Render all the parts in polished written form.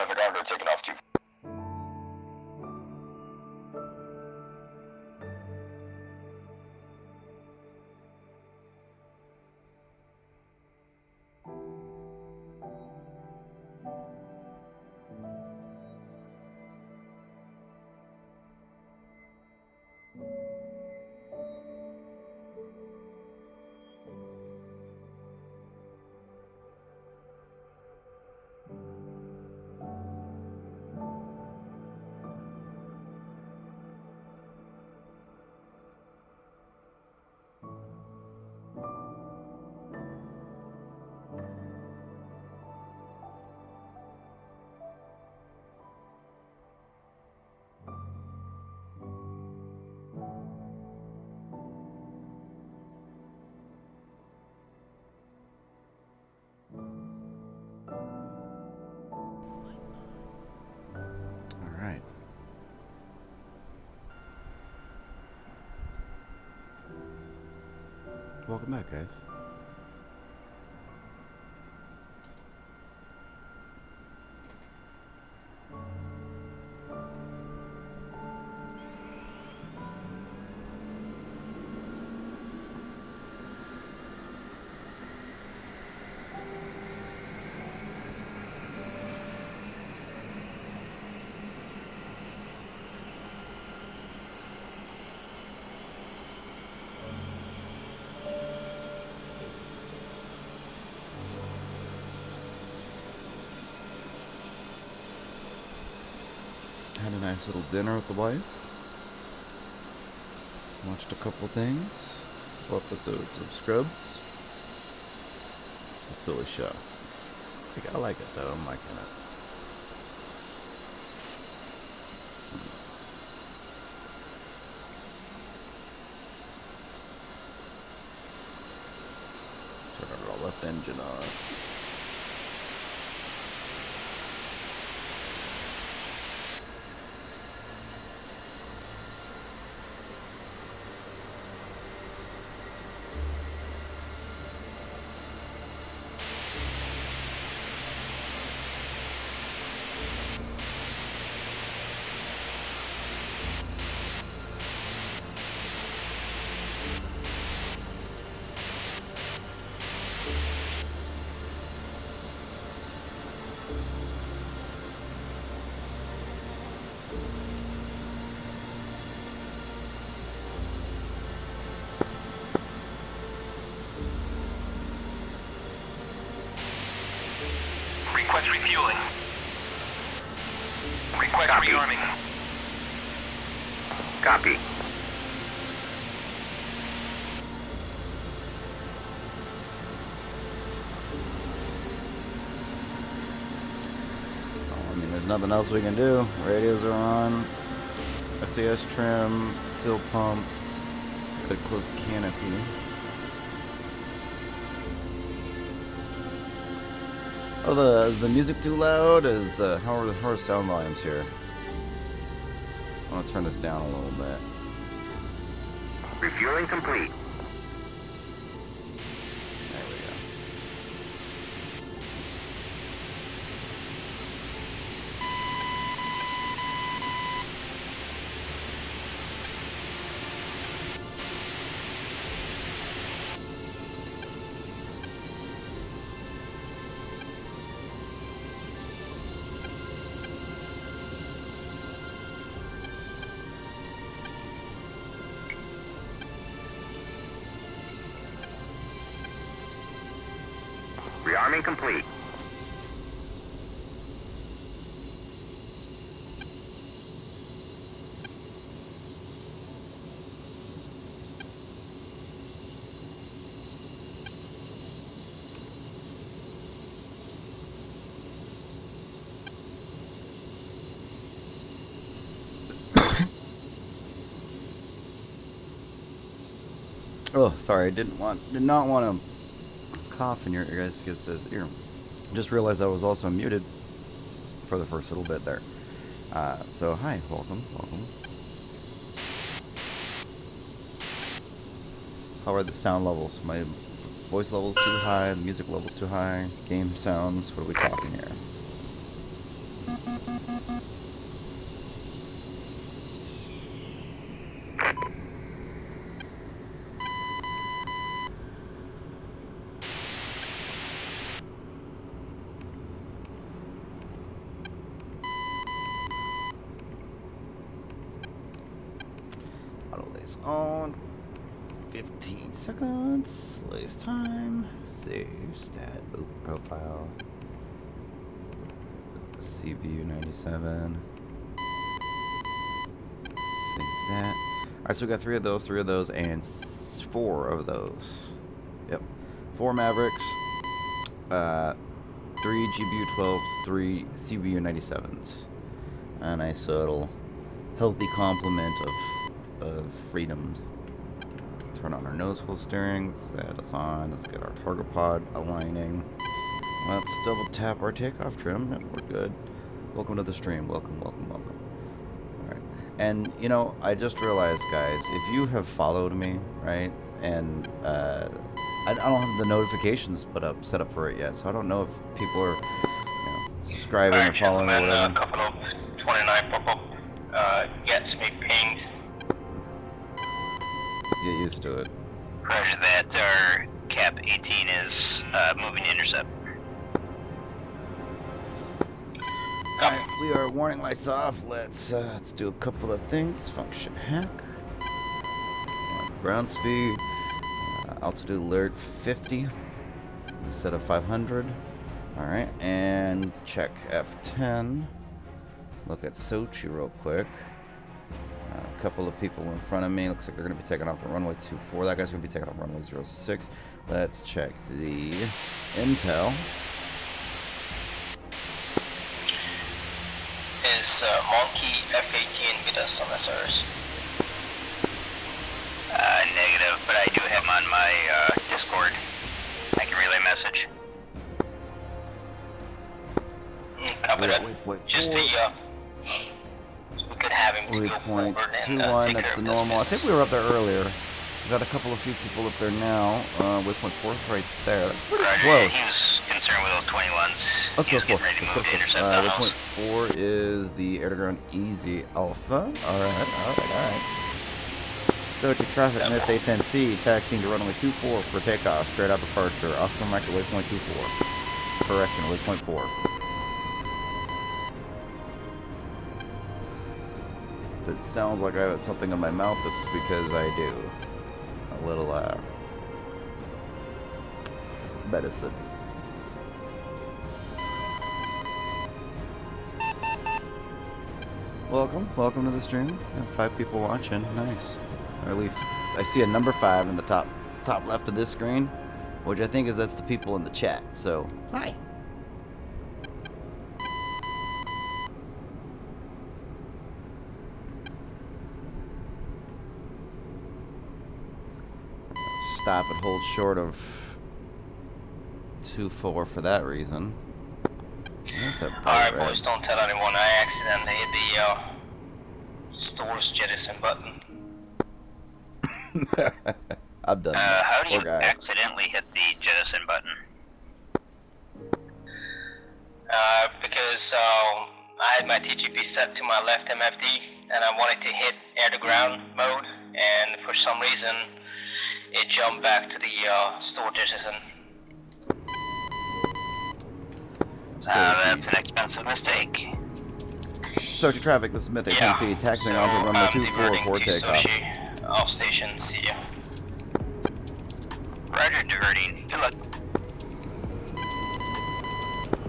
on the ground or taking off too. Alright. Welcome back, guys. Had a nice little dinner with the wife. Watched a couple things. A couple episodes of Scrubs. It's a silly show. I like it though. I'm liking it. Turn our left engine on. Request refueling. Request Copy. rearming. Copy. I mean, there's nothing else we can do. Radios are on. SES trim, fuel pumps. Gotta close the canopy. Oh, is the music too loud? How are sound volumes here? I want to turn this down a little bit. Refueling complete. There we go. Rearming complete. Oh, sorry, I did not want to cough in your guys' ear. Just realized I was also muted for the first little bit there. So hi, welcome. How are the sound levels? My voice level's too high, the music level's too high, game sounds, what are we talking here? Lays on 15 seconds, lays time, save stat, boot profile, CPU 97, save that. Alright, so we got 3 of those, and 4 of those. Yep, 4 Mavericks, 3 GPU 12s, 3 CPU 97s. A nice little healthy complement of freedoms. Turn on our nose full steering, set us on, let's get our target pod aligning. Let's double tap our takeoff trim, yep, we're good. Welcome to the stream, welcome. Alright, and you know, I just realized, guys, if you have followed me, right, and I don't have the notifications set up for it yet, so I don't know if people are, subscribing or following or whatever. A couple of 29 pop-up gets me pinged. Get used to it. Roger that, our cap 18 is moving to intercept. Alright, we are warning lights off. Let's do a couple of things. Function hack. Ground speed. Altitude alert 50 instead of 500. Alright, and check F10. Look at Sochi real quick. A couple of people in front of me. Looks like they're going to be taking off the runway 24. That guy's going to be taking off runway 06. Let's check the intel. Is Monkey F-18 with us on SRs? Negative, but I do have him on my Discord. I can relay message. Copy that. Just the, we could have him to go forward and 3.21, that's the normal. I think we were up there earlier. We got a few people up there now. Waypoint 4 is right there. That's pretty close. He was concerned with those 21s. Let's go 4. Let's go 4. Waypoint 4 is the air-to-ground easy alpha. Alright. Sochi traffic net A10C, taxiing to runway 24 for takeoff, straight out departure. Oscar Mike at waypoint 24. Correction, waypoint 4. If it sounds like I have something in my mouth, it's because I do. A little, medicine. Welcome to the stream. 5 people watching, nice. Or at least, I see a number 5 in the top left of this screen, which I think that's the people in the chat, so, hi. Stop and hold short of 2-4 for that reason. Alright, boys, don't tell anyone I accidentally hit the store's jettison button. I've done that. How do you Poor guy. accidentally hit the jettison button? Because I had my TGP set to my left MFD, and I wanted to hit air-to-ground mode, and for some reason, it jumped back to the store jettison. That's an expensive mistake. Sochi traffic, this is Myth A10C, taxiing onto runway 24 for takeoff. Off station, see ya. Roger, diverting. Good luck.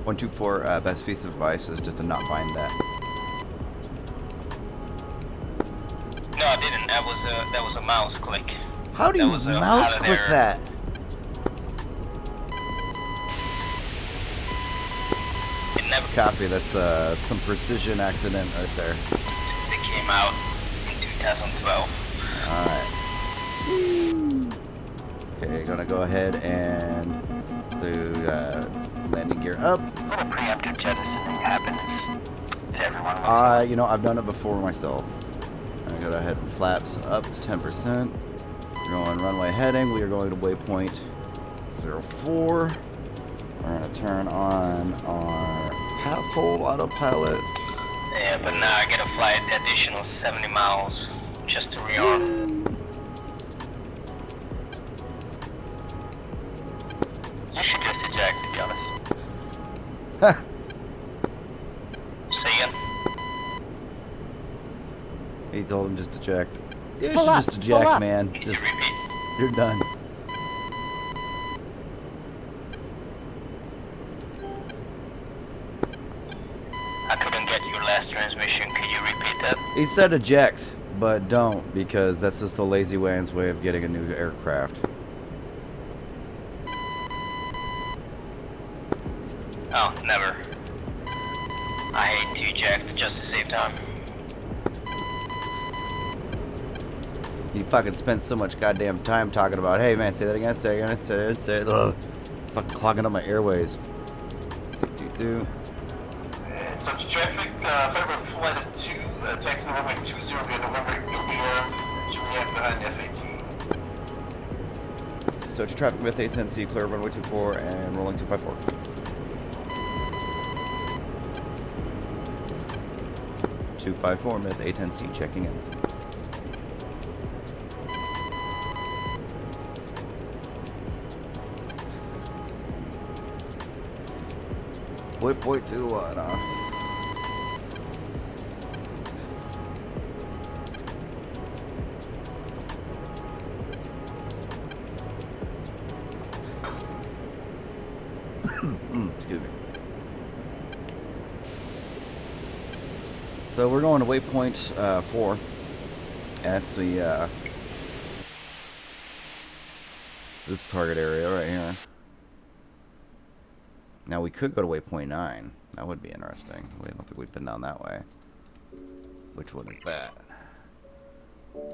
124, best piece of advice is just to not find that. No, I didn't. That was a mouse click. How do you mouse click that? It never Copy, that's some precision accident right there. It came out in 2012. Alright. Okay, gonna go ahead and do landing gear up. A little preemptive jettisoning happens to everyone. You know, I've done it before myself. I'm gonna go ahead and flaps up to 10%. We're going runway heading. We are going to waypoint 04. We're gonna turn on our Catapult, autopilot. Yeah, but now I gotta fly the additional 70 miles just to rearm. You should just eject, to be honest. Say again? He told him just eject. You should just eject, man. Just, Repeat. you're done. I couldn't get your last transmission. Could you repeat that? He said eject, but don't, because that's just the lazy man's way of getting a new aircraft. Oh, never. I hate to eject just to save time. You fucking spent so much goddamn time talking about, hey man, say that again, say it again, say it. Ugh. Fucking clogging up my airways. 52. So traffic, February flight at 2, taxi November 20 via November India, Juliet behind FAT. Search traffic with A10C, clear runway 24 and rolling 254. Myth A10C checking in. Wait, 2-1, excuse me. So we're going to waypoint 4. That's the this target area right here. Now we could go to waypoint 9. That would be interesting. I don't think we've been down that way. Which one is that?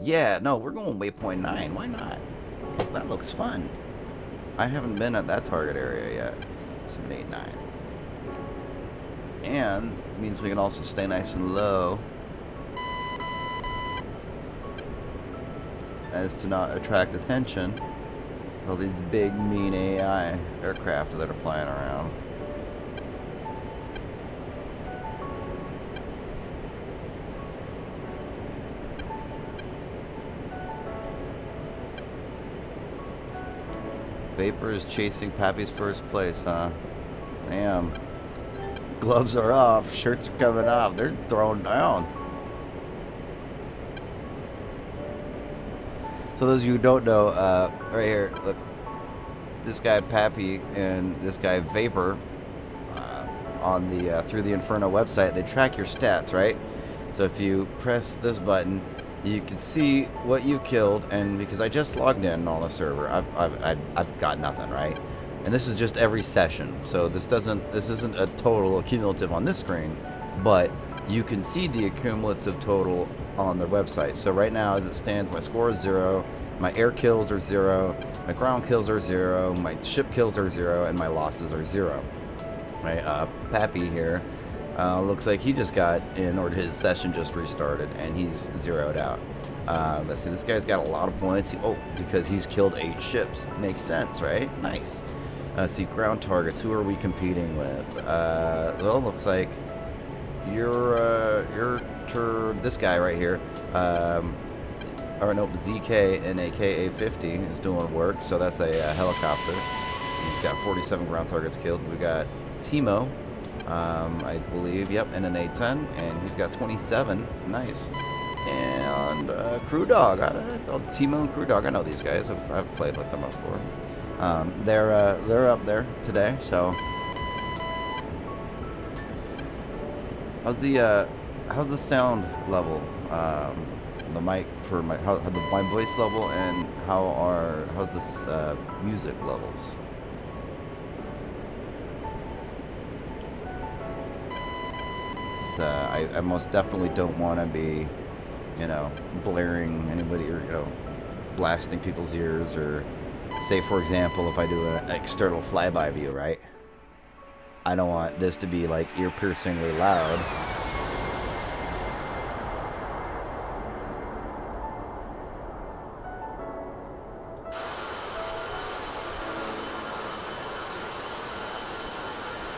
Yeah, no, we're going waypoint 9. Why not? That looks fun. I haven't been at that target area yet. 7, 8, 9. And it means we can also stay nice and low as to not attract attention to all these big mean AI aircraft that are flying around. Vapor is chasing Pappy's first place, huh? Damn. Gloves are off, shirts are coming off, they're thrown down. So those of you who don't know, right here, look, this guy Pappy and this guy Vapor, on the through the Inferno website, they track your stats, right? So if you press this button, you can see what you killed, and because I just logged in on the server, I've got nothing, right? And this is just every session, so this isn't a total cumulative on this screen, but you can see the cumulative total on their website. So right now, as it stands, my score is 0, my air kills are 0, my ground kills are 0, my ship kills are 0, and my losses are 0. Right, Pappy here, looks like he just got in, or his session just restarted, and he's zeroed out. Let's see, this guy's got a lot of points. Because he's killed 8 ships. Makes sense, right? Nice. See, ground targets. Who are we competing with? Well, looks like this guy right here. Or nope, ZK in a KA-50 is doing work. So that's a helicopter. He's got 47 ground targets killed. We got Timo, I believe, yep, and an A10, and he's got 27. Nice. And Crew Dog. Timo and Crew Dog. I know these guys. I've played with them before. They're up there today. So how's the sound level? The mic for my voice level, and how's this music levels? I most definitely don't want to be, blaring anybody or blasting people's ears, or say, for example, if I do an external flyby view, right? I don't want this to be like ear-piercingly loud.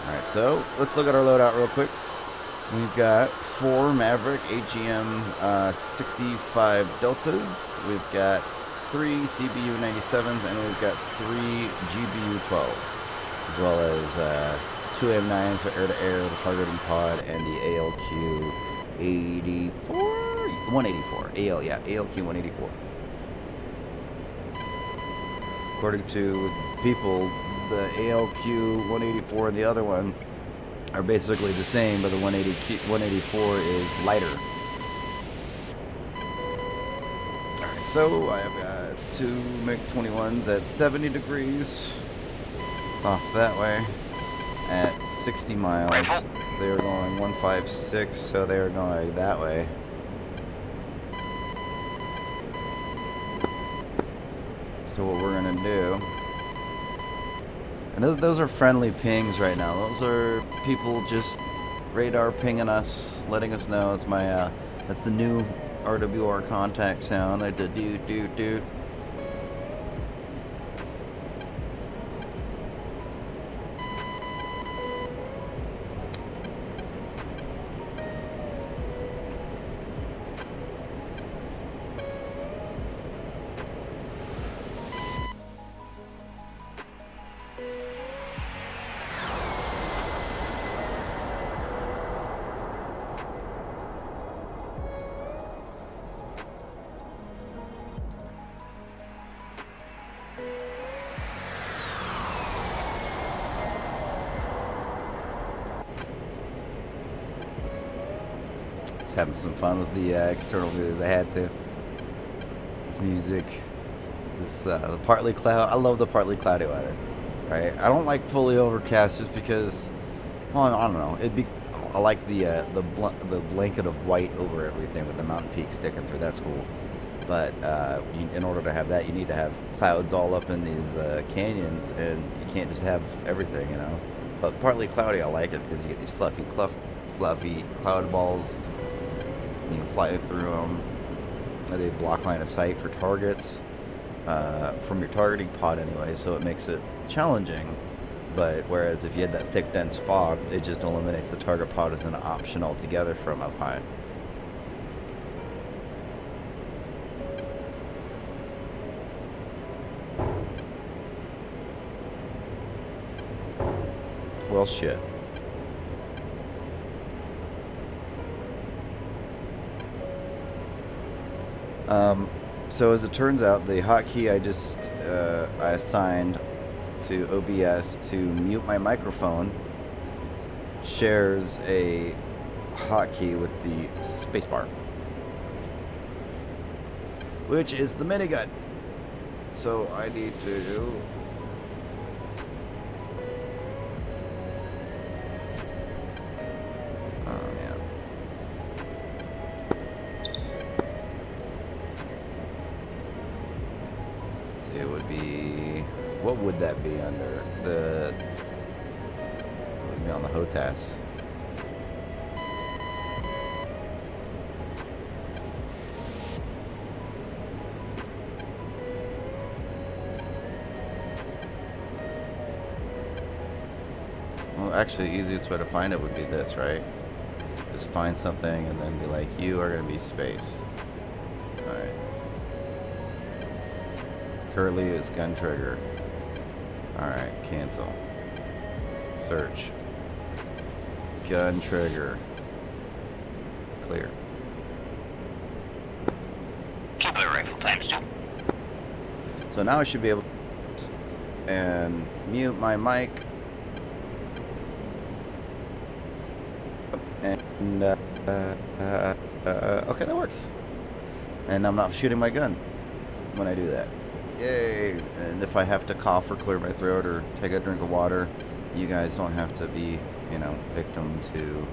Alright, so let's look at our loadout real quick. We've got 4 Maverick AGM 65 Deltas. We've got 3 CBU 97s, and we've got 3 GBU 12s, as well as 2 M9s for air-to-air, the targeting pod, and the ALQ 84? 184. ALQ 184. According to people, the ALQ 184 and the other one are basically the same, but the 184 is lighter. Alright, so I have got 2 MiG-21s at 70 degrees off that way at 60 miles. They are going 156, so they are going that way. So what we're gonna do, and those are friendly pings right now. Those are people just radar pinging us, letting us know. It's my that's the new RWR contact sound. I did do. Having some fun with the external views. I had to. This music, this the partly cloud. I love the partly cloudy weather. Right? I don't like fully overcast just because, well, I don't know. I like the blanket of white over everything with the mountain peak sticking through. That's cool. But in order to have that, you need to have clouds all up in these canyons, and you can't just have everything, you know. But partly cloudy, I like it because you get these fluffy cloud balls. You can fly through them. They block line of sight for targets from your targeting pod anyway, so it makes it challenging. But whereas if you had that thick, dense fog, it just eliminates the target pod as an option altogether from up high. Well, shit. So as it turns out, the hotkey I assigned to OBS to mute my microphone shares a hotkey with the spacebar, which is the minigun. So I need to what would that be under? It would be on the HOTAS. Well, actually, the easiest way to find it would be this, right? Just find something and then be like, you are going to be space. Alright. Curly is gun trigger. Alright, cancel. Search. Gun trigger. Clear. Clear rifle times 2. So now I should be able to and mute my mic. And okay, that works. And I'm not shooting my gun when I do that. Yay! And if I have to cough or clear my throat or take a drink of water, you guys don't have to be, you know, victim to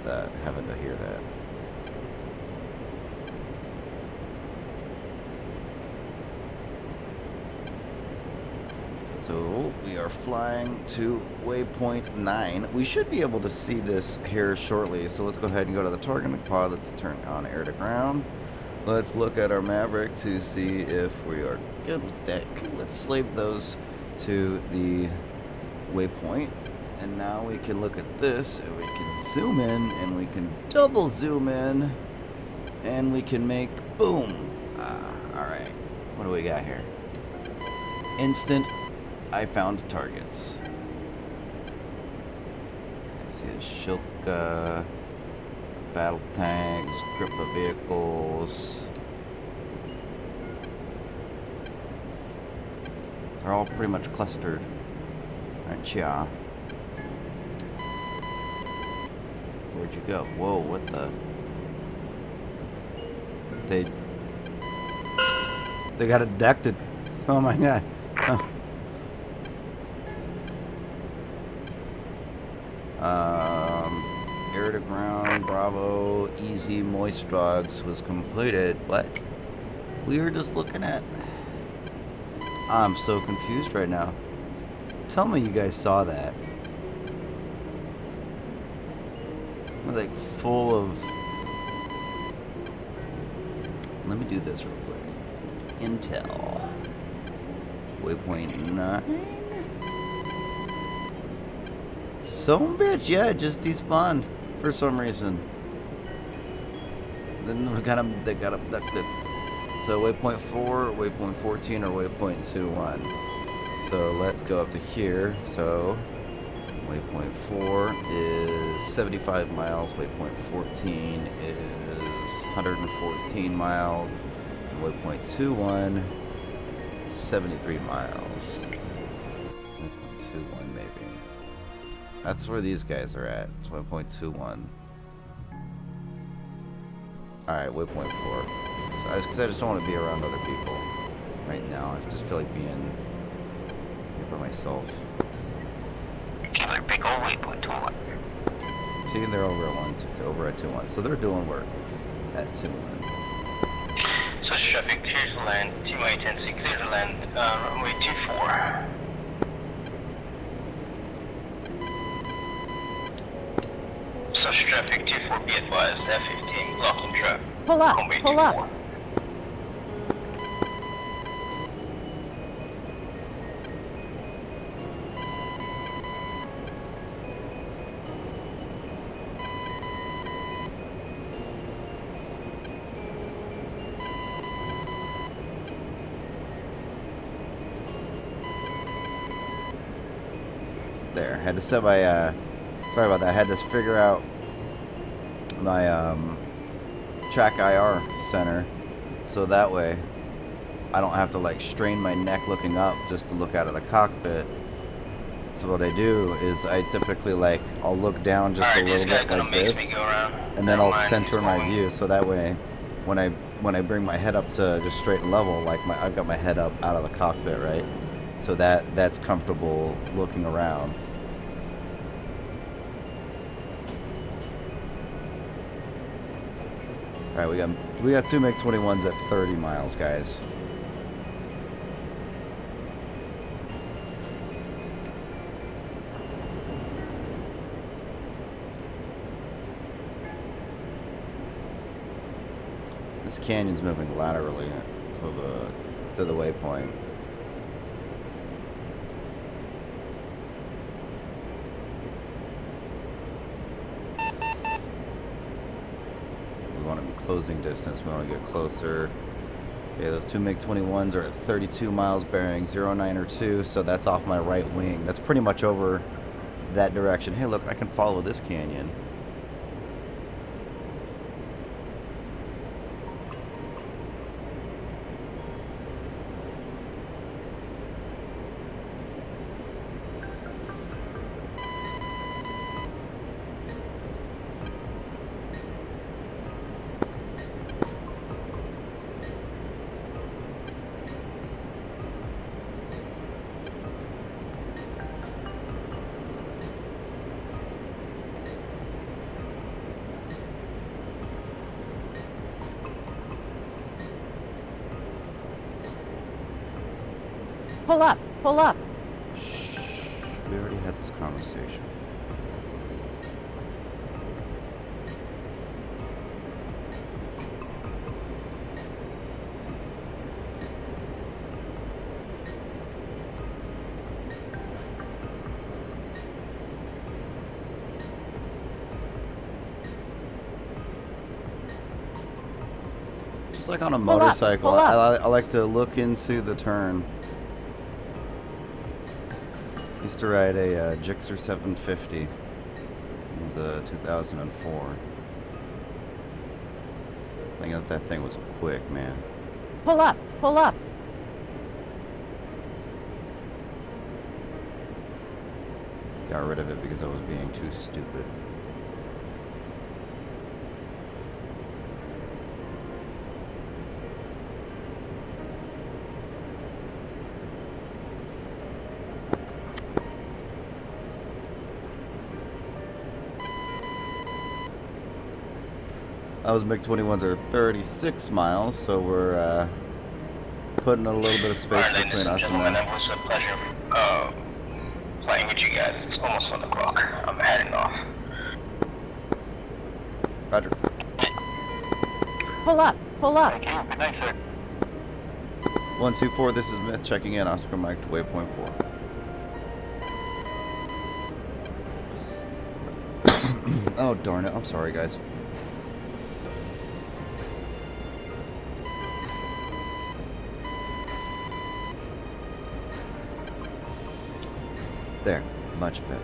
that, having to hear that. So we are flying to waypoint 9. We should be able to see this here shortly. So let's go ahead and go to the targeting pod. Let's turn on air to ground. Let's look at our Maverick to see if we are good with that. Let's slave those to the waypoint. And now we can look at this, and we can zoom in, and we can double zoom in, and we can make boom. Alright, what do we got here? Instant, I found targets. I see a Shilka, battle tanks, grip of vehicles. They're all pretty much clustered, aren't ya? Where'd you go? Whoa, what the? They got abducted. Oh my god. Huh. Air to ground, Bravo, easy, moist dogs was completed. What? We were just looking at. I'm so confused right now. Tell me you guys saw that. Like full of. Let me do this real quick. Intel. Waypoint 9. Some bitch, yeah, it just despawned for some reason. Then they got abducted. So waypoint 4, waypoint 14, or waypoint 21. So let's go up to here. So waypoint 4 is 75 miles, waypoint 14 is 114 miles, and waypoint 21, 73 miles. Waypoint 21 maybe. That's where these guys are at. It's waypoint 21. Alright, waypoint 4. So because I just don't want to be around other people right now. I just feel like being here by myself. Killer big old waypoint 21. See, they're over at 1, over at 2-1. So they're doing work at 2-1. So traffic clears the land. TTI A10C clears the land. Runway 24. Such traffic 24, be advised, F-15 blocking traffic. Pull up, Runway pull 24. up. There, had to set my, sorry about that, I had to figure out my, track IR center, so that way I don't have to like strain my neck looking up just to look out of the cockpit. So what I do is I typically like, I'll look down just a little bit like this, and then I'll center my view, so that way when I bring my head up to just straight and level, like I've got my head up out of the cockpit, right? So that's comfortable looking around. Alright, we got 2 MiG-21s at 30 miles, guys. This canyon's moving laterally to the waypoint. Want to be closing distance, we want to get closer. Okay, those 2 MiG-21s are at 32 miles bearing 0902, so that's off my right wing. That's pretty much over that direction. Hey look, I can follow this canyon. Pull up, pull up. Shh, we already had this conversation. Just like on a Pull up, motorcycle, pull up. I like to look into the turn. Used to ride a Gixxer 750. It was a 2004. I think that thing was quick, man. Pull up, pull up. Got rid of it because I was being too stupid. Those MiG-21s are 36 miles, so we're putting a little bit of space between us and them. It was a pleasure playing with you guys. It's almost 1 o'clock. I'm heading off. Roger. Pull up, pull up. Thank you. Good night, sir. 124, this is Myth checking in. Oscar Mike to waypoint 4. Oh, darn it. I'm sorry, guys. There. Much better.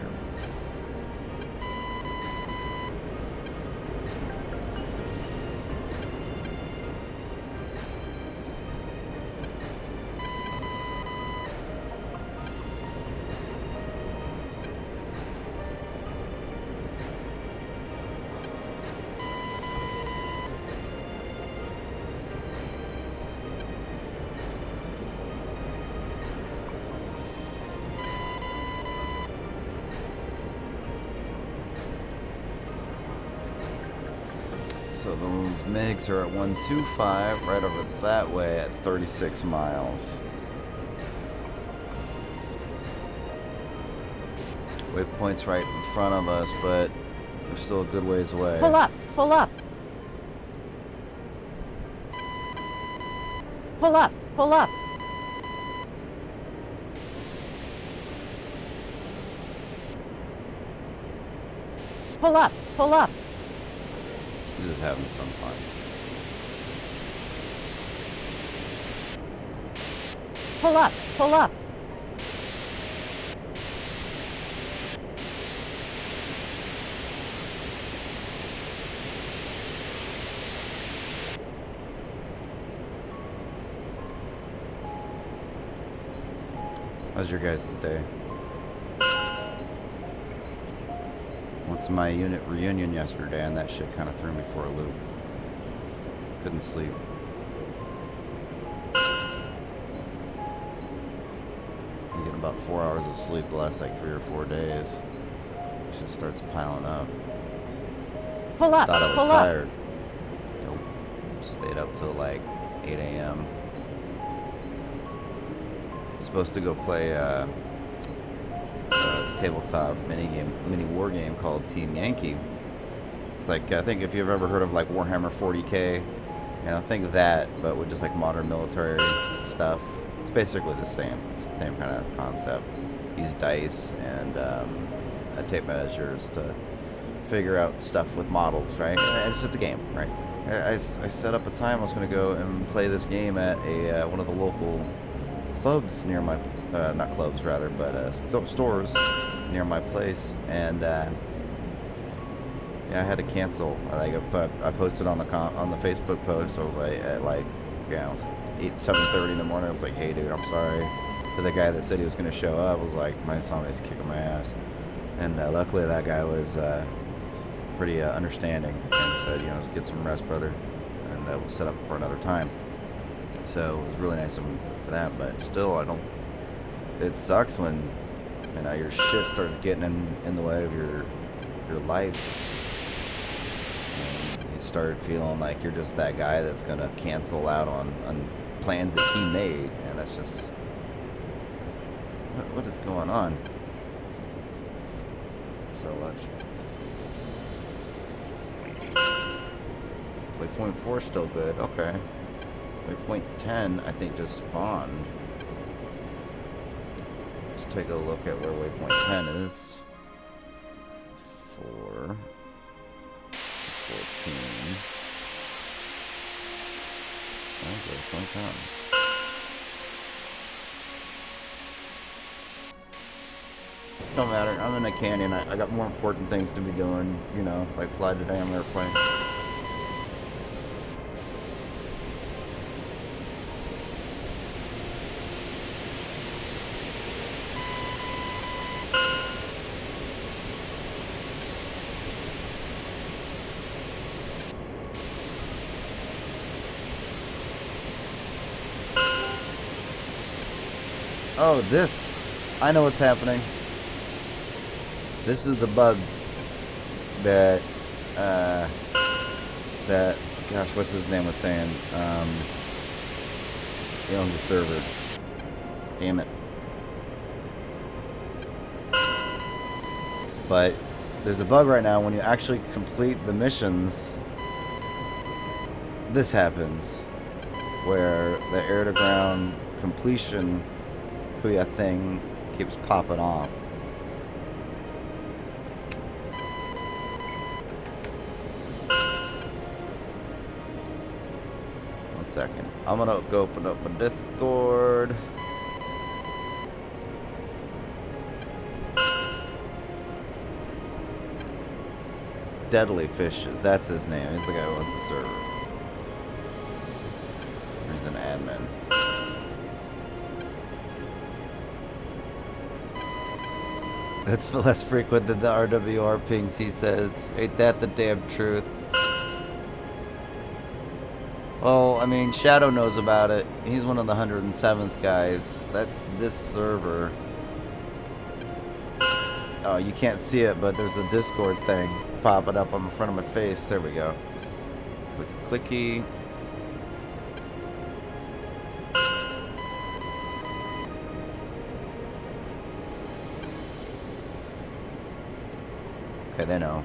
So those MiGs are at 125, right over that way at 36 miles. Waypoint's right in front of us, but we're still a good ways away. Pull up, pull up. Pull up, pull up. Pull up, pull up. We're just having some fun. Pull up, pull up. How's your guys' day? Went to my unit reunion yesterday and that shit kind of threw me for a loop. Couldn't sleep. I'm getting about 4 hours of sleep the last like 3 or 4 days. Shit starts piling up. Pull up, Thought I was pull tired. Nope. Stayed up till like 8 a.m. Supposed to go play a tabletop mini war game called Team Yankee. It's like, I think if you've ever heard of like Warhammer 40K, you know, think that, but with just like modern military stuff. It's basically the same. It's the same kind of concept. Use dice and tape measures to figure out stuff with models, right? And it's just a game, right? I set up a time I was going to go and play this game at a one of the local clubs near my, not clubs rather, but stores near my place, and yeah, I had to cancel. I posted on the Facebook post. I was like, at like, you know, 7:30 in the morning. I was like, hey dude, I'm sorry. But the guy that said he was going to show up was like, my son is kicking my ass, and luckily that guy was pretty understanding and said, you know, just get some rest, brother, and we'll set up for another time. So it was really nice of him for that, but still, it sucks when, you know, your shit starts getting in the way of your life, and you start feeling like you're just that guy that's gonna cancel out on plans that he made, and that's just, what is going on? So much. Waypoint 4 still good, okay. Waypoint 10, I think, just spawned. Let's take a look at where waypoint 10 is. 4. It's 14. canyon. I got more important things to be doing, you know, like fly the damn airplane. Oh, this. I know what's happening. This is the bug that, gosh, what's his name was saying? He owns the server. Damn it. But there's a bug right now when you actually complete the missions. This happens. Where the air-to-ground completion thing keeps popping off. One second. I'm gonna go open up my Discord. Deadly Fishes, that's his name. He's the guy who owns the server. He's an admin. It's less frequent than the RWR pings, he says. Ain't that the damn truth? Well, I mean, Shadow knows about it. He's one of the 107th guys. That's this server. Oh, you can't see it, but there's a Discord thing popping up on the front of my face. There we go. Clicky. Okay, they know.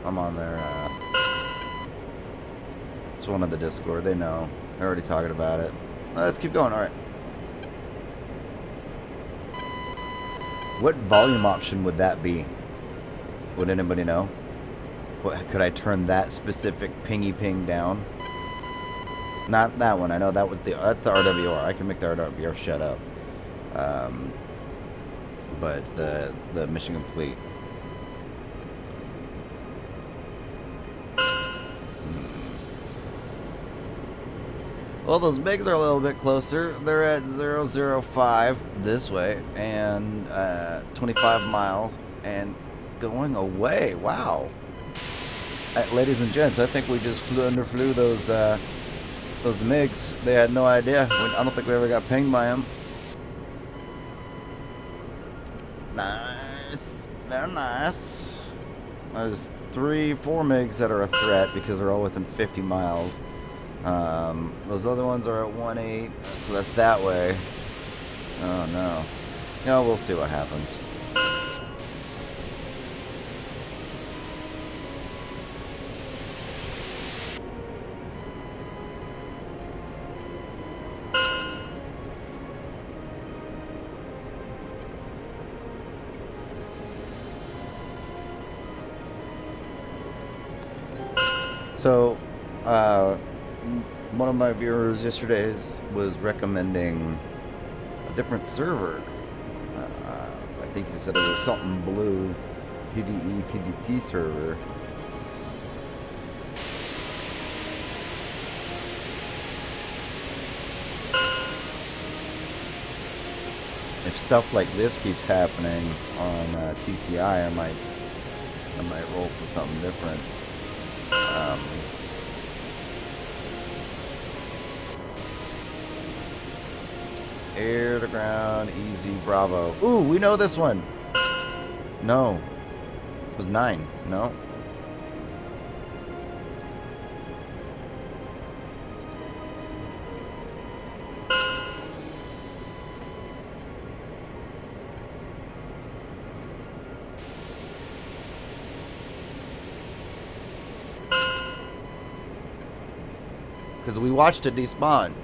I'm on their, it's one of the Discord, they know. They're already talking about it. Let's keep going, alright. What volume option would that be? Would anybody know? What, could I turn that specific pingy ping down? Not that one, I know that's the RWR. I can make the RWR shut up. But the mission complete. Well, those MiGs are a little bit closer. They're at 005 this way, and 25 miles, and going away. Wow. Ladies and gents, I think we just underflew those MiGs. They had no idea. I don't think we ever got pinged by them. Nice. They're nice. There's 3-4 MiGs that are a threat because they're all within 50 miles. Those other ones are at 1.8, so that's that way. Oh no. No, we'll see what happens. So, one of my viewers yesterday was recommending a different server. I think he said it was something blue, PvE, PvP server. If stuff like this keeps happening on TTI, I might roll to something different. Air to ground, easy, bravo. Ooh, we know this one. No. It was 9. No. Because we watched it despawn.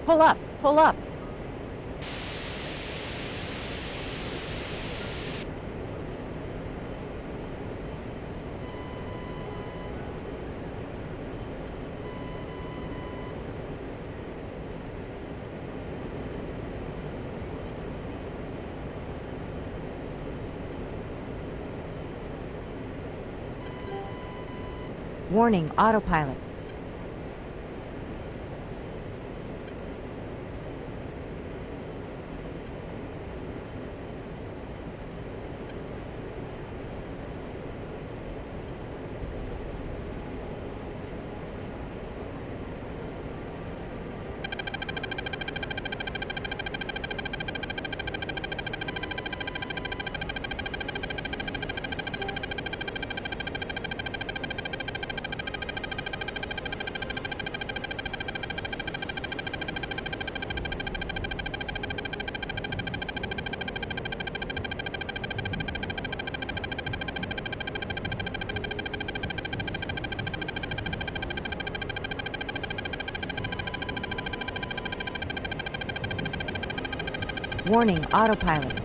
Pull up. Pull up. Warning, autopilot. Warning, autopilot.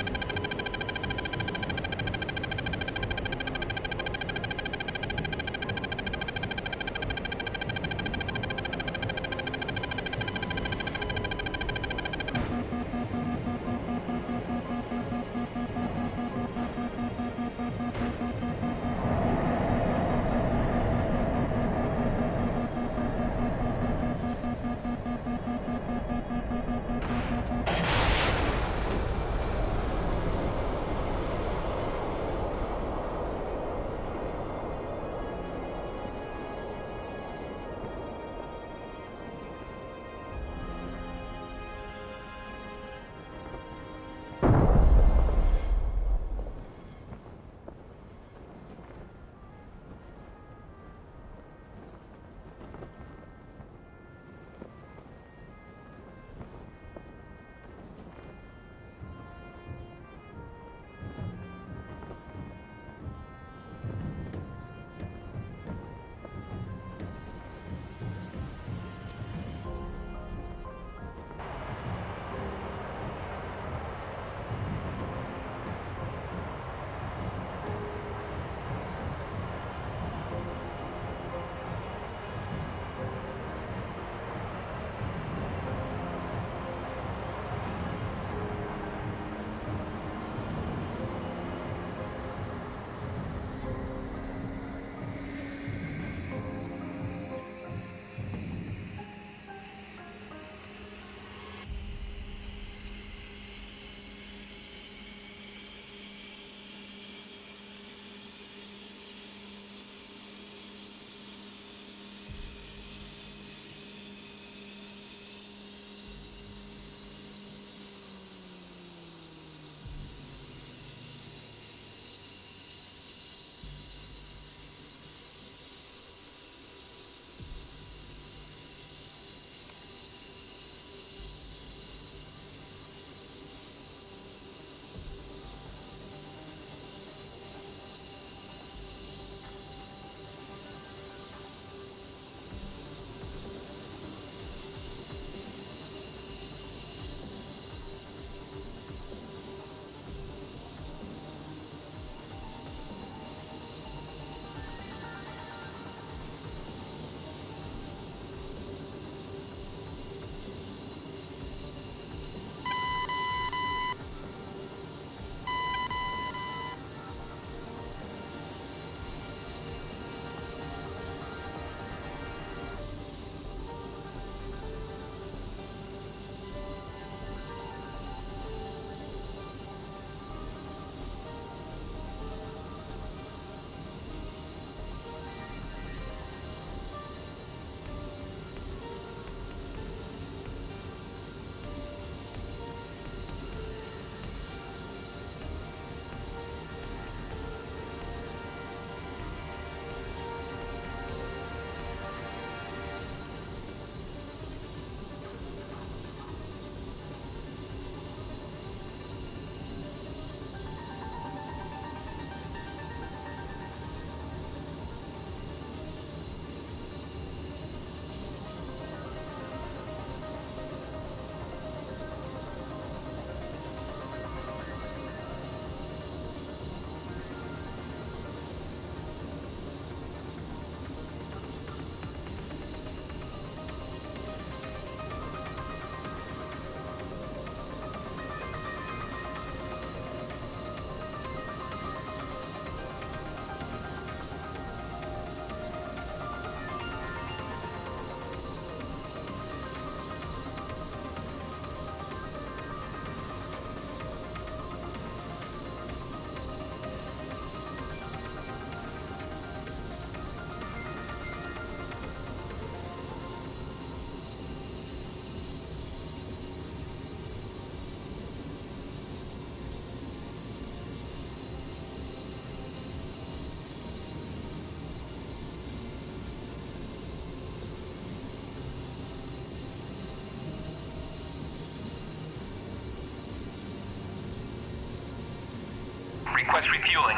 Request refueling.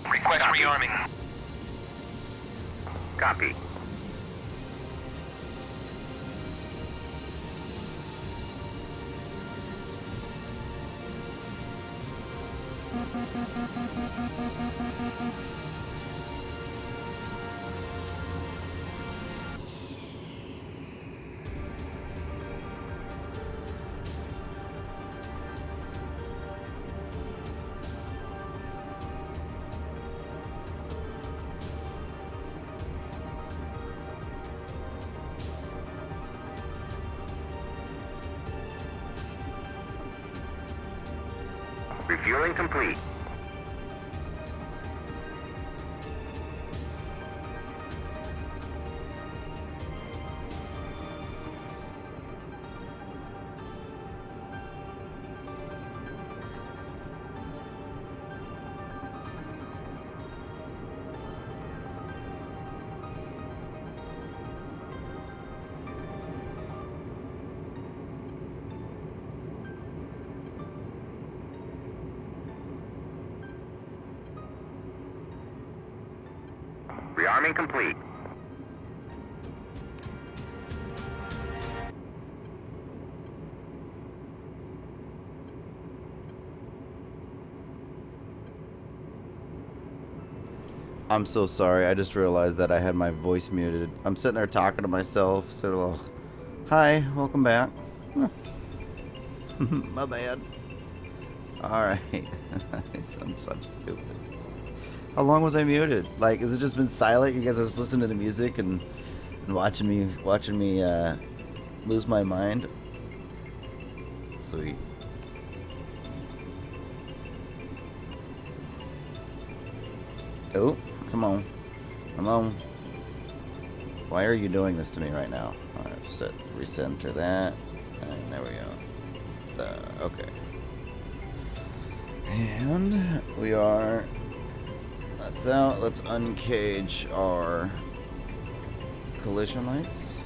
Request Copy. rearming. Copy. Refueling complete. Rearming complete. I'm so sorry. I just realized that I had my voice muted. I'm sitting there talking to myself. So, hi, welcome back. My bad. Alright. I'm stupid. How long was I muted? Like, has it just been silent? You guys are just listening to the music and watching me lose my mind? Sweet. Oh, come on. Come on. Why are you doing this to me right now? Alright, recenter that. And there we go. Okay. And we are... That's out. Let's uncage our collision lights.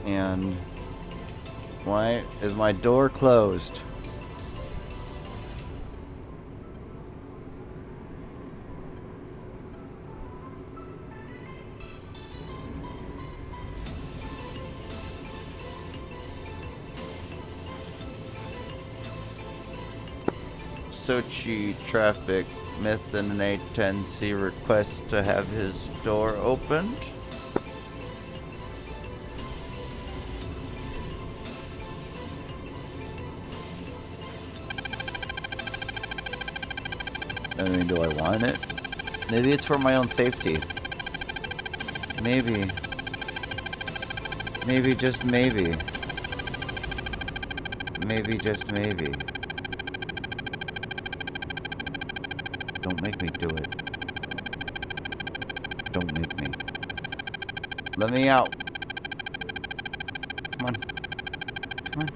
And... why is my door closed? Sochi traffic, Myth and an A10C request to have his door opened. I mean, do I want it? Maybe it's for my own safety. Maybe. Maybe, just maybe. Maybe, just maybe. Don't make me do it. Don't make me. Let me out. Come on. Come on.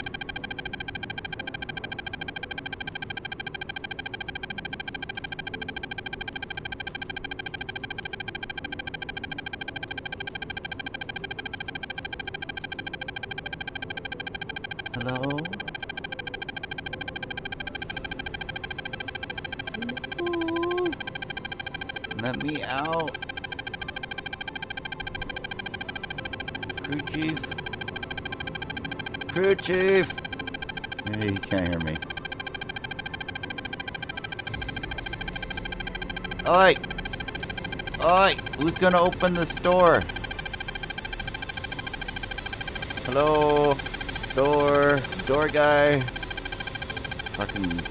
Hello? Let me out. Crew chief. Crew chief. Yeah, he can't hear me. Oi. Oi. Who's gonna open this door? Hello. Door. Door guy. Fucking...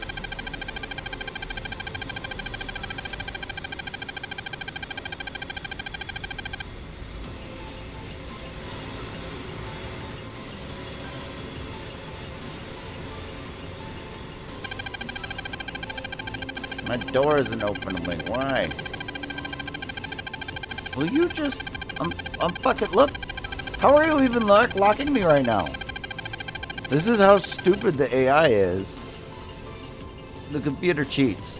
My door isn't opening. Why? Will you just... I'm fucking... Look! How are you even locking me right now? This is how stupid the AI is. The computer cheats.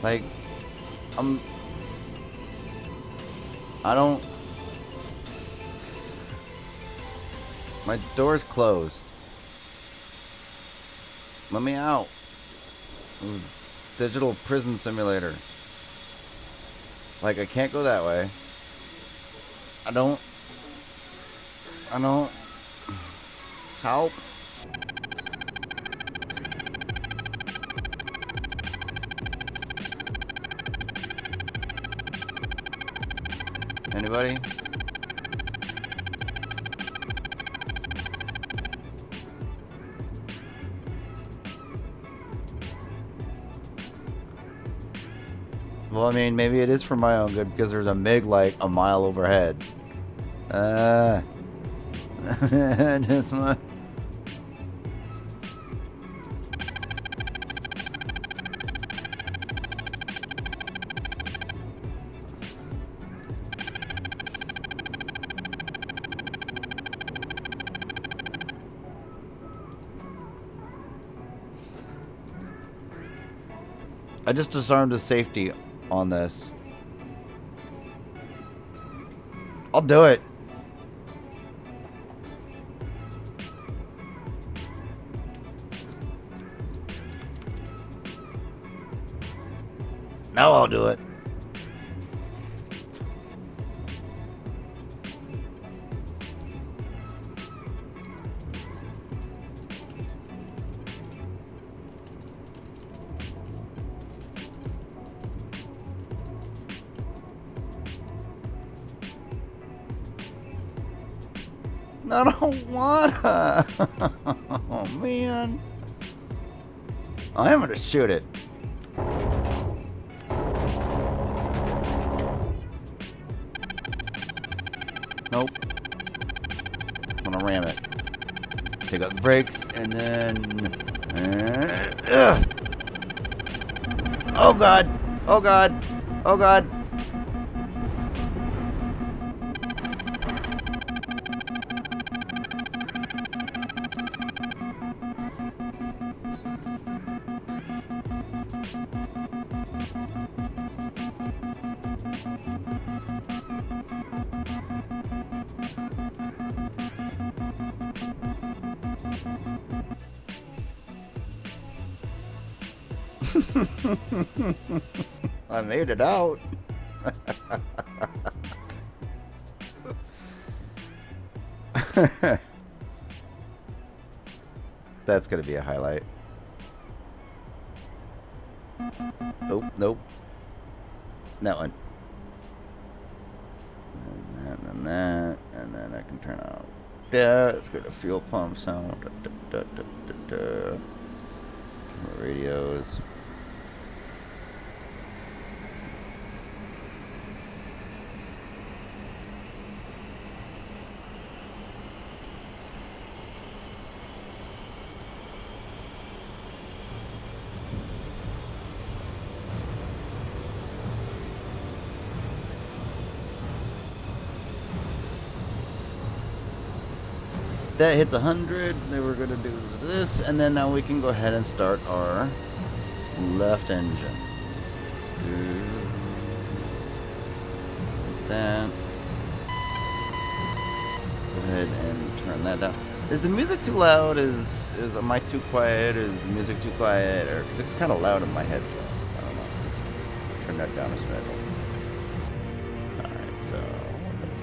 Like, I don't... My door's closed. Let me out. Digital prison simulator. Like, I can't go that way. I don't... Help. Anybody? Well, I mean, maybe it is for my own good because there's a MiG like a mile overhead. Just my... I just disarmed the safety on this. I'll do it. Now I'll do it. I don't wanna. Oh man. I am gonna shoot it. Nope. I'm gonna ram it. Take out the brakes and then. Oh god! Oh god! Oh god! I made it out. That's gonna be a highlight. Oh, nope. That one. And that, and then I can turn out. Yeah, it's got a fuel pump sound. Turn the radios. That hits 100, then we're going to do this, and then now we can go ahead and start our left engine. Like that. Go ahead and turn that down. Is the music too loud? Am I too quiet? Is the music too quiet? Or because it's kind of loud in my headset. I don't know. Turn that down a smidge. Alright, so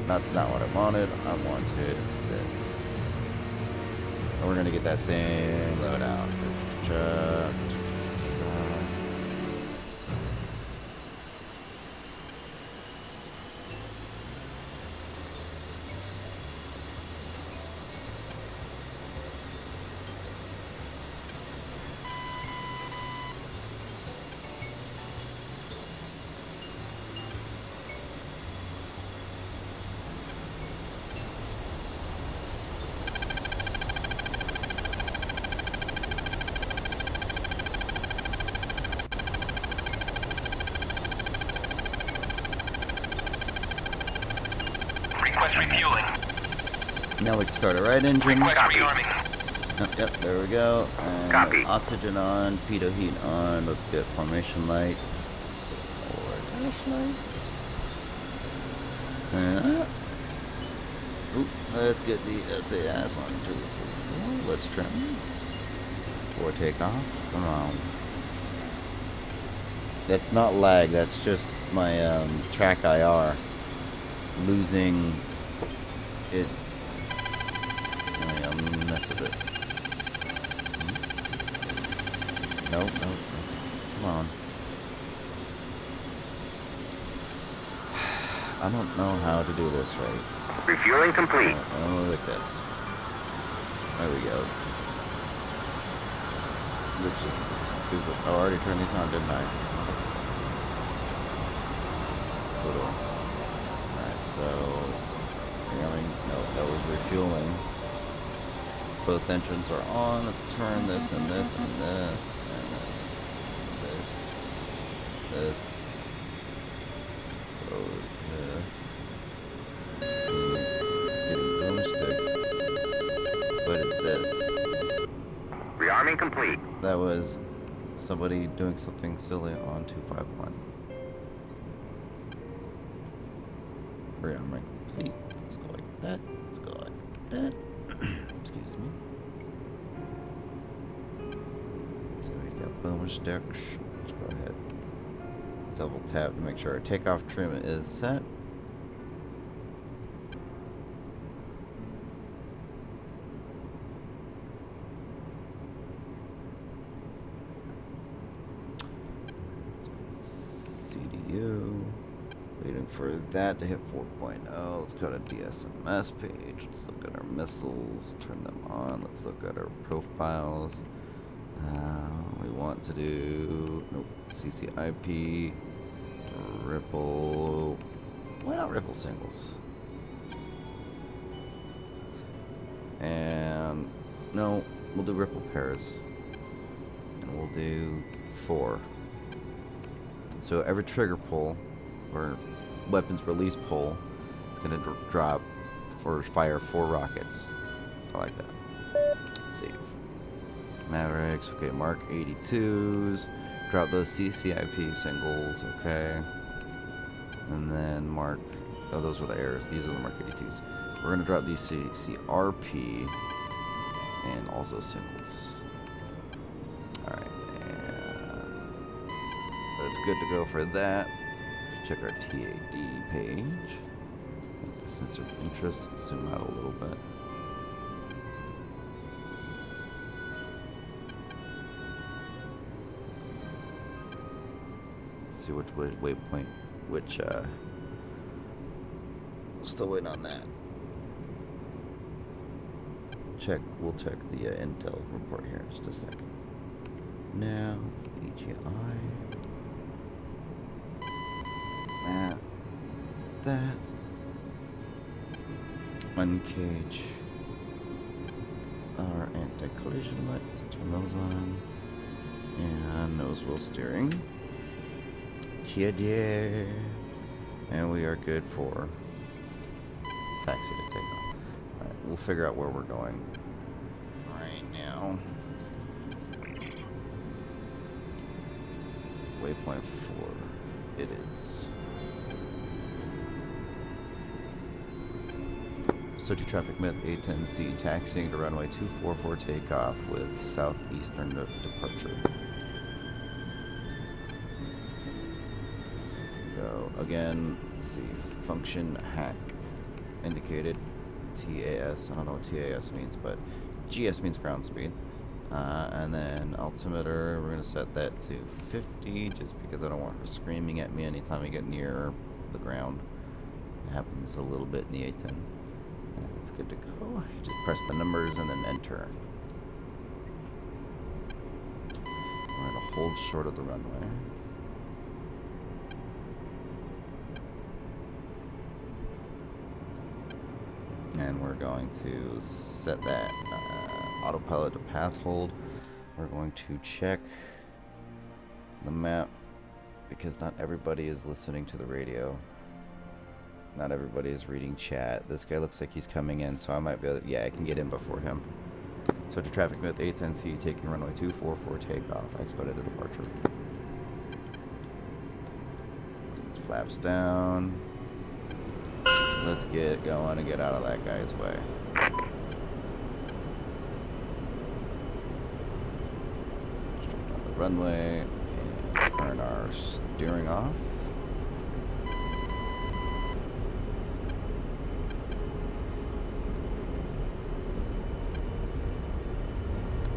not what I wanted. I wanted this. And we're gonna get that same loadout. Refueling. Now we can start our right engine. Rearming. Yep, there we go. And Copy. oxygen on, pitot heat on. Let's get formation lights. flashlights. Oop, let's get the SAS. 1, 2, 3, 4. Let's trim. For takeoff. Come on. That's not lag, that's just my track IR losing it. I'm gonna mess with it. Nope, nope, nope. Come on. I don't know how to do this right. Refueling complete. Oh, like this. There we go. Which is stupid. Oh, I already turned these on, didn't I? Alright, so... No, that was refueling. Both engines are on. Let's turn this and this and this. And then this. This. Close this. See, getting boomsticks. What is this? Rearming complete. That was somebody doing something silly on 251. Rearming complete. Let's go like that. Let's go like that. Excuse me. So we got boomsticks. Let's go ahead. Double tap to make sure our takeoff trim is set. CDU. Waiting for that to hit 4.0. Let's go to DSMS page. Let's look at our missiles. Turn them on. Let's look at our profiles. We want to do CCIP, ripple. Why not ripple singles? And no, we'll do ripple pairs. And we'll do 4. So every trigger pull or weapons release pull is going to drop for fire 4 rockets. I like that. Save. Mavericks, okay, mark 82s. Drop those CCIP singles, okay. And then mark, oh, those were the errors. These are the mark 82s. We're going to drop these CRP and also singles. Alright, and that's good to go for that. Check our TAD page. The sensor of interest, zoom out a little bit. See which waypoint, still waiting on that. We'll check the intel report here in just a second. Now, EGI. That. Uncage our anti-collision lights, turn those on. And nose wheel steering. TTI. And we are good for taxi to take off. Alright, we'll figure out where we're going right now. Waypoint 4. It is. Sochi traffic myth A10C taxiing to runway 244 takeoff with southeastern departure. Go again. Let's see, function hack indicated. TAS. I don't know what TAS means, but GS means ground speed. And then altimeter, we're gonna set that to 50, just because I don't want her screaming at me anytime I get near the ground. It happens a little bit in the A10. It's good to go. Just press the numbers and then enter. We're going to hold short of the runway. And we're going to set that autopilot to path hold. We're going to check the map because not everybody is listening to the radio. Not everybody is reading chat. This guy looks like he's coming in, so I might be able to, yeah, I can get in before him. So to traffic with A10C taking runway 244 takeoff. Expedited departure. flaps down. Let's get going and get out of that guy's way. Straight down the runway and turn our steering off.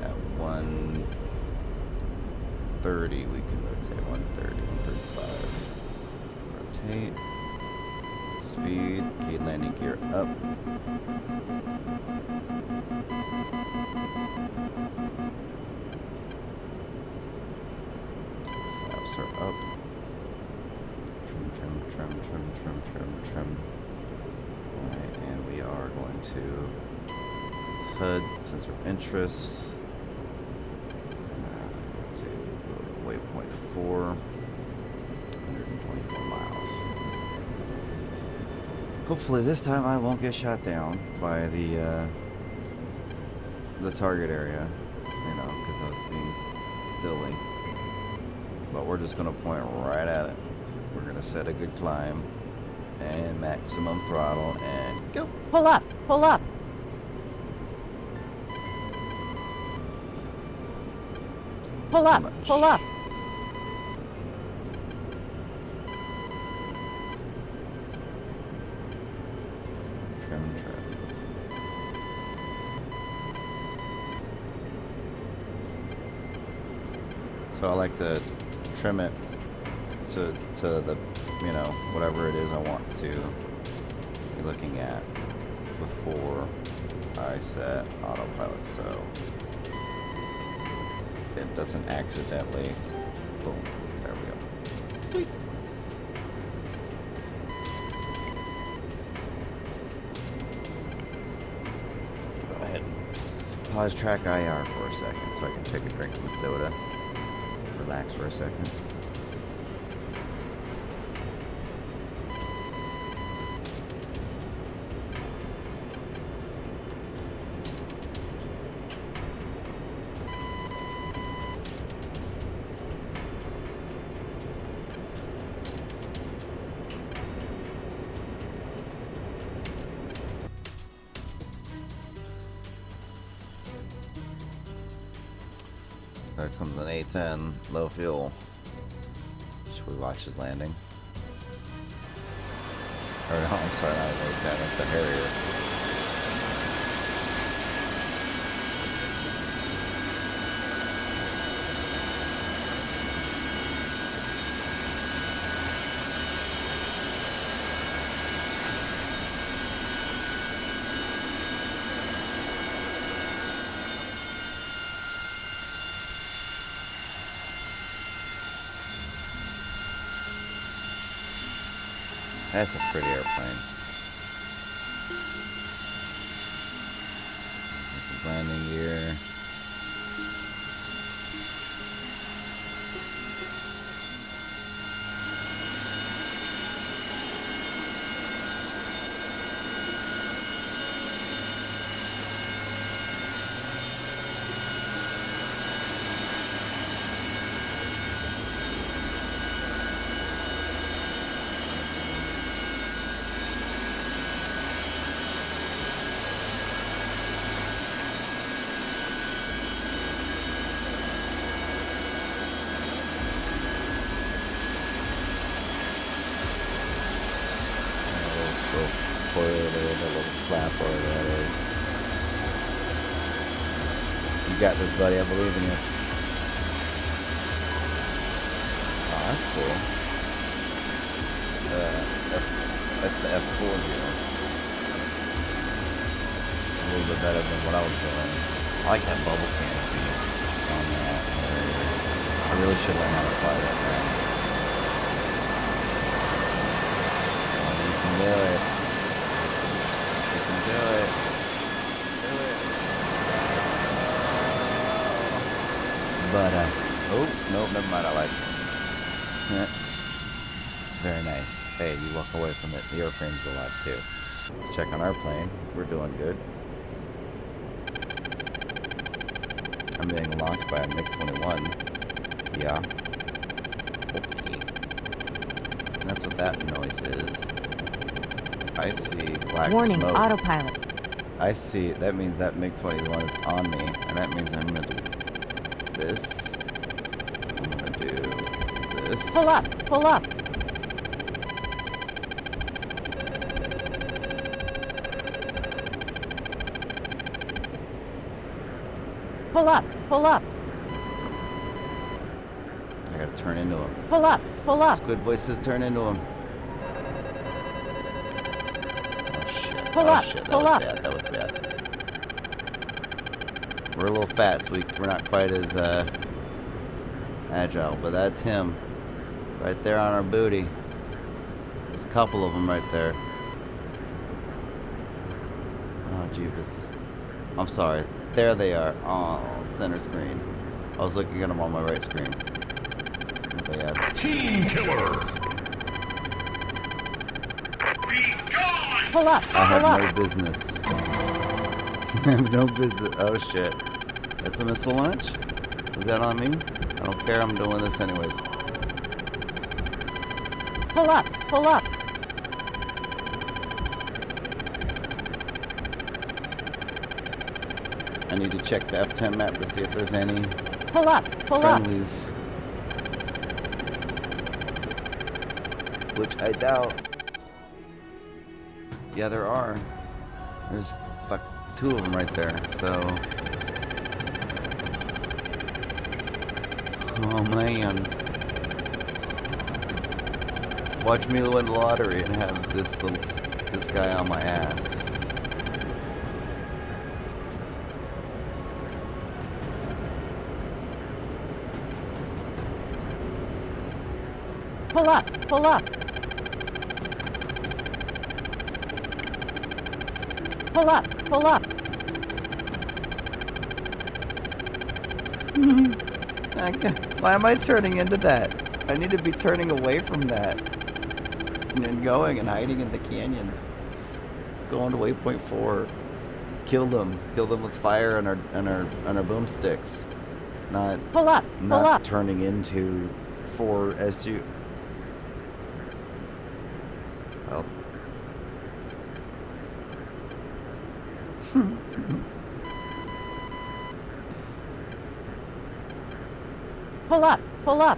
At 130, we can rotate 130, 135. Rotate. Speed, key landing gear up. Flaps are up. Trim, trim, trim, trim, trim, trim, trim. Alright, and we are going to HUD sensor of interest. To waypoint 4, 124 miles. Hopefully this time I won't get shot down by the target area, you know, because I was being silly. But we're just going to point right at it. We're going to set a good climb and maximum throttle and go. Pull up. Pull up. Pull up. Pull up. So I like to trim it to the, you know, whatever it is I want to be looking at before I set autopilot, so it doesn't accidentally, boom, there we go. Sweet. Go ahead and pause track IR for a second so I can take a drink of the soda. Relax for a second. There comes an A10, low fuel. Should we watch his landing? Or no, I'm sorry, not an A10, it's a Harrier. That's a pretty airplane. This is landing gear. Spoiler, the little flap or whatever that is. You got this, buddy. I believe in you. Oh, that's cool. That's the F4 here. A little bit better than what I was doing. I like that bubble canopy on that. I really should learn how to fly that now. Oh, you can do it. You can do it. Do it. But, oh, nope, never mind. I like it. Very nice. Hey, you walk away from it. The airframe's alive too. Let's check on our plane. We're doing good. I'm being launched by a MiG-21. Yeah. Okay. That's what that noise is. I see black Warning, smoke. autopilot. I see. That means that MiG-21 is on me, and that means I'm gonna do this. I'm gonna do this. Pull up, pull up. Pull up, pull up. I gotta turn into him. Pull up, pull up. Squid Boy says turn into him. Oh shit. Pull Oh up, shit. That pull was up. bad. That was bad. We're a little fat, so we're not quite as agile, but that's him. Right there on our booty. There's a couple of them right there. Oh, Jeebus. I'm sorry. There they are. Oh, center screen. I was looking at them on my right screen. Bad. Team killer. Pull up, I have pull up. no business. I have no business. Oh shit. That's a missile launch? Is that on me? I don't care. I'm doing this anyways. Pull up, pull up. I need to check the F10 map to see if there's any Pull up, pull up. friendlies. Which I doubt. Yeah, there are. There's like 2 of them right there, so. Oh man. Watch me win the lottery and have this guy on my ass. Pull up, pull up. Pull up, pull up. Why am I turning into that? I need to be turning away from that. And then going and hiding in the canyons. Going to waypoint 4. Kill them. Kill them with fire and our boomsticks. Not Pull up, pull up. turning into 4 SU. Well. Pull up, pull up.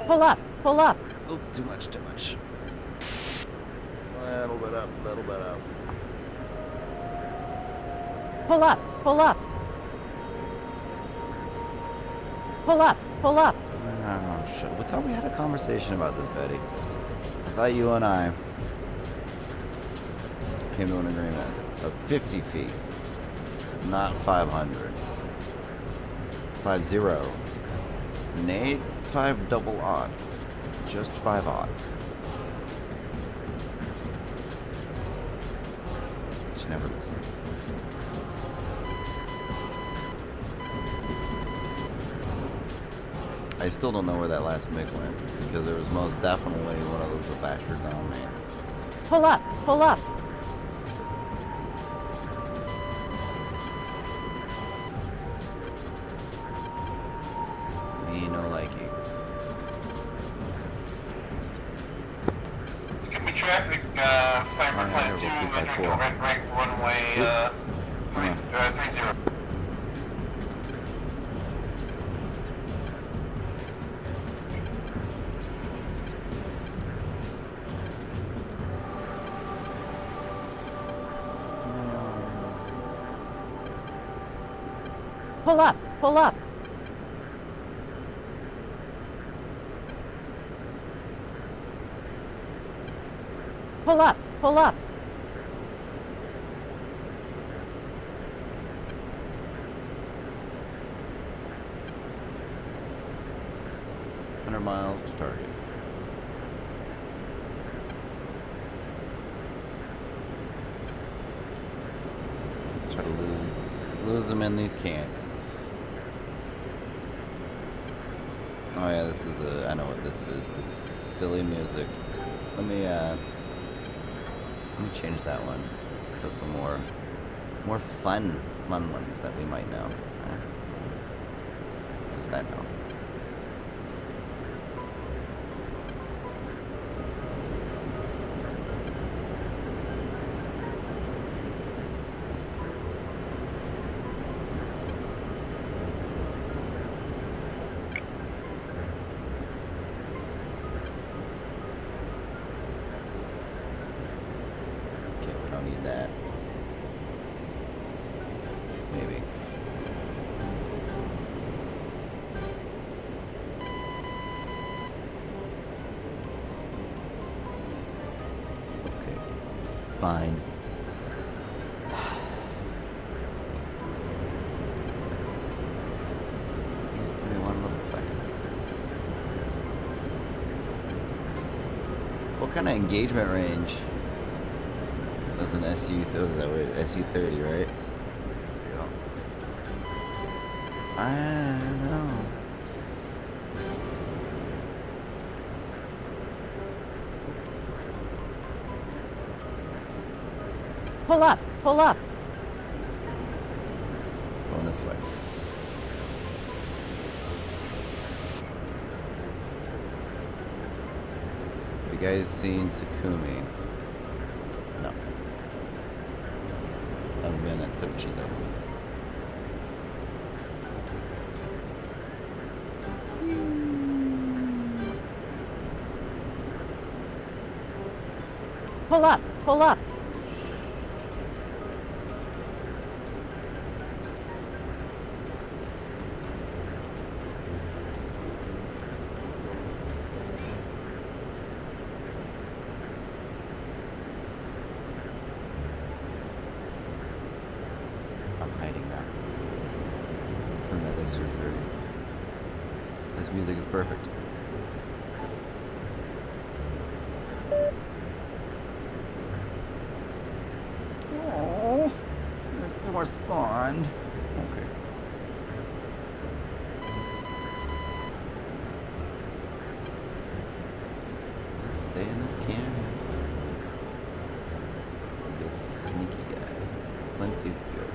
Pull up, pull up. Oh, too much, too much. Little bit up, little bit up. Pull up, pull up. Pull up, pull up. Oh, shit. I thought we had a conversation about this, Betty. I thought you and I came to an agreement of 50 feet, not 500. 50. Nate, 5 double odd. Just 5 odd. She never listens. I still don't know where that last MiG went, because there was most definitely one of those bastards on me. Pull up, pull up. Me no likey. Give me traffic, Cyber Alright, Plan 2, we'll take that entering four. red rank runway, Come on. 30. Pull up, pull up. Pull up, pull up. Miles to target. Try to lose them in these canyons. Oh yeah, this is I know what this is. This silly music. Let me change that one to some more fun ones that we might know. Just that now. fine. Just give me one little second. What kind of engagement range does an SU? That was that way, SU-30, right? Yeah. I don't know. Pull up, pull up. Going this way. Have you guys seen Sakumi? No. I've been at Sochi though. Pull up, pull up. I'm hiding that from that SU-30. This music is perfect. Oh, there's more spawned. Okay. Let's stay in this canyon. This sneaky guy. Plenty of fuel.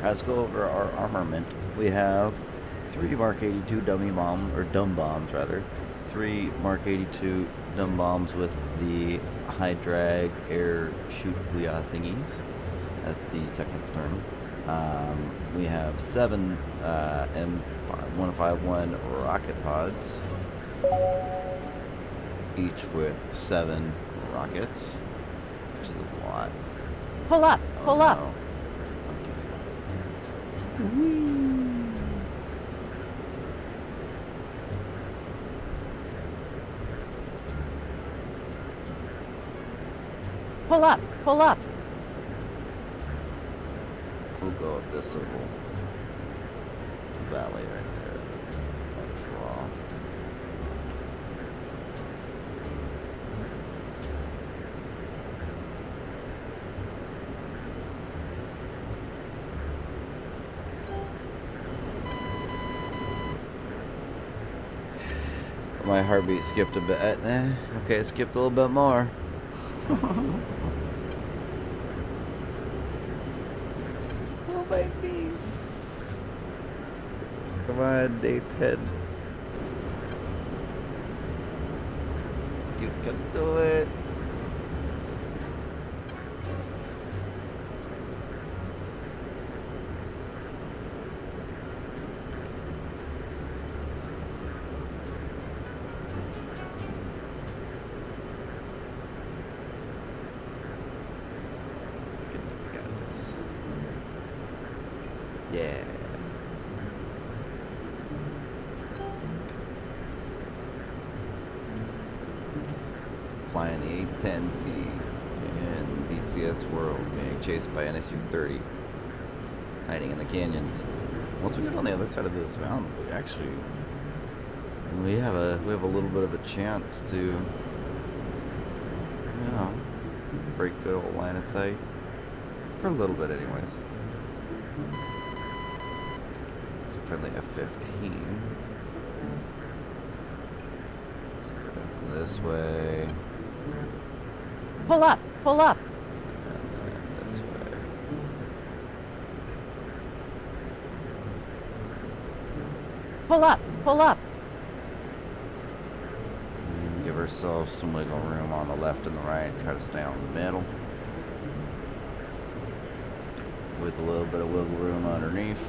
Let's go over our armament. We have 3 Mark 82 dummy bomb, or dumb bombs rather. 3 Mark 82 dumb bombs with the high drag air shoot booyah thingies. That's the technical term. We have 7 M151 rocket pods, each with 7 rockets, which is a lot. Pull up, Oh, pull up. no. Pull up, pull up. We'll go up this little valley right there. That draw. My heartbeat skipped a bit. Okay, it skipped a little bit more. Oh my feet. Come on, day 10. You can do it. We got this. Yeah. Flying the A10C in DCS world, being chased by an SU-30, hiding in the canyons. Once we get on the other side of this mountain, we have a little bit of a chance to, you know, break good old line of sight for a little bit, anyways. It's a friendly F-15. Let's go down this way. Pull up, pull up. And then this way. Pull up, pull up. Give ourselves some wiggle room on the left and the right. Try to stay on the middle. With a little bit of wiggle room underneath.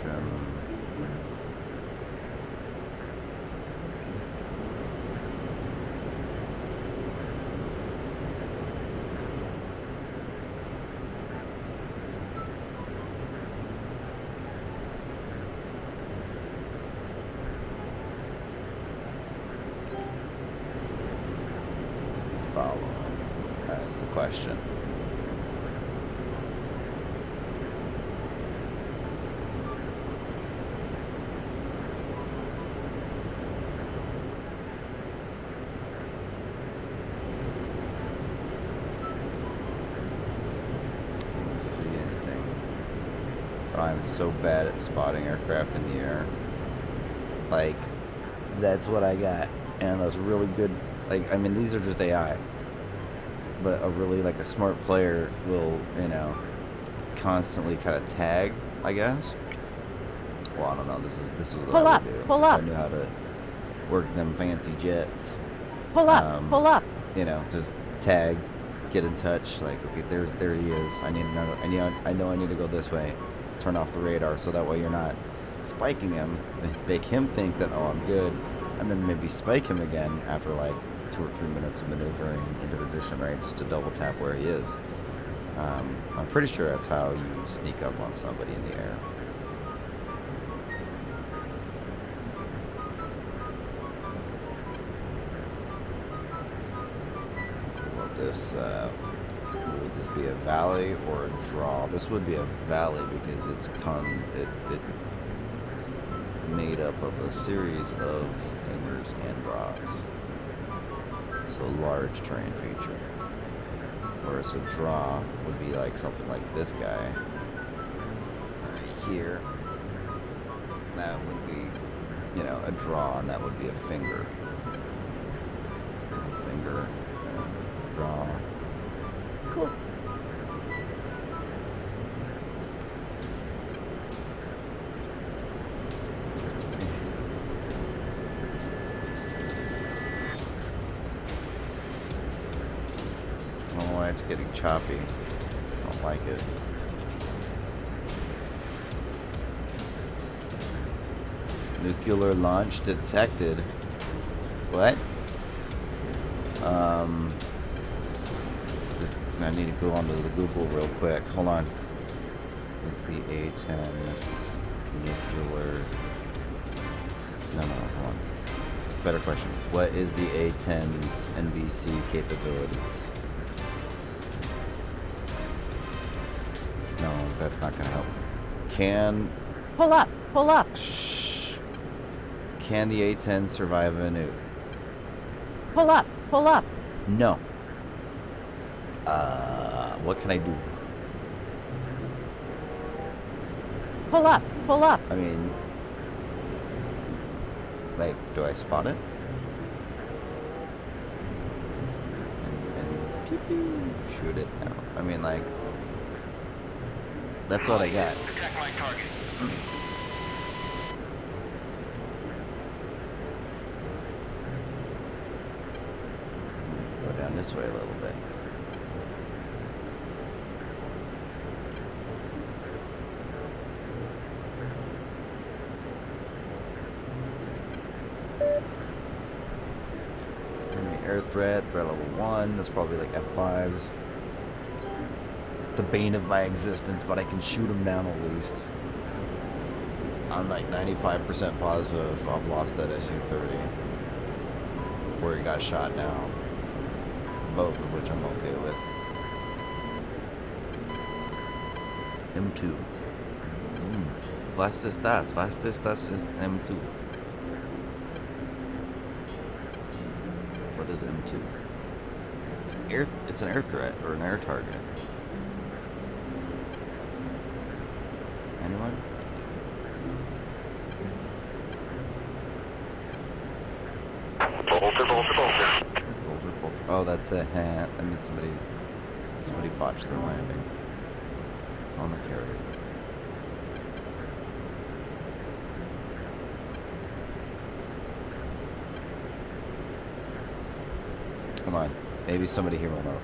Trim. question. I'm so bad at spotting aircraft in the air. Like, that's what I got. And I was really good. Like, I mean, these are just AI. But a really, like, a smart player will, you know, constantly kind of tag, I guess. Well, I don't know. This is what I would do. Pull up. If I knew how to work them fancy jets. Pull up. Pull up. You know, just tag, get in touch. Like, okay, there he is. I know I need to go this way. Turn off the radar so that way you're not spiking him, make him think that, oh, I'm good, and then maybe spike him again after like 2 or 3 minutes of maneuvering into position, right? Just to double tap where he is. I'm pretty sure that's how you sneak up on somebody in the air. What this would this be a valley or a draw? This would be a valley because it's made up of a series of fingers and rocks. So large terrain feature. Whereas a draw would be like something like this guy right here. That would be, you know, a draw, and that would be a finger. A finger, draw. Cool. I don't know why it's getting choppy. I don't like it. Nuclear launch detected. What? Just, I need to go onto the Google real quick. Hold on. Is the A10 nuclear? No, hold on. Better question. What is the A10's NBC capabilities? No, that's not gonna help. Pull up. Pull up. Shh. Can the A10 survive a nuke? Pull up. Pull up. No. What can I do? Pull up. Pull up. I mean, like, do I spot it? And pew pew, shoot it down. I mean, like, that's what I got. Attack my target. Go down this way a little bit. Enemy air threat level 1. That's probably like F5s. The bane of my existence, but I can shoot him down at least. I'm like 95% positive I've lost that SU-30. Where he got shot down. Both of which I'm okay with. M2. Was ist das? Was ist das? Ist M2. What is M2? It's an air threat or an air target. Anyone? Bolter. Bolter. Oh, that's a hat. That means somebody botched their landing on the carrier. Come on. Maybe somebody here will know.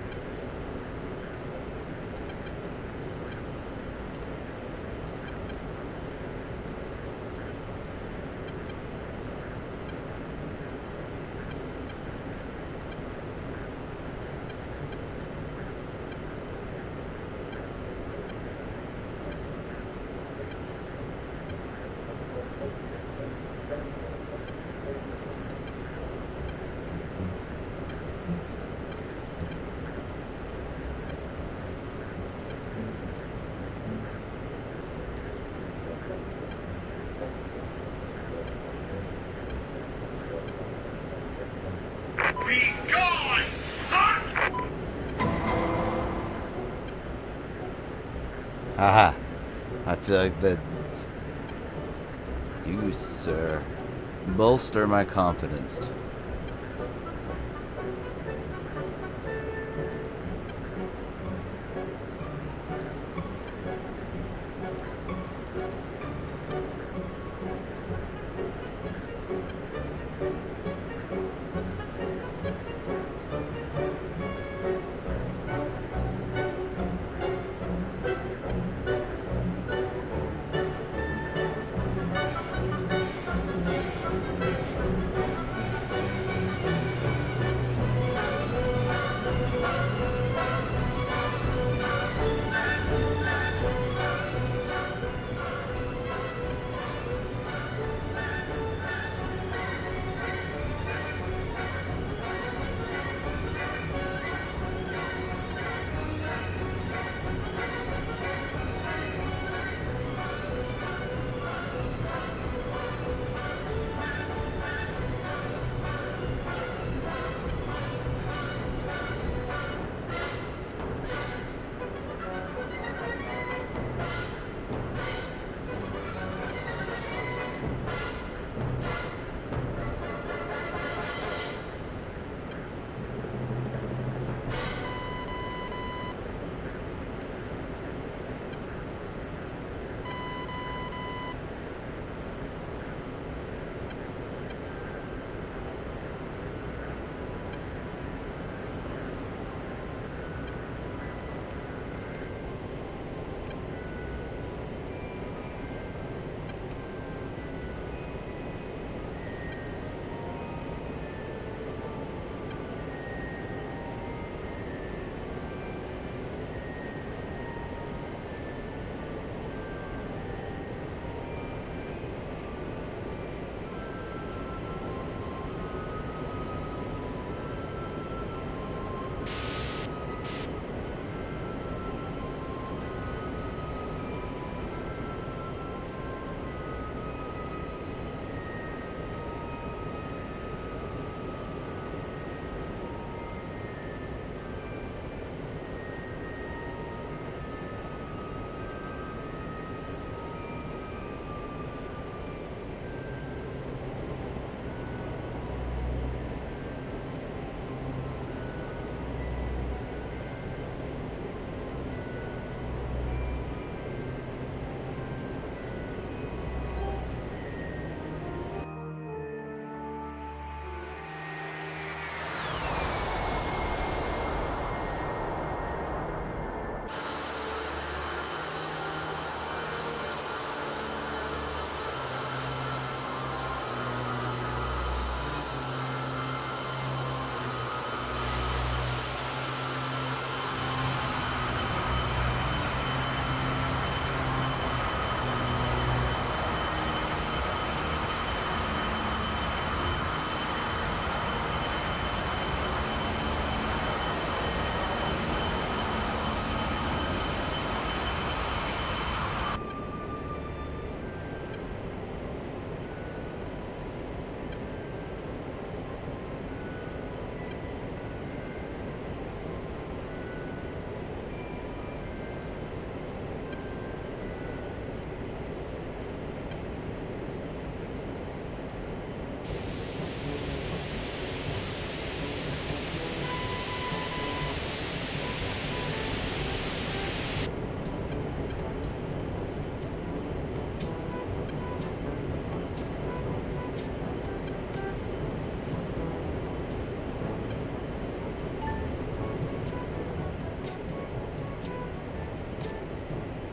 Haha. I feel like that. You, sir, bolster my confidence.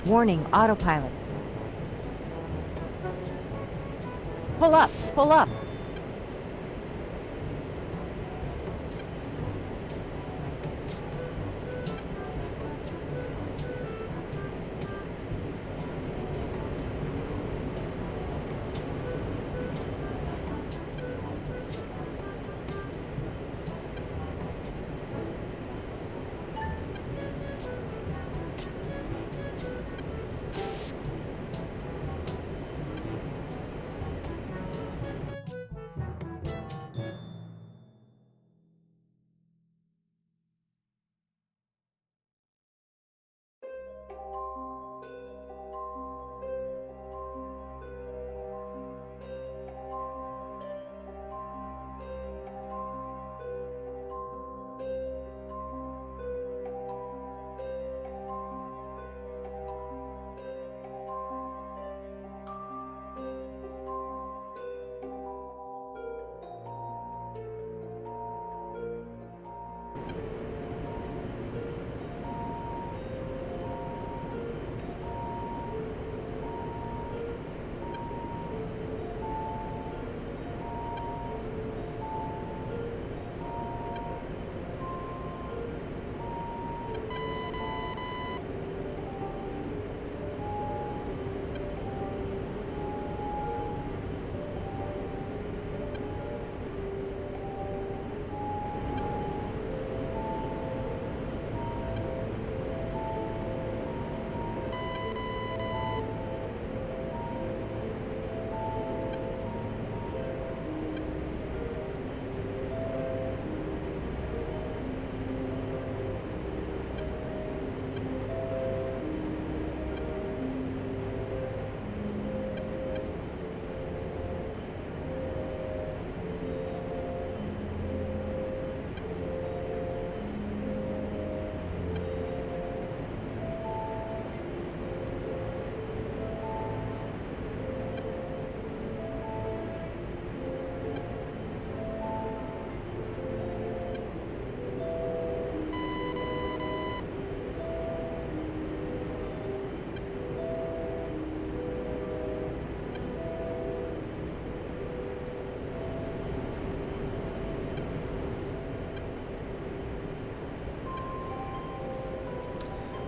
Warning, autopilot. Pull up, pull up.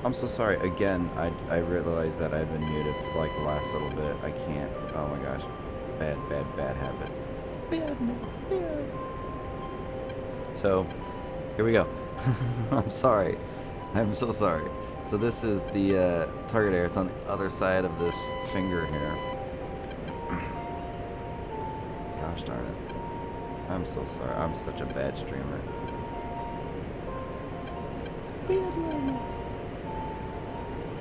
I'm so sorry. Again, I realized that I've been muted for like the last little bit. I can't. Oh my gosh. Bad habits. Bad. So, here we go. I'm sorry. I'm so sorry. So this is the target area. It's on the other side of this finger here. Gosh darn it. I'm so sorry. I'm such a bad streamer.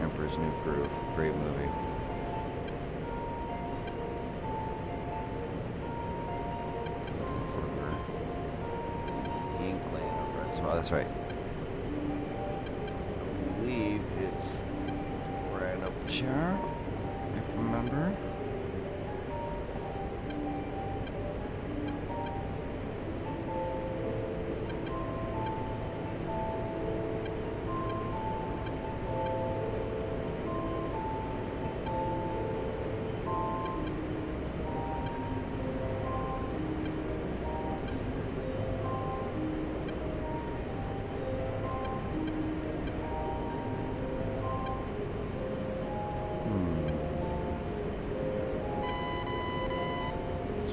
Emperor's New Groove. Great movie. Oh, that's right. I believe it's right up here, if I remember.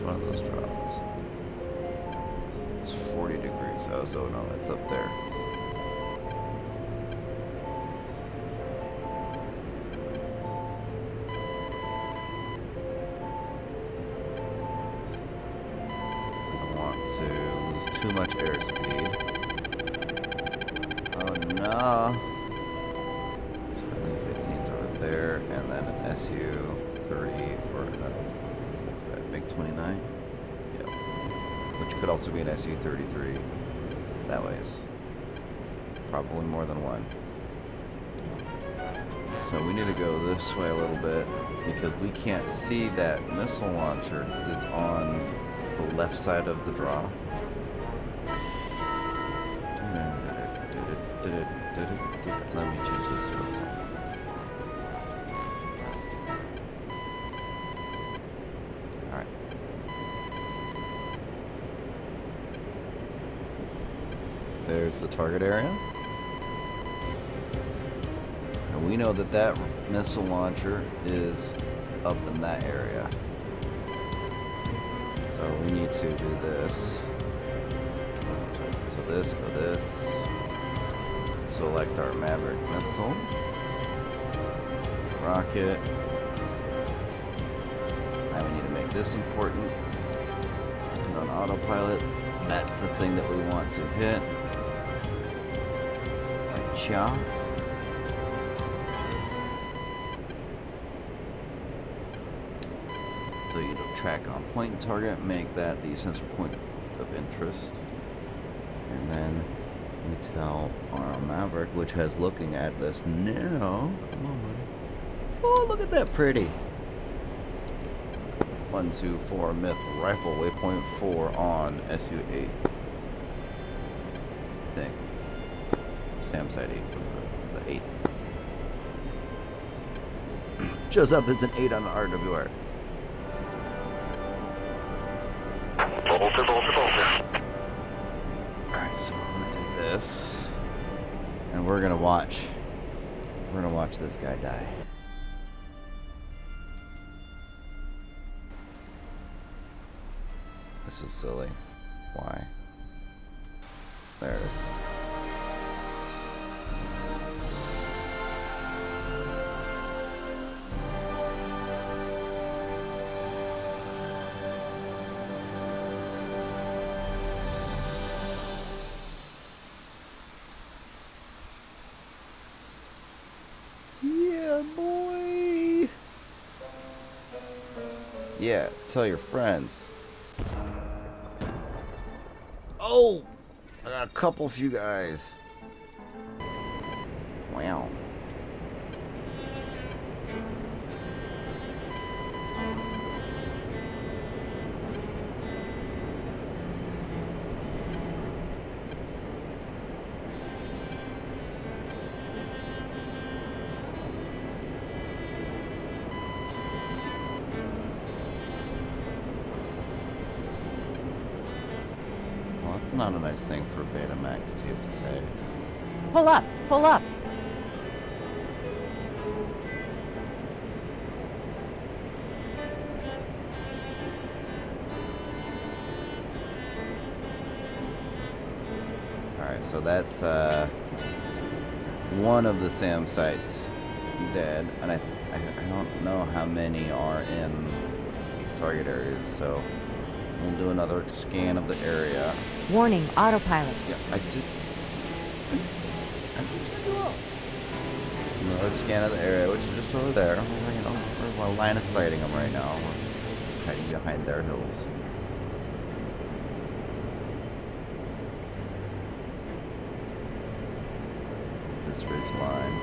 One of those drops. It's 40 degrees. Oh, so no, it's up there. I don't want to lose too much airspeed. Oh no! It's friendly 15's over there, and then an SU-30 or no. Big 29? Yep. Which could also be an SU-33. That ways. Probably more than one. So we need to go this way a little bit because we can't see that missile launcher because it's on the left side of the draw. Let me change this for a second. There's the target area. And we know that that missile launcher is up in that area. So we need to do this. So this, go this. Select our Maverick missile. Rocket. Now we need to make this important. Put on autopilot. That's the thing that we want to hit. Yeah. So you track on point and target, make that the sensor point of interest, and then we tell our Maverick, which has looking at this now. Come on, buddy. Oh, look at that pretty. 124 Myth rifle waypoint 4 on SU-8. I think. SAM-site 8, the 8. Shows up as an 8 on the RWR. Alright, so I'm gonna do this. And we're gonna watch. We're gonna watch this guy die. This is silly. Why? There it is. Boy. Yeah, tell your friends. Oh, I got a couple few guys. Wow. That's not a nice thing for Betamax tape to say. Pull up! Pull up! Alright, so that's one of the SAM sites dead, and I don't know how many are in these target areas, so we'll do another scan of the area. Warning, autopilot. Yeah, I just turned you off. Another scan of the area, which is just over there. We're line of sighting them right now. We're hiding behind their hills. This ridge line.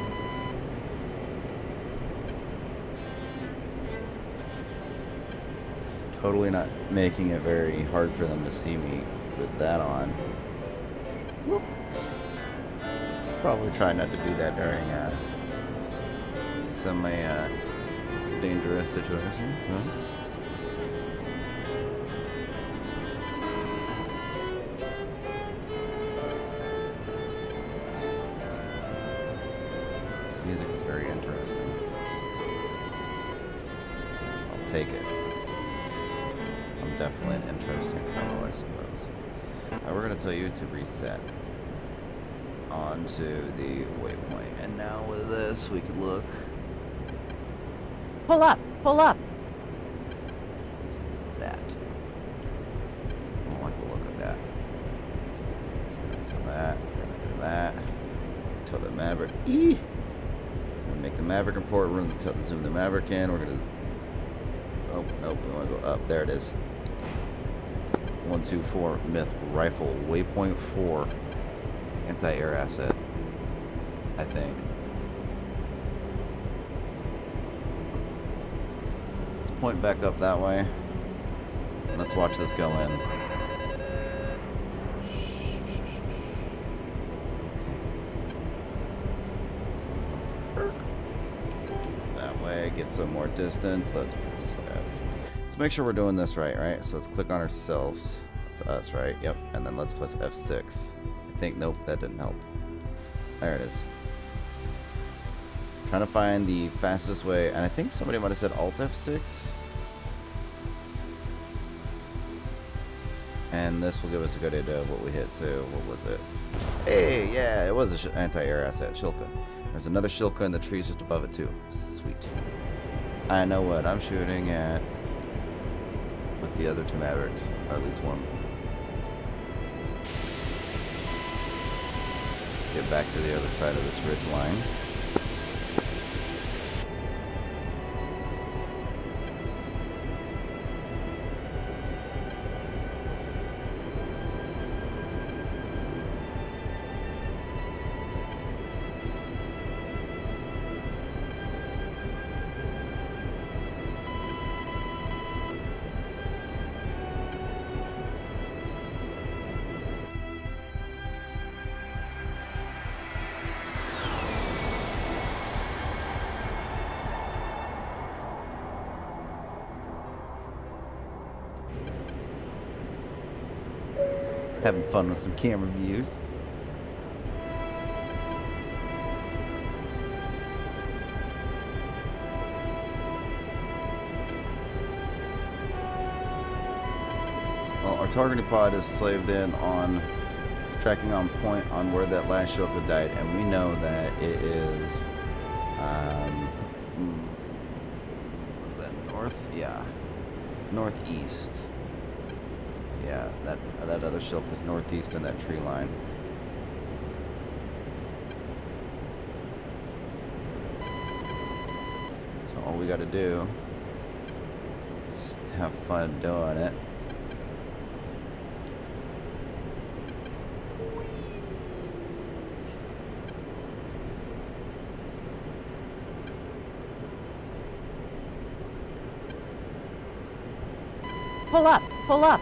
Totally not making it very hard for them to see me with that on. Whoop. Probably try not to do that during semi-dangerous situations. Huh? This music is very interesting. I'll take it. I'm definitely an interesting fellow, I suppose. We're going to tell you to reset onto the waypoint. And now with this, we can look. Pull up, pull up. So what's that? I don't like the look of that. So we're going to tell that. We're going to do that. Tell the Maverick. We're going to make the Maverick report. We're going to zoom the Maverick in. We're going to. Oh, nope. We want to go up. There it is. 124 Myth Rifle. Waypoint 4. Anti-air asset, I think. Let's point back up that way. Let's watch this go in. That way, get some more distance. Let's press F. Let's make sure we're doing this right? So let's click on ourselves. That's us, right? Yep. And then let's press F6. I think, nope, that didn't help. There it is. Trying to find the fastest way, and I think somebody might have said Alt F6. And this will give us a good idea of what we hit too. What was it? Hey, yeah, it was an anti-air asset, Shilka. There's another Shilka in the trees just above it too. Sweet. I know what I'm shooting at with the other two Mavericks, or at least one. Get back to the other side of this ridge line. Having fun with some camera views. Well, our targeting pod is slaved in on tracking on point on where that last Shilka died, and we know that it is, was that north? Yeah, northeast. Yeah, that other Shilka is northeast in that tree line. So all we got to do is just have fun doing it. Pull up, pull up.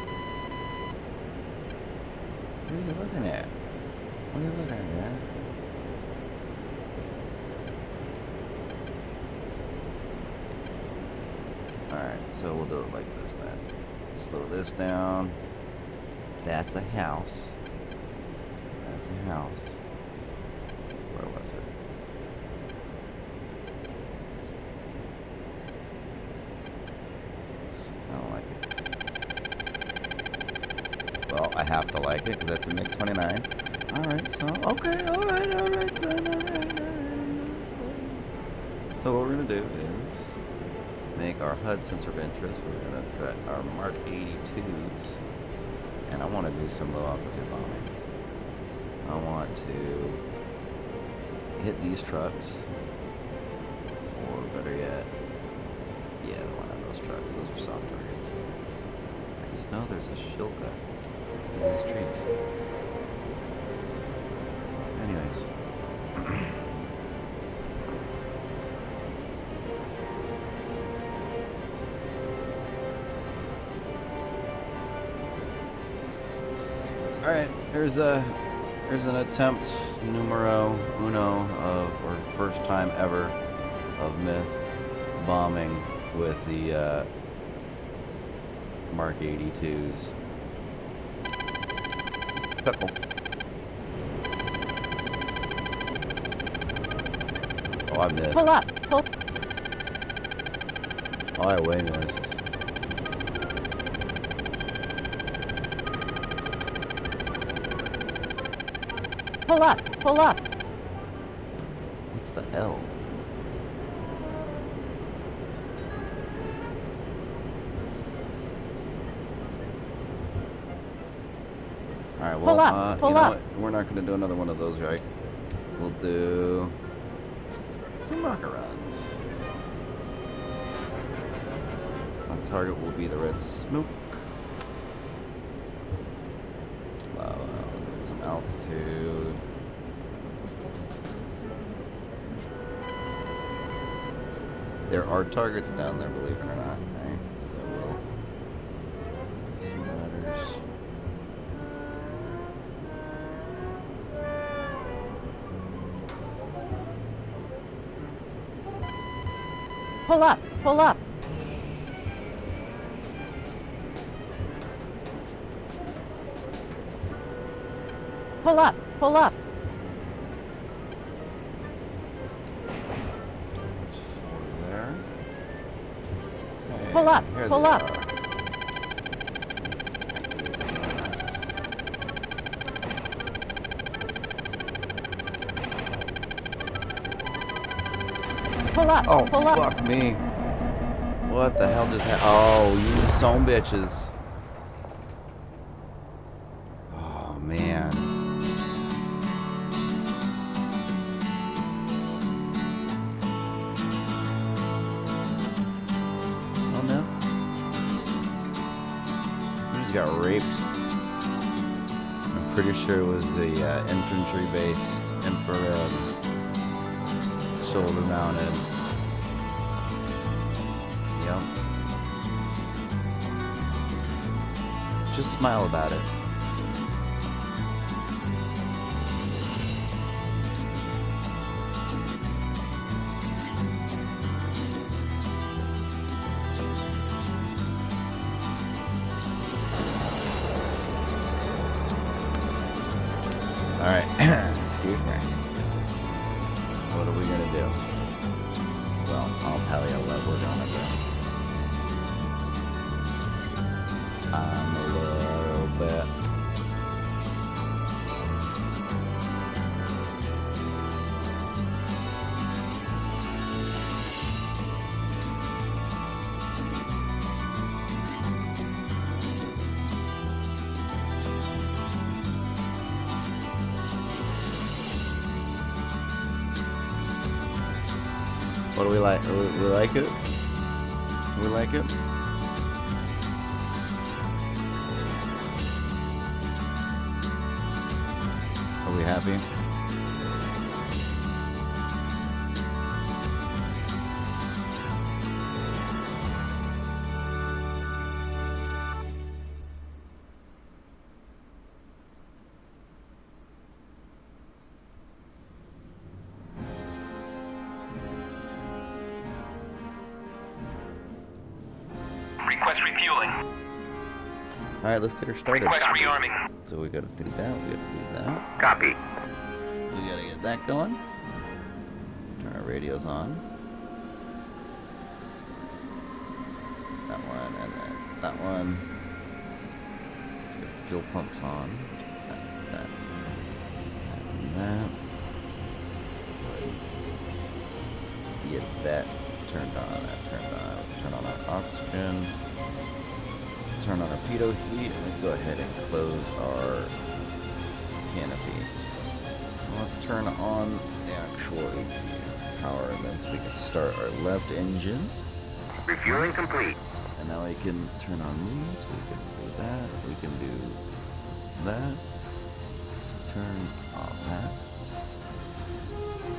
What are you looking at? What are you looking at, man? Alright, so we'll do it like this then. Slow this down. That's a house. That's a house. Where was it? I don't like it. Well, I have to like it because that's a MiG-29. Alright, so, okay, alright, son, alright. So what we're gonna do is make our HUD sensor of interest. We're gonna put our Mark 82s, and I want to do some low altitude bombing. I want to hit these trucks, or better yet, yeah, one of those trucks. Those are soft targets. I just know there's a shilka in these trees. Anyways. Alright, here's an attempt numero uno of, or first time ever, of Myth bombing with the Mark 82s. Pickle. Oh, I missed. Pull up. Pull. Oh, I way missed. Pull up. Pull up. What's the L? Alright, well, Pull up, pull you know up. what? We're not going to do another one of those, right? We'll do some rocket runs. Our target will be the red smoke. Get some altitude. There are targets down there, believe it or not, right? So we'll do some runners. Pull up. Pull up. Pull up. Pull up. There's 4 there. Hey, Pull up, here pull they up. are. Pull up. Oh, Pull up. fuck me. What the hell just happened? Oh, you son bitches. Oh, man. Oh, no. You just got raped. I'm pretty sure it was the infantry-based infrared shoulder mounted. Yep. Just smile about it. Alright, excuse me. What are we gonna do? Well, I'll tell you what we're gonna do. I'm a little bit. What do we like? We like it? We like it? Are we happy? Request refueling. Alright, let's get her started. Request rearming. So we gotta do that, we gotta do that. Copy. We gotta get that going. Turn our radios on. That one, and then that one. Let's get fuel pumps on. That. that. Get that turned on, turn on our oxygen, turn on our pitot heat, and then go ahead and close our canopy. Now let's turn on the actual APU power, and then so we can start our left engine. Refueling complete. And now we can turn on these, we can do that, we can do that, turn off that,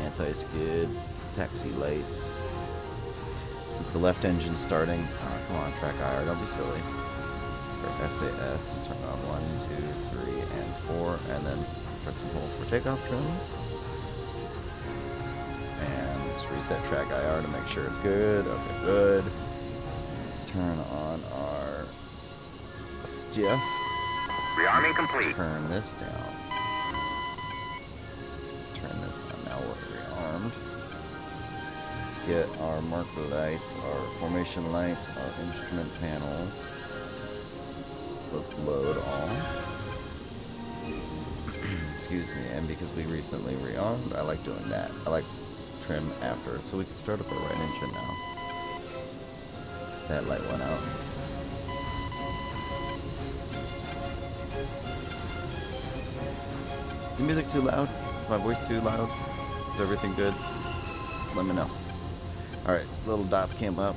anti-skid, taxi lights. Since the left engine's starting, come on, track IR, don't be silly. For SAS, turn on 1, 2, 3, and 4, and then press and hold for takeoff trim. And let's reset track IR to make sure it's good. Okay, good. Turn on our stiff. Rearming complete. Turn this down. Let's turn this on. Now we're rearmed. Let's get our marker lights, our formation lights, our instrument panels. Let's load all. Excuse me, and because we recently rearmed, I like doing that. I like trim after, so we can start up our right engine now. So that light went out. Is the music too loud? Is my voice too loud? Is everything good? Let me know. Alright, little dots came up.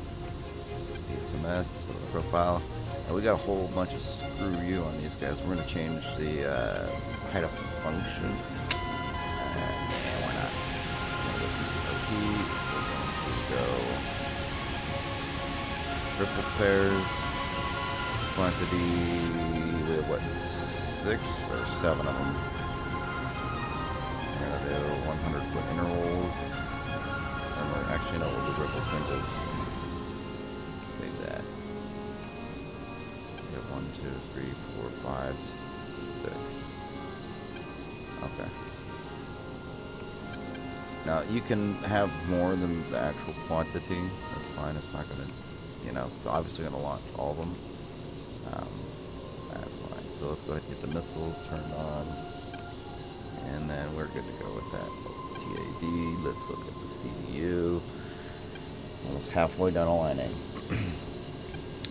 DCS, let's go to the profile. And we got a whole bunch of screw you on these guys. We're going to change the height of function. And why not? We're going to CCRP. We're going to go triple pairs. Quantity, we have what, 6 or 7 of them. We're going to do 100-foot intervals. And we're actually, no, we'll do triple singles. Save that. So we have 1, 2, 3, 4, 5, 6. Okay. Now you can have more than the actual quantity. That's fine. It's not gonna, you know, it's obviously gonna launch all of them. That's fine. So let's go ahead and get the missiles turned on, and then we're good to go with that. TAD. Let's look at the CDU. Almost halfway down aligning.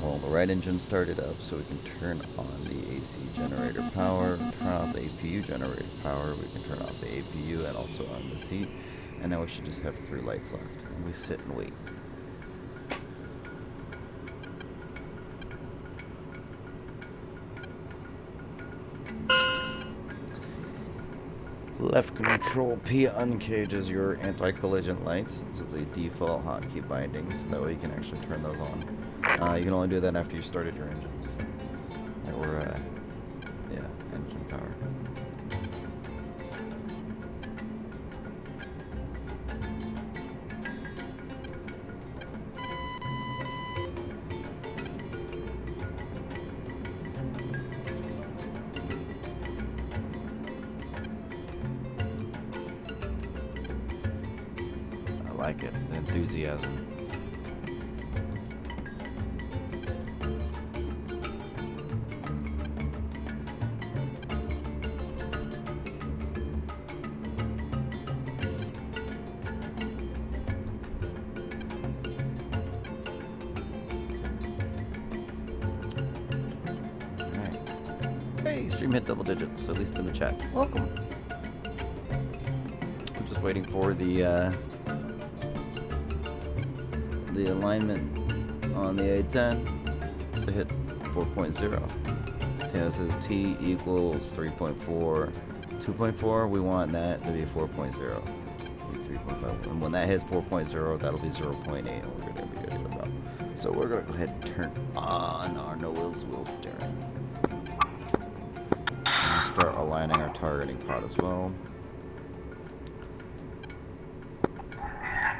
Well, the right engine started up, so we can turn on the AC generator power, turn off the APU generator power, we can turn off the APU and also on the seat, and now we should just have 3 lights left, and we sit and wait. Left control P uncages your anti-collision lights. This is the default hotkey bindings, so that way you can actually turn those on. You can only do that after you started your engines. Or, yeah, engine power. I like it, the enthusiasm. Stream hit double digits, at least in the chat. Welcome. I'm just waiting for the alignment on the A10 to hit 4.0. See how it says T equals 3.4, 2.4. We want that to be 4.0. 3.5. And when that hits 4.0, that'll be 0.8, and we're gonna be good to go. So we're gonna go ahead and turn on our no wheels wheel steering. Start aligning our targeting pod as well.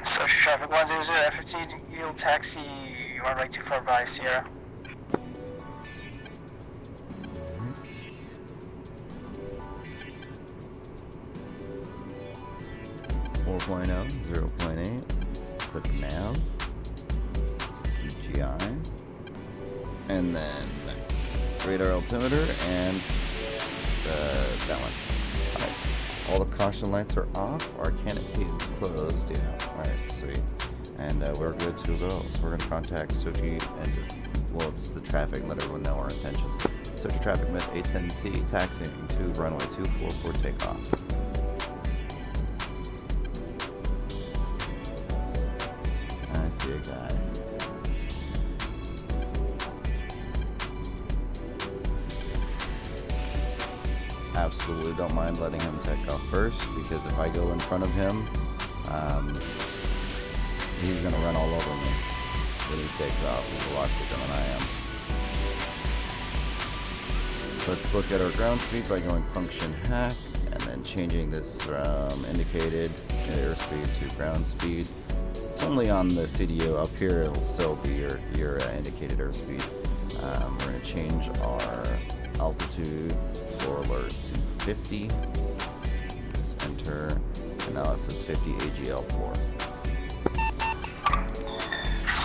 Social traffic 100, F15, yield taxi, you are right too far by Sierra. .0, 0.8, click nav, DGI, and then radar altimeter, and that one. Alright, All the caution lights are off. Our canopy is closed. Yeah. Alright, sweet. And we're good to go. So we're going to contact Sochi and just the traffic and let everyone know our intentions. Sochi traffic myth A10C taxiing to runway 24 for takeoff. I see a guy. Absolutely don't mind letting him take off first, because if I go in front of him, he's gonna run all over me when he takes off. He's a lot quicker than I am. Let's look at our ground speed by going function hack and then changing this from indicated airspeed to ground speed. It's only on the CDO. Up here it'll still be your indicated airspeed. We're gonna change our altitude for alert to 50. Just enter, and now it says 50 AGL4.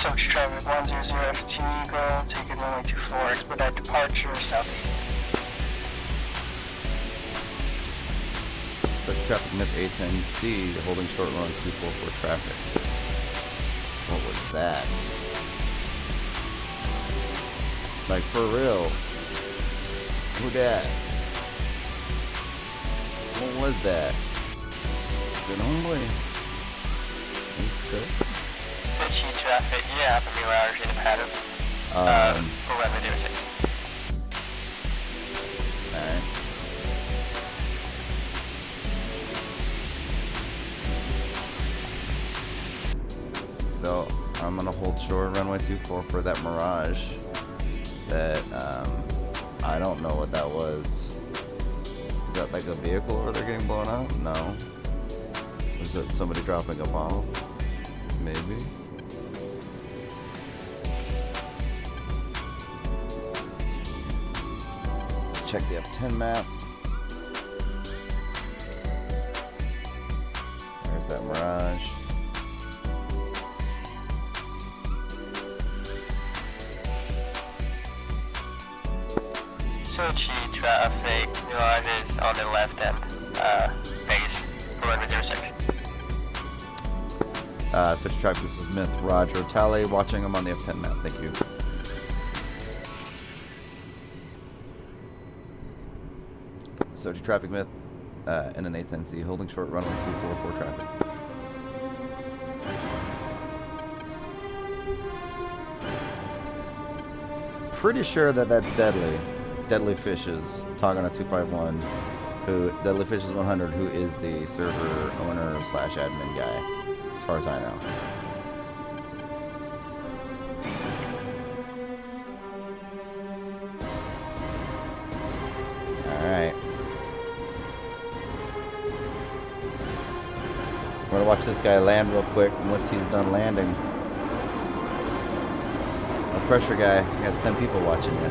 Sochi traffic 100 FT, go, take it runway 24, expedite departure, southeast. Sochi traffic myth A10C, holding short run 244 traffic. What was that? Like, for real? Who dat? What was that? Good homeboy. He's so... Sochi traffic, yeah, for mirage in the pattern. For runway 06. Alright. So, I'm gonna hold short runway 24 for that mirage. That, I don't know what that was. Is that like a vehicle over there getting blown up? No. Was it somebody dropping a bomb? Maybe. Check the F10 map. There's that mirage. Sochi traffic, mirage is on the left end, base, for runway 06. Sochi traffic, this is Myth, Roger. Tally, watching him on the F10 map, thank you. Sochi traffic myth in an A10C, holding short runway 244 traffic. Pretty sure that that's Deadly. Deadly Fishes, talking on 251, who, Deadly Fishes 100, who is the server owner / admin guy, as far as I know. Alright. We're gonna watch this guy land real quick, and once he's done landing. No pressure, guy. You got 10 people watching you.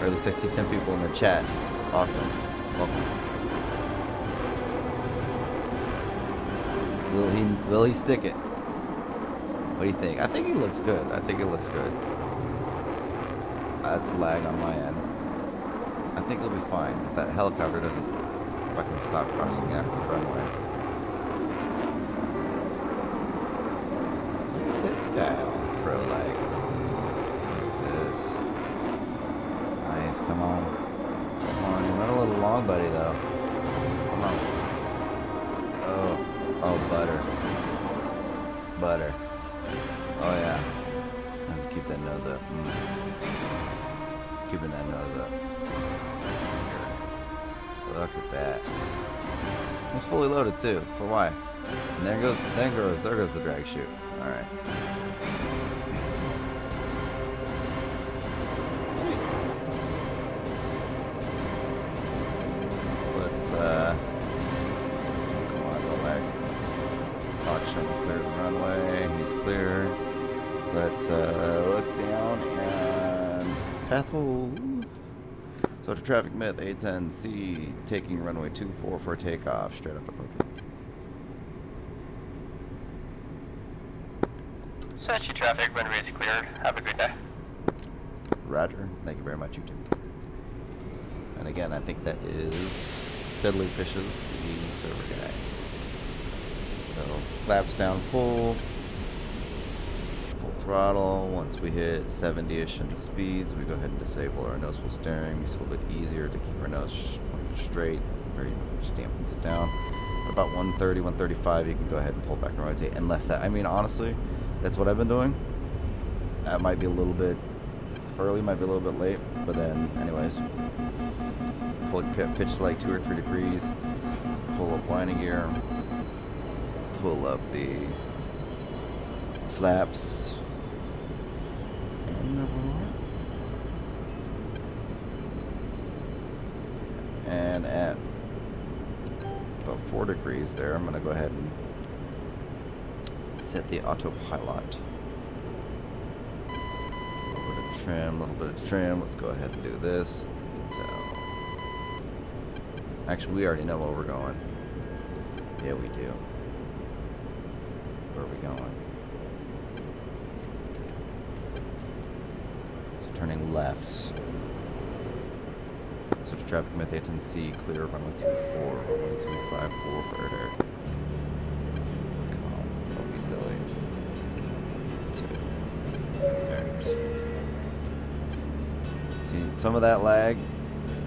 Or at least I see 10 people in the chat. It's awesome. Welcome. Will he stick it? What do you think? I think he looks good. I think it looks good. That's lag on my end. I think he'll be fine if that helicopter doesn't fucking stop crossing after the runway. Look at this guy all pro-like. This. Nice, come on. Come on, you went a little long, buddy, though. Come on. Oh, butter. Butter. Oh, yeah. And keep that nose up. Keeping that nose up. Look at that. It's fully loaded, too. For why? And there goes the drag chute. Alright. Let's, come on, go back. Auction, clear the runway. He's clear. Let's, look down and path hold. So to traffic myth, A10C, taking runway 24 for takeoff, straight up approach. Sochi traffic, runway is cleared. Have a good day. Roger. Thank you very much, you too. And again, I think that is Deadly Fishes, the server guy. So flaps down full throttle. Once we hit 70-ish in the speeds, we go ahead and disable our noticeable steering. Makes it a little bit easier to keep our nose pointed straight. Very much dampens it down. At about 130, 135, you can go ahead and pull back and rotate. Unless that, I mean, honestly, that's what I've been doing. That might be a little bit early, might be a little bit late, but then, anyways, pitch to like 2 or 3 degrees. Pull up landing gear. Pull up the flaps. And at about 4 degrees there, I'm going to go ahead and set the autopilot. A little bit of trim. Let's go ahead and do this. So, actually, we already know where we're going. Yeah, we do. Where are we going? So turning left. So to traffic myth A10C, clear runway 24, runway 254 for air. Come on, don't be silly. 2. There. See, some of that lag,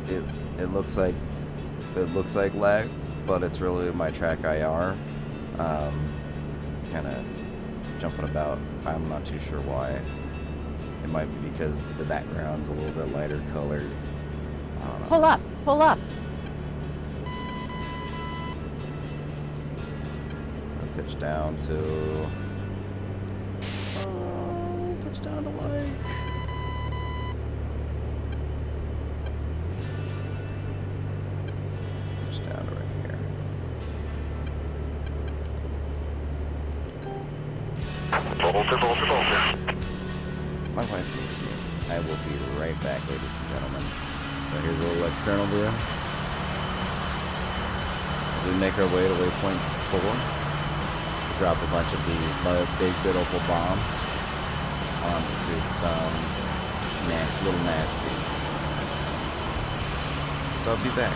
it looks like lag, but it's really my track IR. Kind of jumping about. I'm not too sure why. It might be because the background's a little bit lighter colored. I don't know. Pull up, pull up. I'll pitch down to. Pitch down to like. Pitch down to right here. Volta. My wife needs me. I will be right back, ladies and gentlemen. So here's a little external view. As we make our way to waypoint 4, we drop a bunch of these big beautiful bombs onto some little nasties. So I'll be back.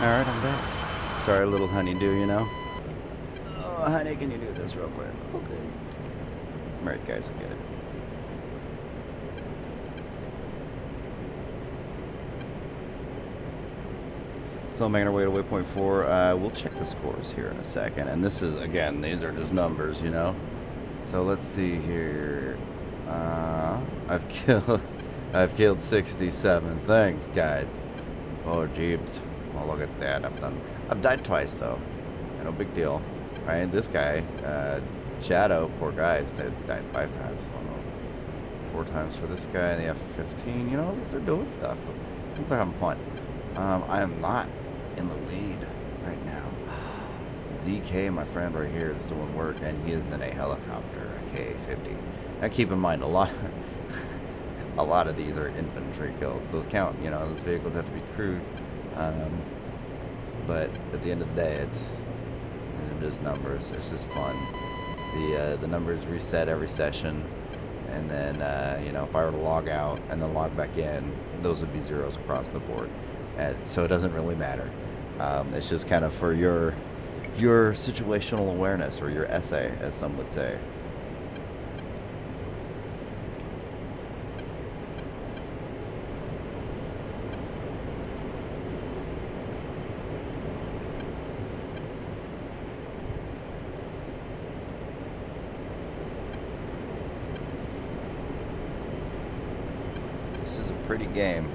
Alright, I'm back. Sorry, little honeydew, you know. Oh, honey, can you do this real quick? Okay. Alright, guys, will get it. Still making our way to waypoint 4. We'll check the scores here in a second. And this is, again, these are just numbers, you know. So let's see here. I've killed 67. Thanks, guys. Oh, jeebs. Oh, look at that. I've died twice, though. No big deal. Right? This guy, Shadow, poor guy, died 5 times. Oh, no. 4 times for this guy, the F-15. You know, at least they're doing stuff. I think they're having fun. I am not in the lead right now. ZK, my friend right here, is doing work, and he is in a helicopter, a KA-50. Now, keep in mind, a lot of these are infantry kills. Those count, you know. Those vehicles have to be crewed. But at the end of the day, it's just numbers. It's just fun. The numbers reset every session, and then you know, if I were to log out and then log back in, those would be zeros across the board. So it doesn't really matter. It's just kind of for your situational awareness, or your essay, as some would say. This is a pretty game.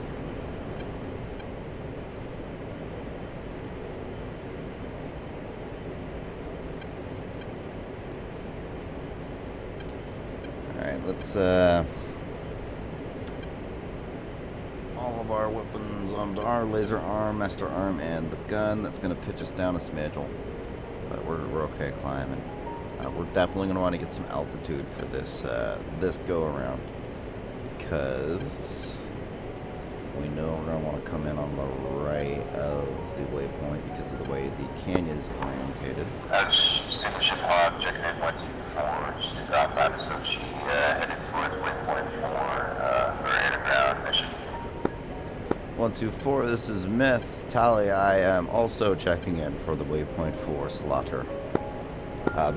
Let's all of our weapons onto our laser arm, master arm, and the gun. That's going to pitch us down a smidge, but we're okay climbing. We're definitely going to want to get some altitude for this this go around, because we know we're going to want to come in on the right of the waypoint because of the way the canyon is orientated. Steamship Hawk, checking in 124, just to drop out of Sochi, headed towards waypoint 4 for underground mission. 124, this is Myth. Tally, I am also checking in for the waypoint 4 slaughter.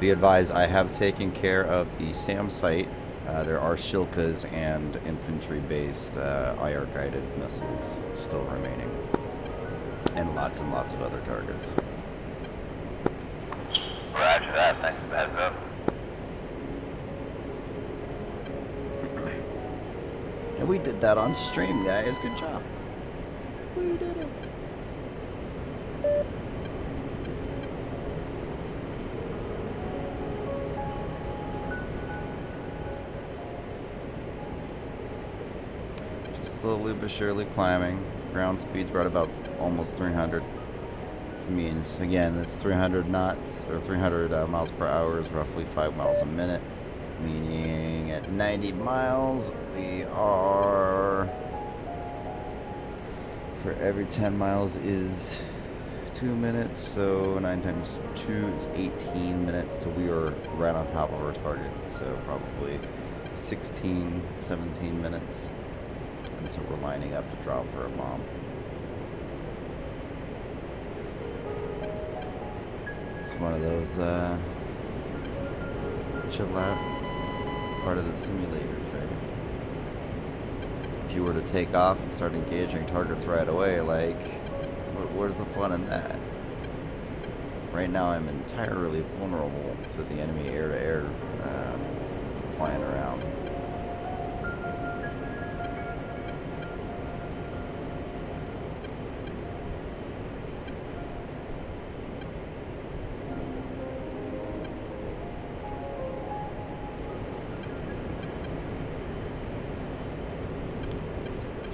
Be advised, I have taken care of the SAM site. There are Shilkas and infantry-based IR-guided missiles still remaining, and lots of other targets. Roger that, thanks for the heads up. And we did that on stream, guys. Good job. We did it. Just slowly but surely climbing. Ground speed's right about almost 300. Means, again, it's 300 knots, or 300 miles per hour is roughly 5 miles a minute. Meaning at 90 miles, we are, for every 10 miles is 2 minutes, so 9 times 2 is 18 minutes till we are right on top of our target. So probably 16, 17 minutes until we're lining up to drop for a bomb. It's one of those chill out part of the simulators, right? If you were to take off and start engaging targets right away, like, where's the fun in that? Right now I'm entirely vulnerable to the enemy air-to-air flying around.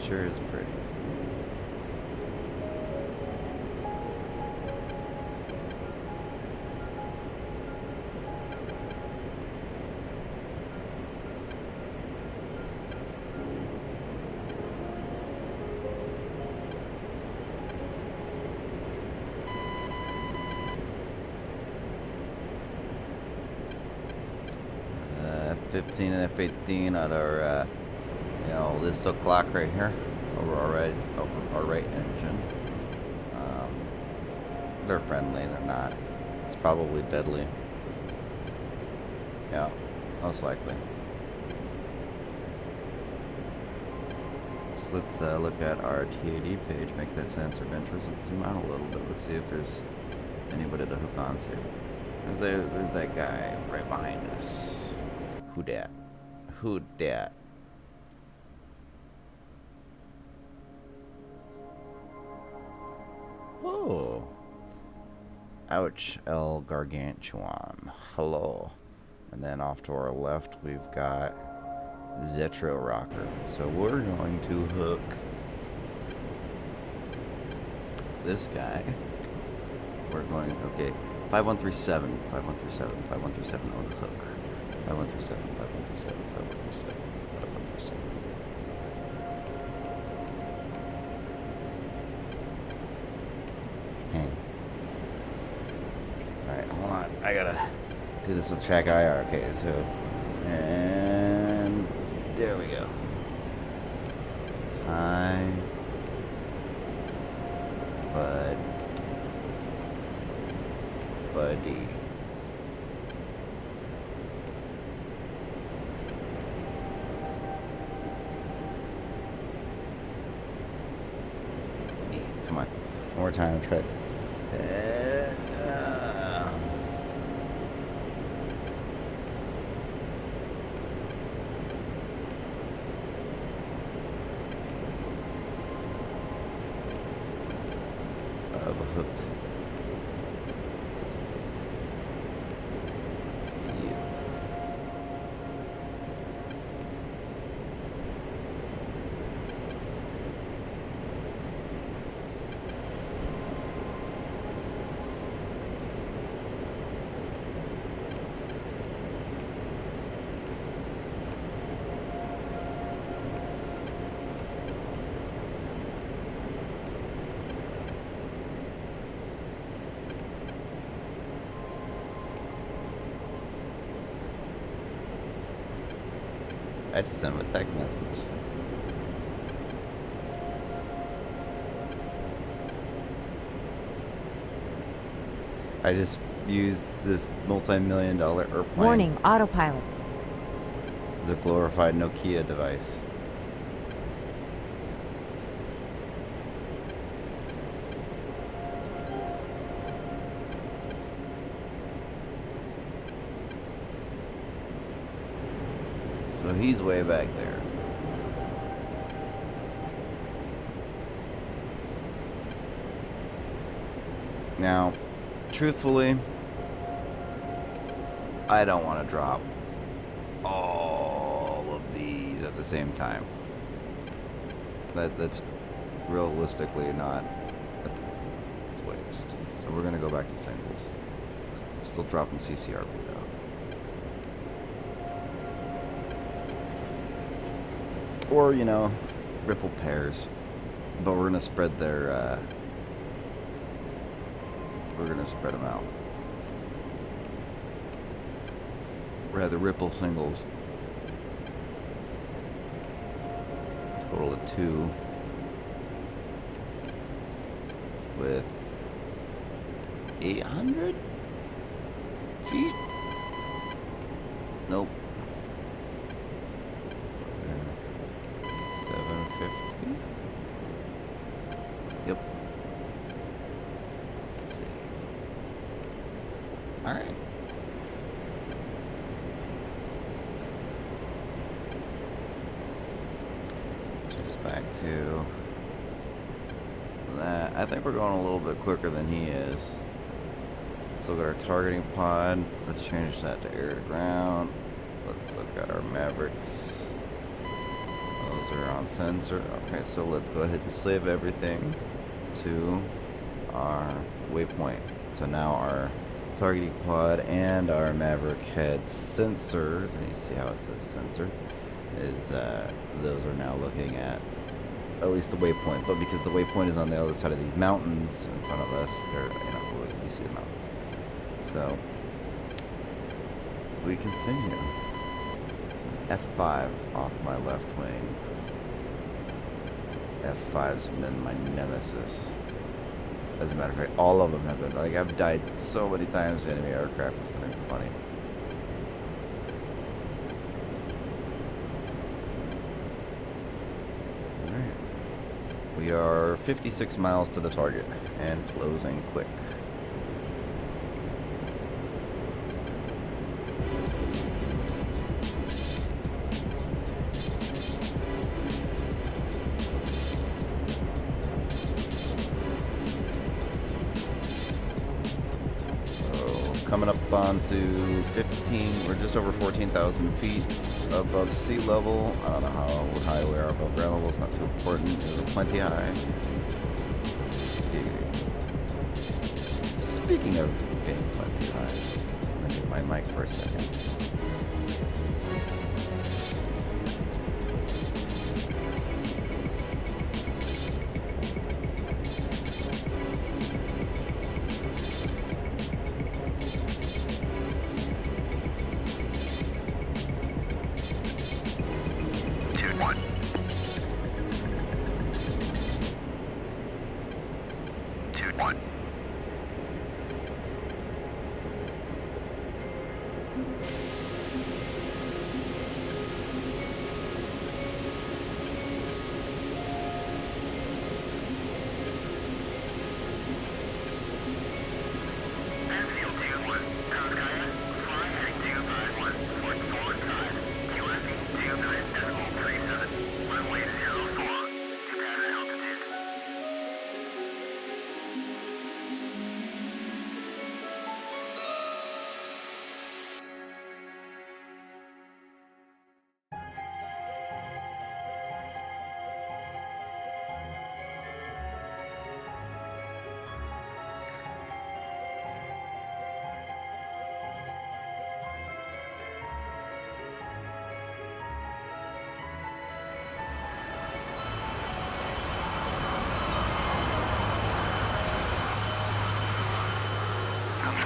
Sure is pretty. F-15 and F-18 at our you know, this o'clock right here over our right engine. They're friendly, they're not. It's probably deadly. Yeah, most likely. So let's look at our TAD page, make that sensor of interest, and zoom out a little bit. Let's see if there's anybody to hook on to. There's that guy right behind us. Who dat? Who dat? Oh. Ouch, El Gargantuan. Hello. And then off to our left, we've got Zetro Rocker. So we're going to hook this guy. We're going, okay, 5137, 5137, 5137 on the hook. 5137, 5137, 5137, 5137. Hang. Alright, hold on. I gotta do this with track IR. Okay, so, and there we go. Hi, buddy. Come on, one more time, try it. Hooked. I just sent him a text message. I just used this multi-million-dollar airplane. Warning, autopilot. As a glorified Nokia device. So he's way back there. Now, truthfully, I don't want to drop all of these at the same time. That's realistically not, it's waste. So we're gonna go back to singles. Still dropping CCRB though. Or, you know, ripple pairs. But we're gonna spread their, we're gonna spread them out. Rather ripple singles. Total of 2. With 800 feet? Nope. 750? Yep. Let's see. Alright. Just back to that. I think we're going a little bit quicker than he is. Still got our targeting pod. Let's change that to air to ground. Let's look at our Mavericks. Those are on sensor. Okay, so let's go ahead and save everything to our waypoint. So now our targeting pod and our Maverick head sensors, and you see how it says sensor, is those are now looking at least the waypoint. But because the waypoint is on the other side of these mountains in front of us, they're, you know, we see the mountains. So we continue. F5 off my left wing. F5's been my nemesis. As a matter of fact, all of them have been. Like, I've died so many times to enemy aircraft, it's not even funny. Alright. We are 56 miles to the target, and closing quick. Coming up onto 15, we're just over 14,000 feet above sea level. I don't know how high we are above ground level, it's not too important. We're plenty high. Speaking of being plenty high, I'm gonna get my mic for a second.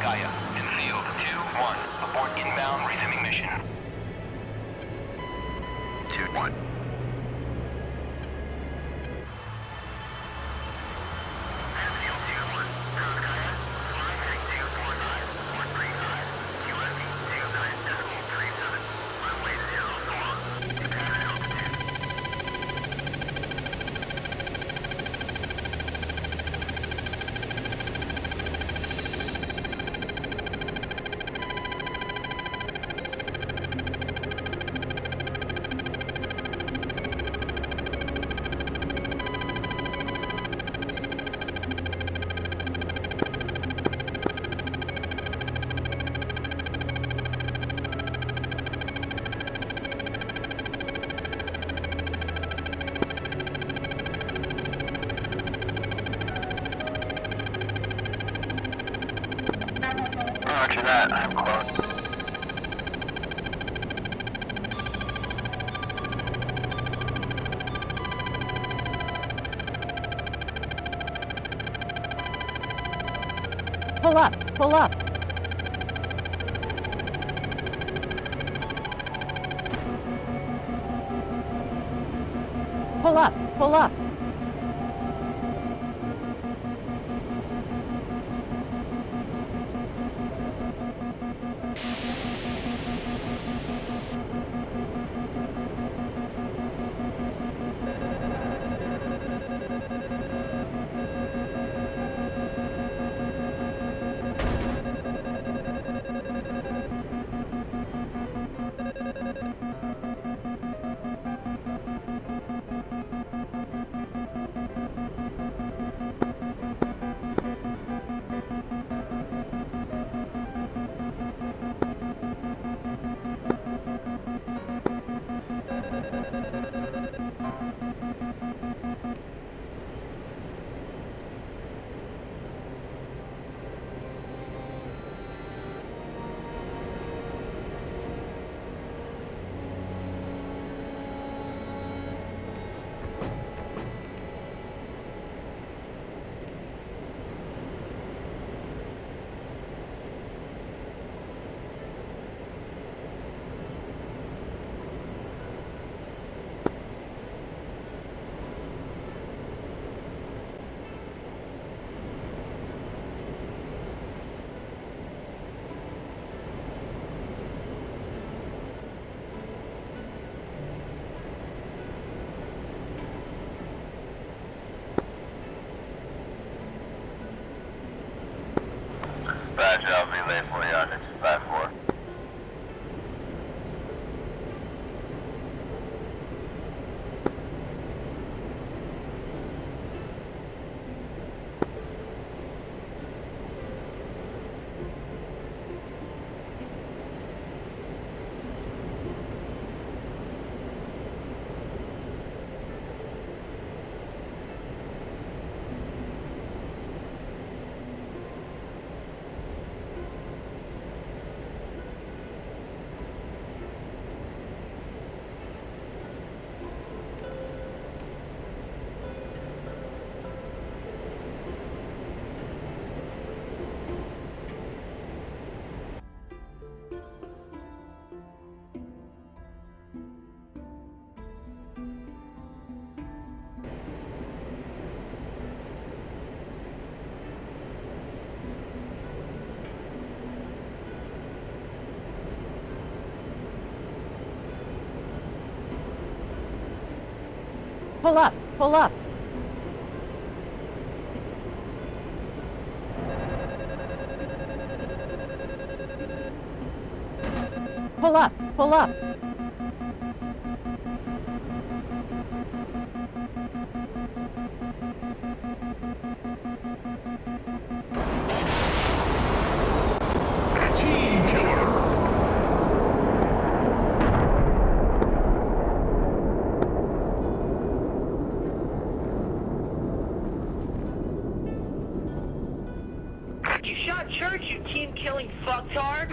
Gaia, in field 2-1, abort inbound, resuming mission. 2-1. Roger that, I'm close. Pull up, pull up. Pull up, pull up. Roger, I'll relay for you on the 254. Pull up, pull up. Pull up, pull up. Team killer. You shot Church, you team-killing fucktard!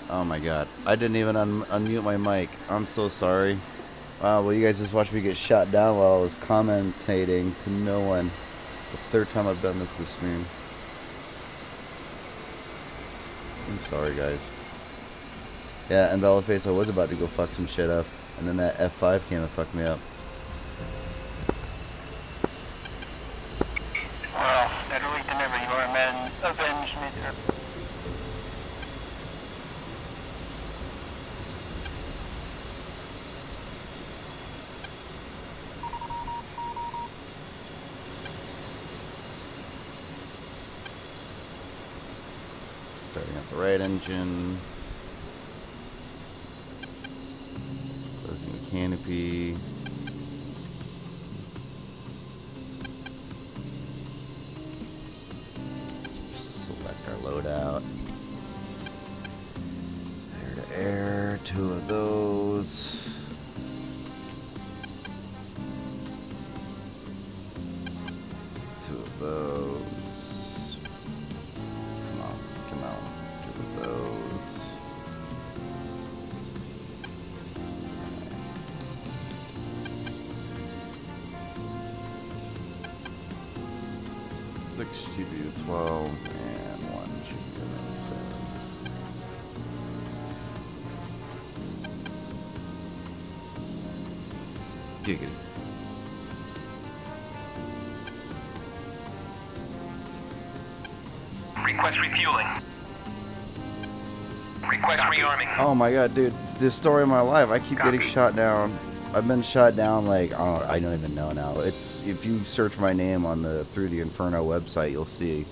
Oh my god. I didn't even unmute my mic. I'm so sorry. Wow, well you guys just watched me get shot down while I was commentating to no one. The third time I've done this stream. I'm sorry guys. Yeah, and Bellaface, I was about to go fuck some shit up. And then that F5 came and fucked me up. Well, better late than never. You are a man. Avenge me, sir. Starting up the right engine. Closing the canopy. Let's select our loadout. Air to air, 2 of those. Two of those. Come on, come on. 2 of those. Six GBU-12s and 1 GBU-97. Giggity. Request refueling. Request rearming. Oh my god, dude, it's the story of my life. I keep getting Copy. shot down I've been shot down like I don't even know now. It's if you search my name on the Through the Inferno website, you'll see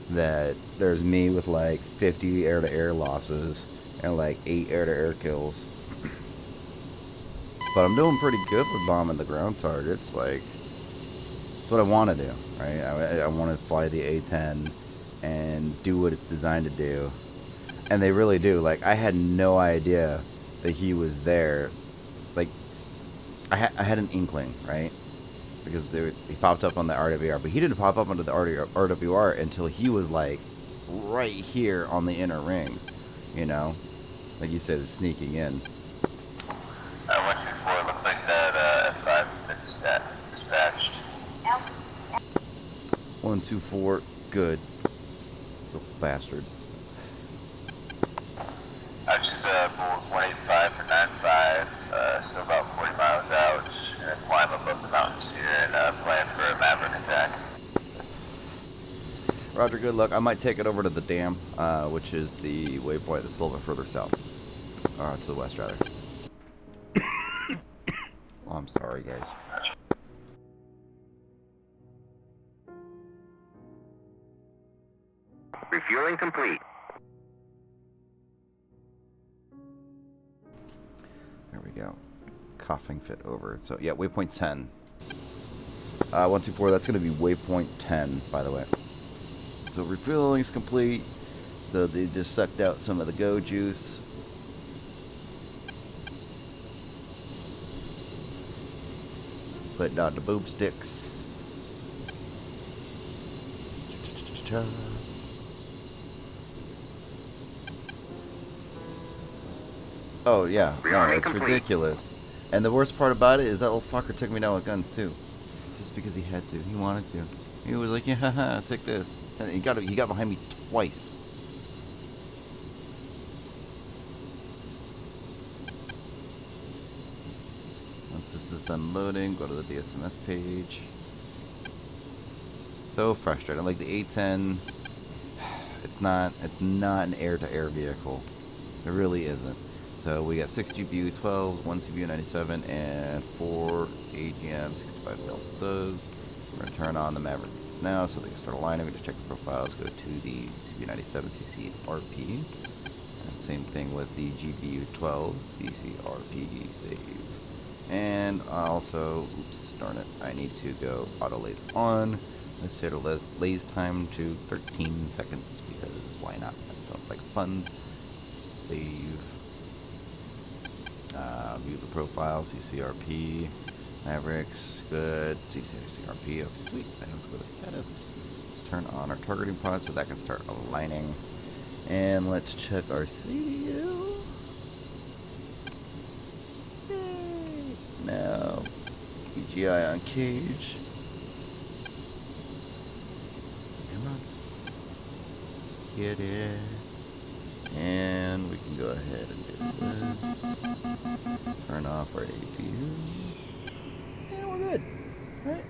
that there's me with like 50 air-to-air losses and like 8 air-to-air kills. But I'm doing pretty good with bombing the ground targets. Like, it's what I want to do, right? I want to fly the A10 and do what it's designed to do. And they really do. Like, I had no idea that he was there. Like, I had an inkling, right? Because he popped up on the RWR, but he didn't pop up onto the RWR until he was like right here on the inner ring, you know, like you said, sneaking in. 124, looks like that F5 has been dispatched. 124, good, little bastard. Just Bulls 185 for 95, still about 40 miles out. Gonna climb above the mountains here and plan for a Maverick attack. Roger, good luck. I might take it over to the dam, which is the waypoint that's a little bit further south, to the west rather. Oh, I'm sorry, guys. Refueling complete. There we go. Coughing fit over. So yeah, waypoint 10. 124. That's going to be waypoint 10, by the way. So refueling is complete. So they just sucked out some of the go juice. Putting on the boob sticks. Oh yeah, no, it's ridiculous. And the worst part about it is that little fucker took me down with guns too, just because he had to. He wanted to. He was like, yeah, haha, take this. And he got behind me twice. Once this is done loading, go to the DSMS page. So frustrating. Like the A10, it's not an air-to-air vehicle. It really isn't. So we got 6 GPU-12s, 1 CPU-97, and 4 AGM-65 Deltas. We're going to turn on the Mavericks now so they can start aligning. We just check the profiles, go to the CPU-97 CCRP. And same thing with the GPU-12 CCRP, save. And also, oops, darn it, I need to go auto lays on. Let's set a lays time to 13 seconds because why not? That sounds like fun. Save. View the profile, CCRP, Mavericks, good, CCRP, okay, sweet. And let's go to status. Let's turn on our targeting pod so that can start aligning. And let's check our CDU. Yay! Now, EGI on cage. Come on. Get it. And we can go ahead and do this. Turn off our APU. Yeah, we're good. Right?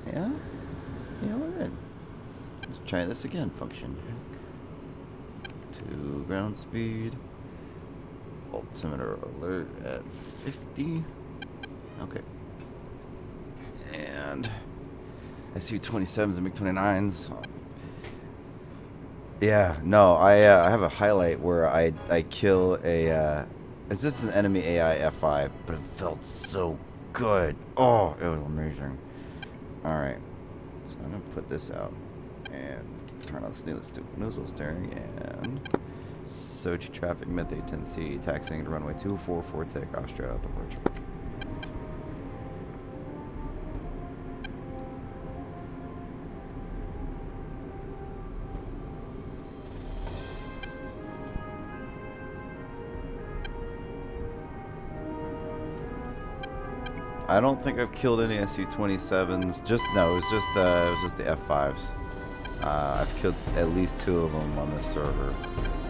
Yeah, we're good. Let's try this again. Function check. To ground speed. Altimeter alert at 50. Okay. And SU-27s and MiG-29s. Yeah, no, I have a highlight where I kill a, it's just an enemy AI F5, but it felt so good. Oh, it was amazing. Alright, so I'm going to put this out and turn on the nose wheel steering and Sochi traffic, Meth A10C, taxiing to runway 244, take Austria departure. I don't think I've killed any SU-27s. It was just the F5s. I've killed at least 2 of them on this server.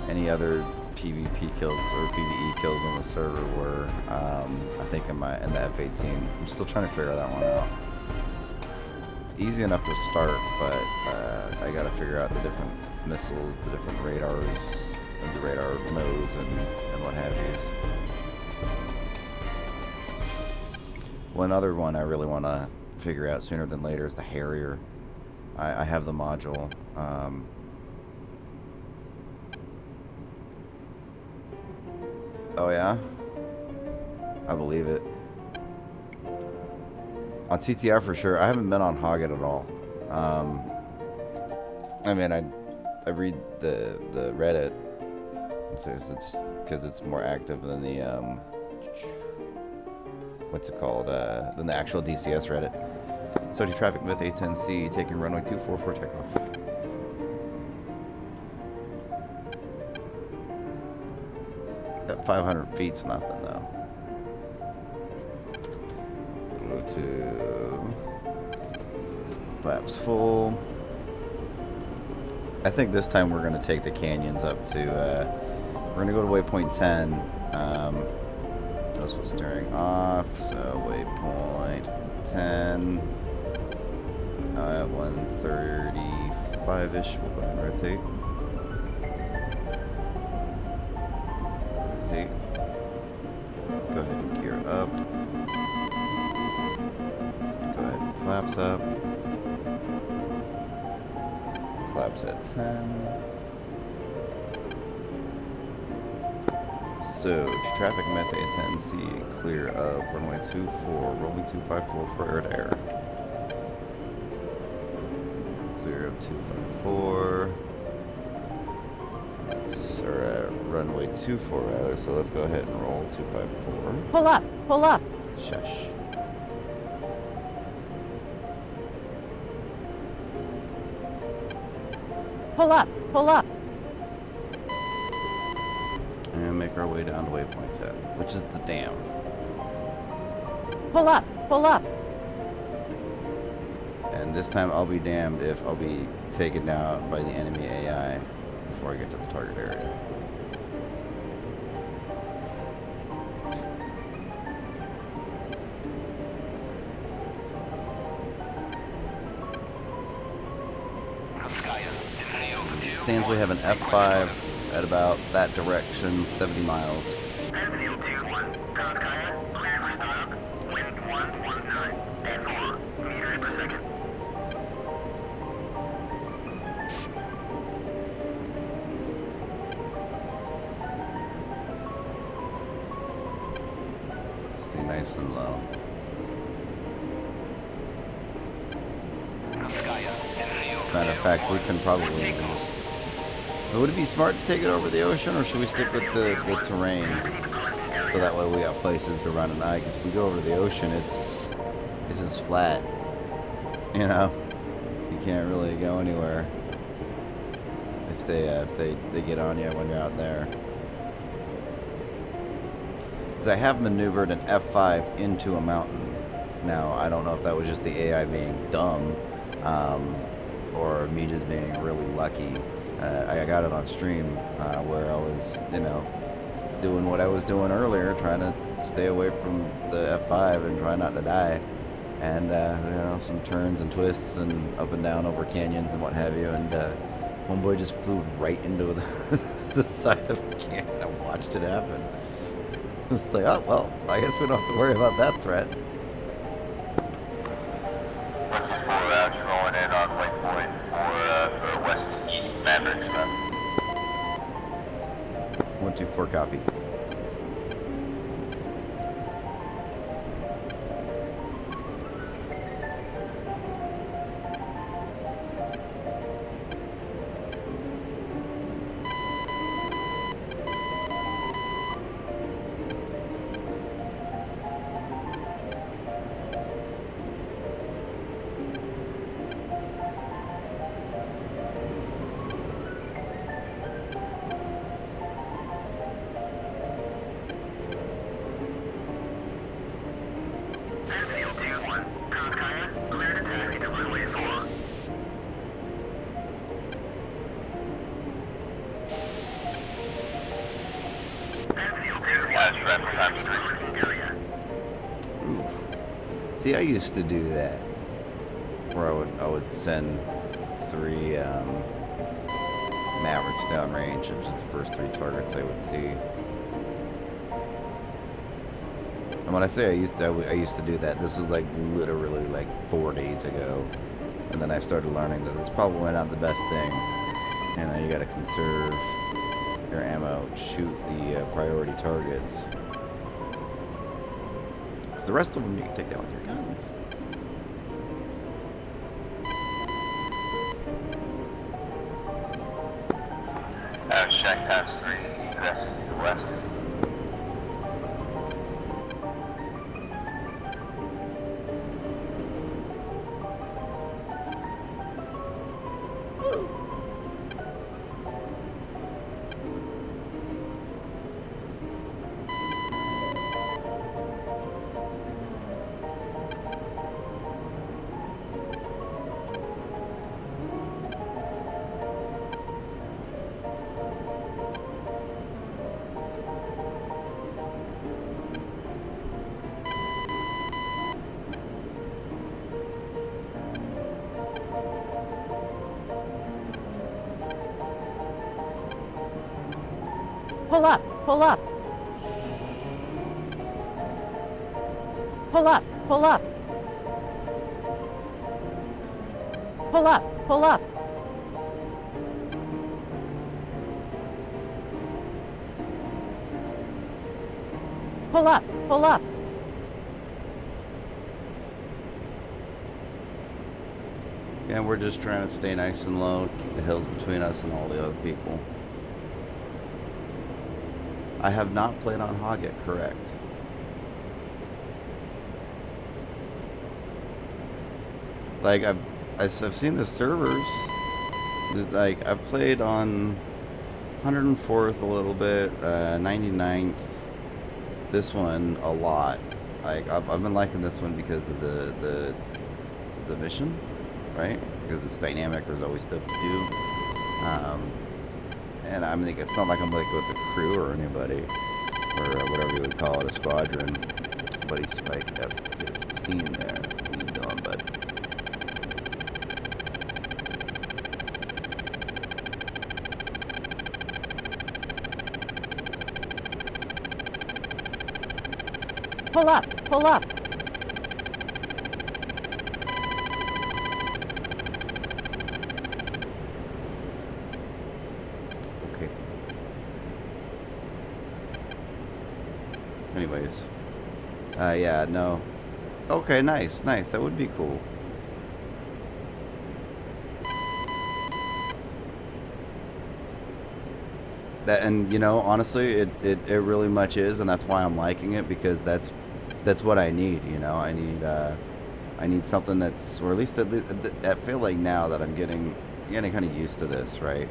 Any other PvP kills or PvE kills on the server were, I think in the F-18. I'm still trying to figure that one out. It's easy enough to start, but I gotta figure out the different missiles, the different radars, and the radar modes, and what have yous. One other one I really want to figure out sooner than later is the Harrier. I have the module. Oh yeah? I believe it. On TTI for sure. I haven't been on Hoggit at all. I mean, I read the Reddit, so it's because it's more active than the what's it called? Than the actual DCS Reddit. So traffic with A10C taking runway 24 for takeoff. At 500 feet's nothing though. Go to flaps full. I think this time we're going to take the canyons up to, we're going to go to waypoint 10, noticeable steering off, so waypoint 10, at 135-ish, we'll go ahead and rotate. Rotate. Go ahead and gear up. Go ahead and flaps up. Flaps at 10. So, traffic method A10C, clear of runway 24, rolling 254 for air to air. Clear of 254. Or runway 24 rather, so let's go ahead and roll 254. Pull up, pull up. Shush. Pull up, pull up. And make our way down to waypoint 10, which is the dam. Pull up, pull up. And this time I'll be damned if I'll be taken down by the enemy AI before I get to the target area. Stands we have an F5 at about that direction, 70 miles. Stay nice and low. As a matter of fact, we can probably even just... Would it be smart to take it over the ocean, or should we stick with the terrain? So that way we got places to run and hide, because if we go over the ocean, it's just flat. You know? You can't really go anywhere if they get on you when you're out there. Because I have maneuvered an F5 into a mountain. Now, I don't know if that was just the AI being dumb, or me just being really lucky. I got it on stream where I was, you know, doing what I was doing earlier, trying to stay away from the F5 and try not to die. And, you know, some turns and twists and up and down over canyons and what have you. And homeboy just flew right into the side of a canyon. I watched it happen. It's like, oh, well, I guess we don't have to worry about that threat. 124 routes rolling in on waypoint for west-east Maverick stuff. 124 copy. See, I used to do that, where I would send 3 Mavericks downrange, and just the first 3 targets I would see. And when I say I used to do that, this was like literally like 4 days ago. And then I started learning that it's probably not the best thing. And then you gotta conserve your ammo, shoot the priority targets. Because the rest of them you can take down with your guns. Shack times 3, egress to the west. Pull up, pull up. Pull up, pull up. Pull up, pull up. Pull up, pull up. Yeah, we're just trying to stay nice and low, keep the hills between us and all the other people. I have not played on Hog yet, correct. Like, I've seen the servers. There's like, I've played on 104th a little bit, 99th. This one a lot. Like, I've been liking this one because of the mission, right? Because it's dynamic. There's always stuff to do. And I mean, it's not like I'm like with a crew or anybody, or whatever you would call it, a squadron. Buddy Spike F-15 there. What are you doing, bud? Pull up, pull up. Okay. Anyways. Yeah, no. Okay, nice, nice. That would be cool. That, and you know, honestly, it really much is, and that's why I'm liking it, because that's what I need. You know, I need something that's, or at least I feel like now that I'm getting kind of used to this, right?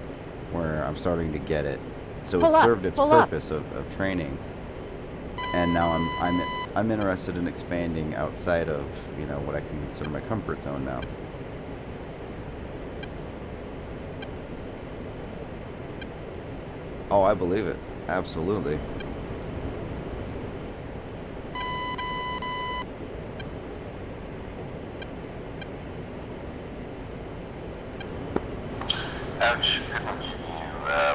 Where I'm starting to get it. So it served its purpose of training, and now I'm interested in expanding outside of, you know, what I can consider my comfort zone now. Oh, I believe it. Absolutely. Ouch, good one to you,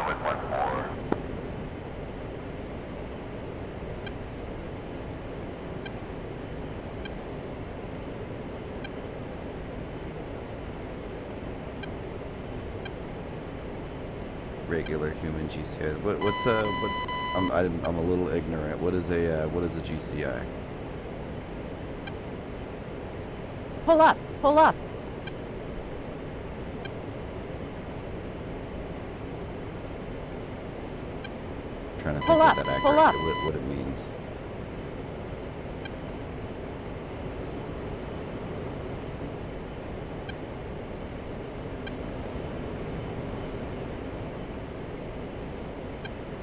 with 1-4. Regular human GCI. What's I'm a little ignorant. What is a GCI? Pull up, pull up. Trying to think Pull of up, that pull up. accurately, what it means.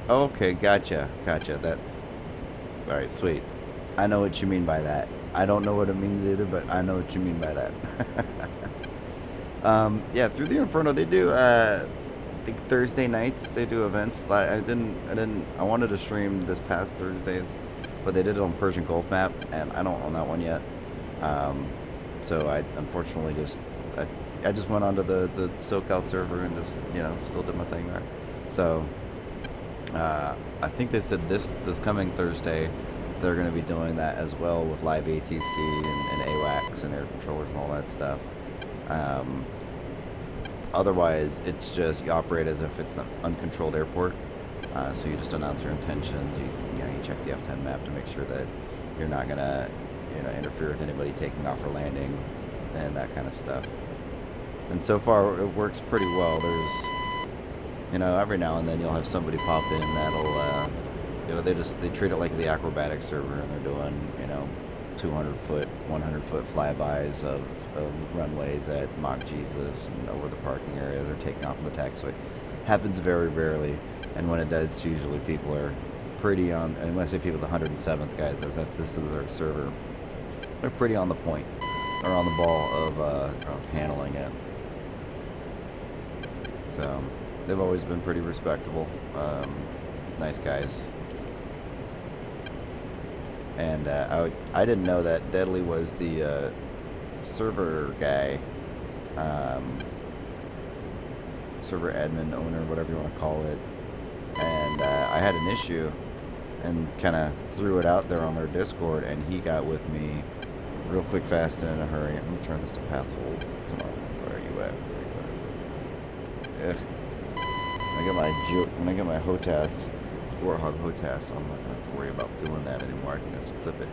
Okay, gotcha. That. All right, sweet. I know what you mean by that. I don't know what it means either, but I know what you mean by that. Yeah, through the Inferno, they do. I think Thursday nights they do events. I wanted to stream this past Thursdays, but they did it on Persian Gulf map, and I don't own that one yet. So I unfortunately I just went onto the SoCal server and just, you know, still did my thing there. So I think they said this coming Thursday they're going to be doing that as well with live ATC and AWACS and air controllers and all that stuff. Otherwise, it's just you operate as if it's an uncontrolled airport. So you just announce your intentions. You check the F10 map to make sure that you're not going to interfere with anybody taking off or landing and that kind of stuff. And so far, it works pretty well. There's every now and then you'll have somebody pop in that'll they treat it like the acrobatic server, and they're doing 200-foot, 100-foot flybys of runways at Mock Jesus and over the parking areas, or taking off on the taxiway. Happens very rarely, and when it does, usually people are pretty on. And when I say people, the 107th guys, this is their server. They're pretty on the point, or on the ball of handling it. So they've always been pretty respectable, nice guys. And I didn't know that Deadly was the server guy, server admin, owner, whatever you want to call it. And I had an issue and kind of threw it out there on their Discord, and he got with me real quick, fast, and in a hurry. I'm going to turn this to path hold. Come on, where are you at? Ugh. When I get my HOTAS, Warthog HOTAS, I'm not going to have to worry about doing that anymore. I can just flip it.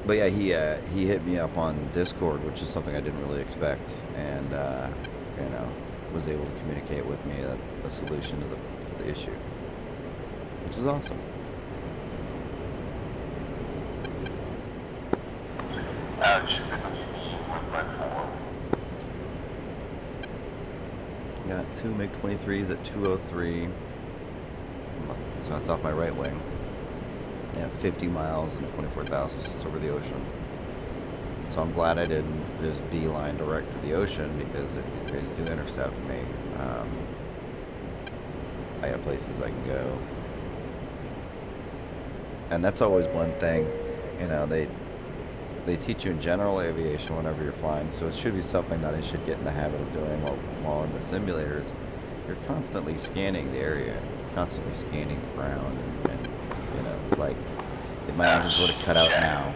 But yeah, he hit me up on Discord, which is something I didn't really expect, and was able to communicate with me a solution to the issue, which is awesome. Got two MiG-23s at 203, so that's off my right wing. Yeah, 50 miles and 24,000 just over the ocean. So I'm glad I didn't just beeline direct to the ocean, because if these guys do intercept me, I got places I can go. And that's always one thing, they teach you in general aviation whenever you're flying, so it should be something that I should get in the habit of doing while in the simulators. You're constantly scanning the area, constantly scanning the ground, and like, if my engines were to cut out now,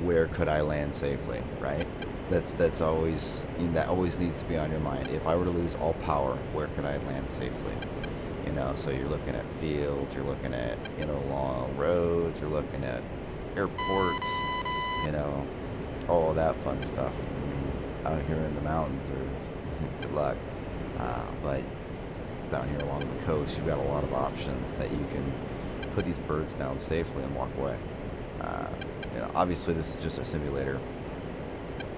where could I land safely, right? That's always, that always needs to be on your mind. If I were to lose all power, where could I land safely? So you're looking at fields, you're looking at, long roads, you're looking at airports, all of that fun stuff. Out here in the mountains, good luck. But down here along the coast, you've got a lot of options that you can put these birds down safely and walk away. Obviously this is just a simulator,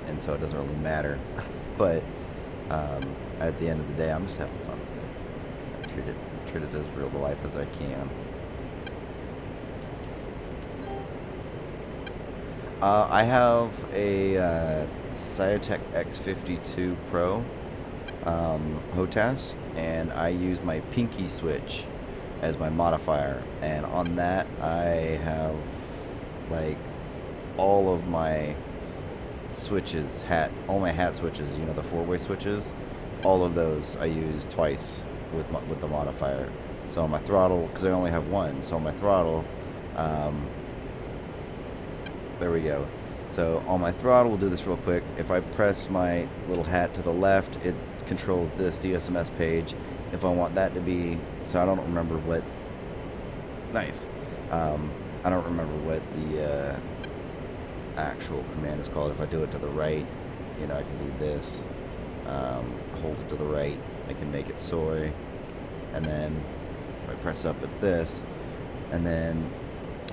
and so it doesn't really matter. But at the end of the day, I'm just having fun with it. I treat it as real to life as I can. I have a Cytec X52 Pro HOTAS, and I use my pinky switch as my modifier, and on that I have like all of my switches, all my hat switches, the 4-way switches, all of those I use twice with the modifier. So on my throttle, because I only have one, so on my throttle, there we go. So on my throttle, we'll do this real quick. If I press my little hat to the left, it controls this DSMS page. If I want that to be, so I don't remember what, nice. I don't remember what the actual command is called. If I do it to the right, I can do this. Hold it to the right, I can make it soy. And then if I press up, it's this. And then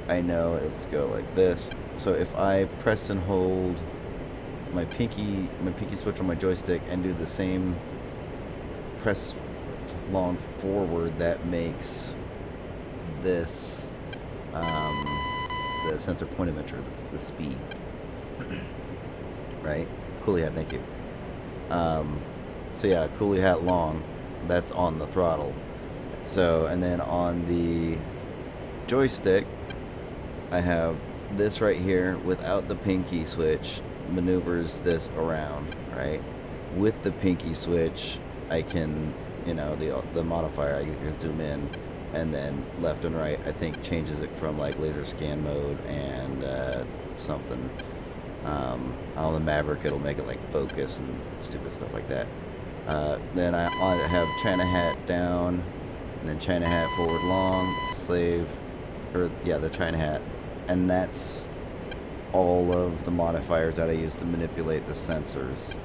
I know let's go like this. So if I press and hold my pinky switch on my joystick and do the same press long forward, that makes this the sensor point of enter, the speed. Right? Coolie hat, thank you. So yeah, coolie hat long, that's on the throttle. So, and then on the joystick, I have this right here without the pinky switch, maneuvers this around, right? With the pinky switch, I can you know, the modifier, you can zoom in, and then left and right, I think changes it from like laser scan mode and something. On the Maverick, it'll make it like focus and stupid stuff like that. Then I have China hat down, and then China hat forward long, it's a slave, or yeah, the China hat, and that's all of the modifiers that I use to manipulate the sensors.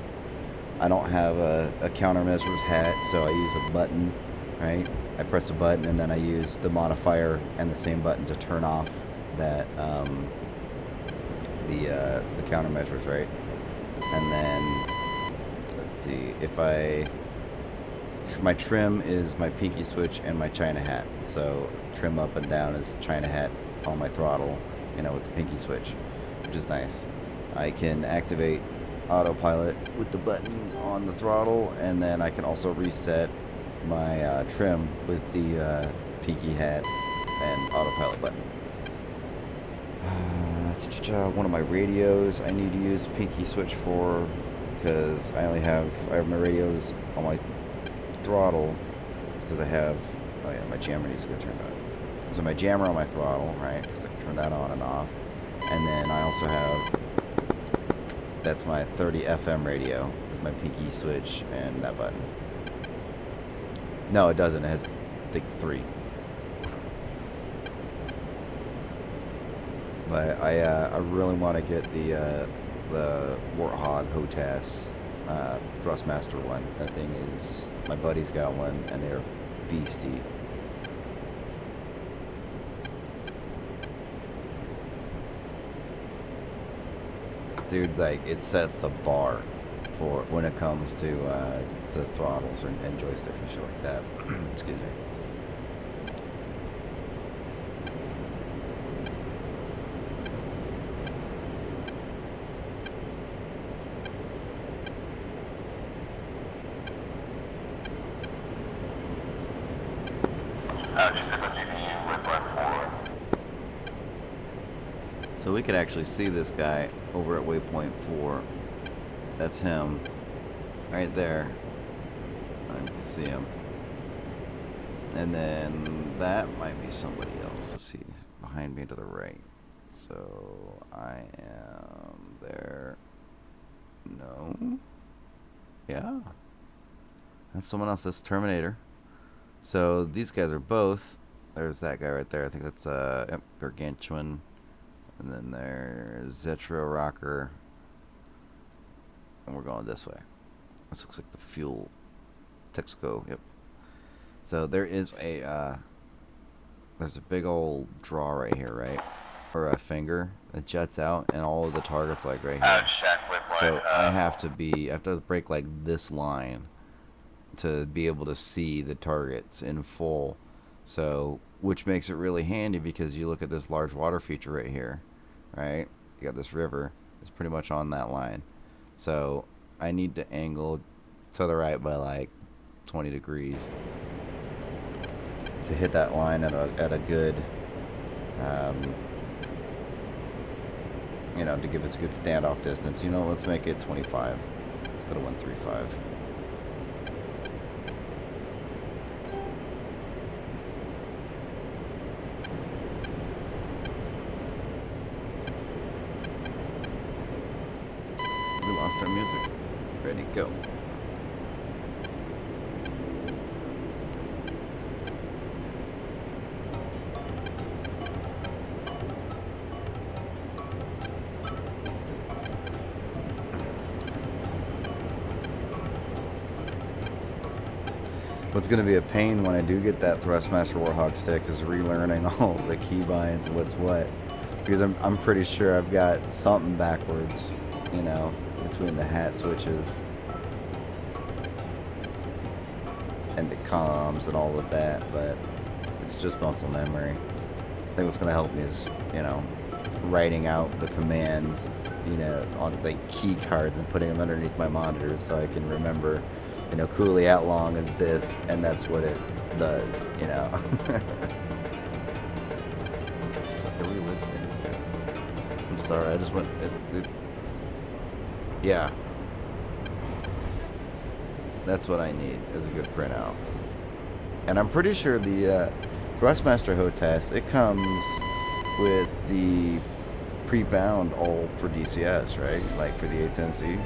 I don't have a countermeasures hat, so I use a button, right? I press a button and then I use the modifier and the same button to turn off that the countermeasures, right? And then let's see, if my trim is my pinky switch and my China hat. So trim up and down is China hat on my throttle, you know, with the pinky switch, which is nice. I can activate autopilot with the button on the throttle, and then I can also reset my trim with the pinky hat and autopilot button. One of my radios I need to use pinky switch for, because I have my radios on my throttle, because I have, oh yeah, my jammer needs to get turned on. So my jammer on my throttle, right, because I can turn that on and off, and then I also have, that's my 30 FM radio, is my pinky switch and that button. No, it doesn't, it has, I think, 3. But I really want to get the Warthog HOTAS Thrustmaster one. That thing is, my buddy's got one, and they're beastie. Dude, like, it sets the bar for when it comes to throttles and joysticks and shit like that. Excuse me. So we could actually see this guy over at waypoint 4. That's him. Right there. You can see him. And then that might be somebody else. Let's see. Behind me to the right. So I am there. No. Yeah. That's someone else. That's Terminator. So these guys are both. There's that guy right there. I think that's yep, Gargantuan. And then there's Zetro Rocker. And we're going this way. This looks like the fuel Texaco, yep. So there is a there's a big old draw right here, right? Or a finger that jets out, and all of the targets like right here. So I have to break like this line to be able to see the targets in full. So, which makes it really handy because you look at this large water feature right here, right? You got this river, it's pretty much on that line. So I need to angle to the right by like 20 degrees to hit that line at a good, you know, to give us a good standoff distance. You know, let's make it 25. Let's go to 135. We lost our music. Ready, go. What's going to be a pain when I do get that Thrustmaster Warthog stick is relearning all the keybinds and what's what, because I'm pretty sure I've got something backwards, you know, between the hat switches and the comms and all of that, but it's just muscle memory. I think what's going to help me is, you know, writing out the commands, you know, on the key cards and putting them underneath my monitors so I can remember, you know, Cooley out long is this, and that's what it does, you know. What the fuck are we listening to? I'm sorry, I just went, yeah. That's what I need, is a good printout. And I'm pretty sure the Thrustmaster HOTAS, it comes with the pre-bound all for DCS, right? Like for the A10C.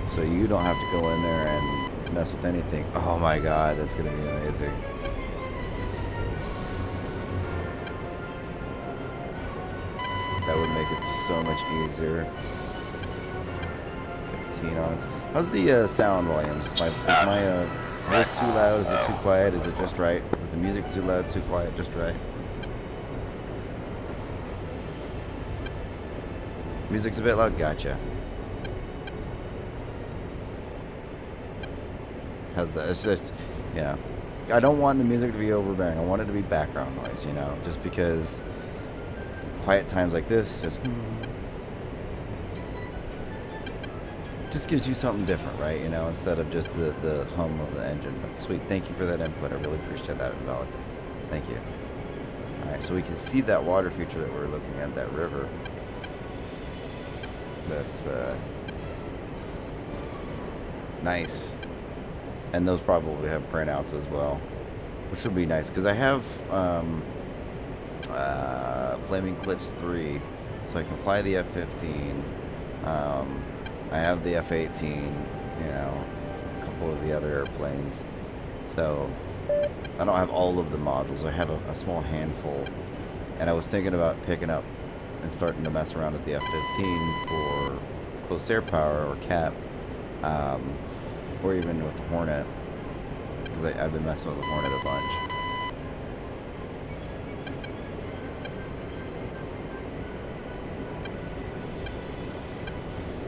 So you don't have to go in there and mess with anything. Oh my god, that's gonna be amazing. That would make it so much easier. 15 on us. How's the sound volumes? Is my voice too loud? Is it too quiet? Is it just right? Is the music too loud, too quiet, just right? Music's a bit loud? Gotcha. How's that? It's just, yeah. I don't want the music to be overbearing. I want it to be background noise, you know, just because quiet times like this just gives you something different, right? You know, instead of just the hum of the engine. But sweet, thank you for that input. I really appreciate that, Valid. Thank you. Alright, so we can see that water feature that we're looking at, that river. That's nice. And those probably have printouts as well, which would be nice because I have Flaming Cliffs 3, so I can fly the F-15. I have the F-18, you know, a couple of the other airplanes. So I don't have all of the modules. I have a small handful, and I was thinking about picking up and starting to mess around with the F-15 for close air power or cap, or even with the Hornet, because I've been messing with the Hornet a bunch.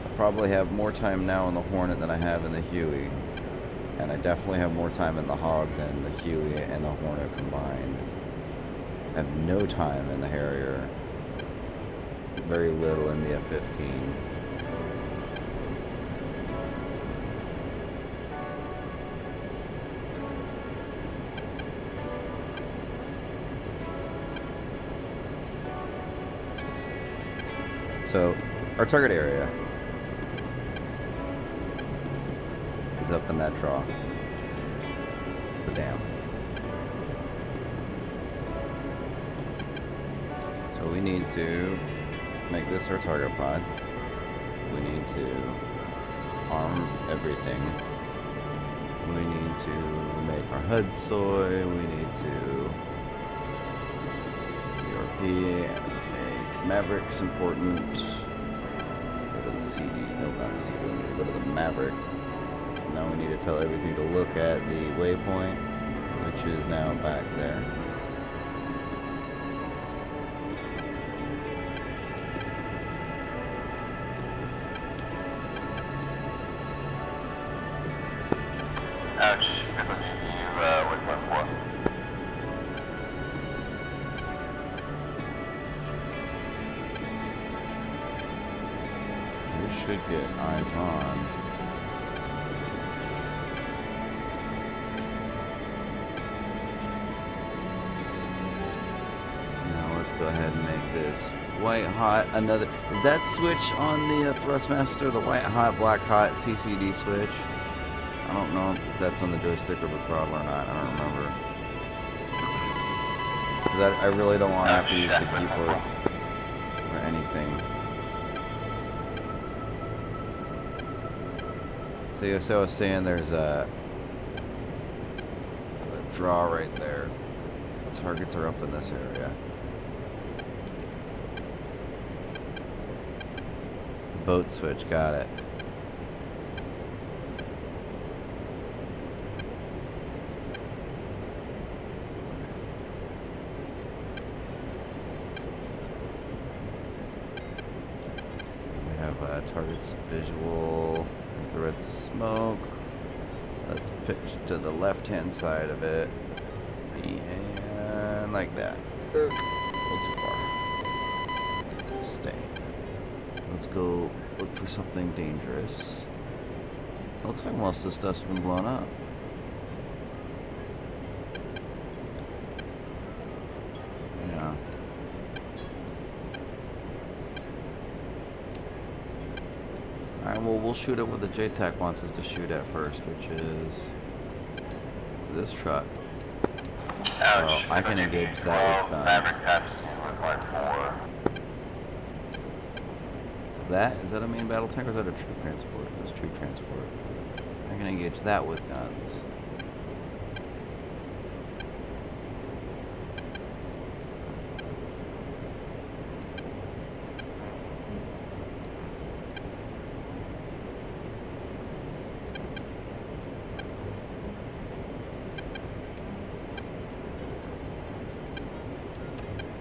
I probably have more time now in the Hornet than I have in the Huey, and I definitely have more time in the Hog than the Huey and the Hornet combined. I have no time in the Harrier, very little in the F-15. So, our target area is up in that draw. It's the dam. So we need to make this our target pod. We need to arm everything. We need to make our HUD soy. We need to CRP and make Mavericks important. Go to the CD. No, not the CD. We need to go to the Maverick. Now we need to tell everything to look at the waypoint, which is now back there. Ouch, good looking at you with 1-4. We should get eyes on. Now let's go ahead and make this white hot. Another, is that switch on the Thrustmaster, the white hot, black hot CCD switch? I don't know if that's on the joystick or the throttle or not. I don't remember. Because I really don't want to have to use the keyboard for anything. So I was saying there's a draw right there. The targets are up in this area. The boat switch, got it. Targets visual. There's the red smoke. Let's pitch to the left-hand side of it. And like that. A little too far. Stay. Let's go look for something dangerous. Looks like most of the stuff's been blown up. Yeah. Alright, well, we'll shoot it what the JTAC wants us to shoot at first, which is this truck. Ouch. Well, I can engage that with guns. Maverick times 2 with 1-4. Is that a main battle tank or is that a troop transport? That's troop transport. I can engage that with guns.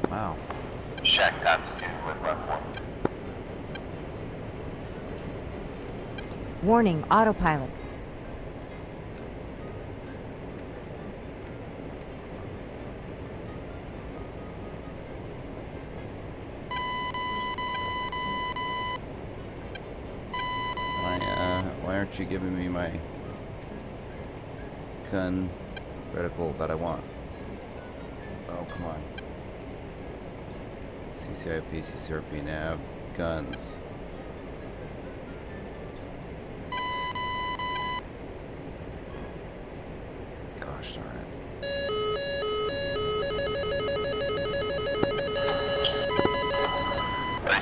Wow. Shack times 2 with 1-4. Warning, autopilot. Why aren't you giving me my gun reticle that I want? Oh, come on. CCIP, CCRP, nav, guns. Gosh darn it.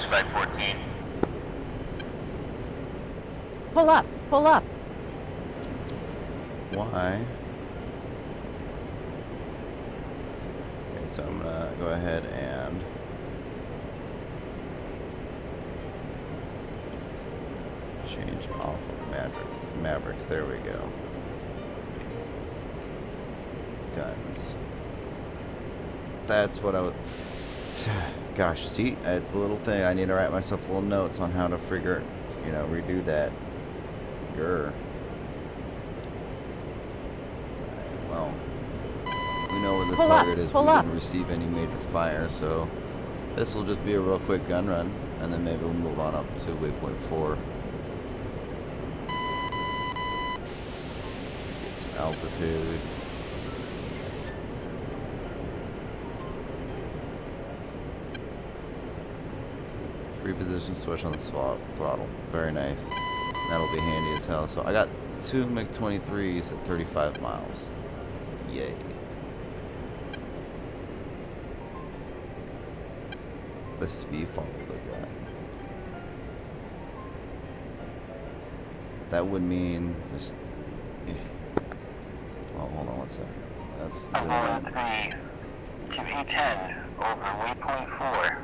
Spike 14. Pull up, pull up. Why? Okay, so I'm gonna go ahead and change off of Mavericks. There we go. Guns. That's what I was. Gosh, see, it's a little thing. I need to write myself little notes on how to figure, redo that. Grr. Well, we know where the Pull up, target is. pull We up. didn't receive any major fire, so this will just be a real quick gun run, and then maybe we'll move on up to waypoint 4. Let's get some altitude. Reposition switch on the throttle. Very nice. That'll be handy as hell. So I got 2 MiG-23s at 35 miles. Yay. The speed follow the gun. That would mean just. Oh, hold on one second. That's the. 3 to A10 over waypoint 4.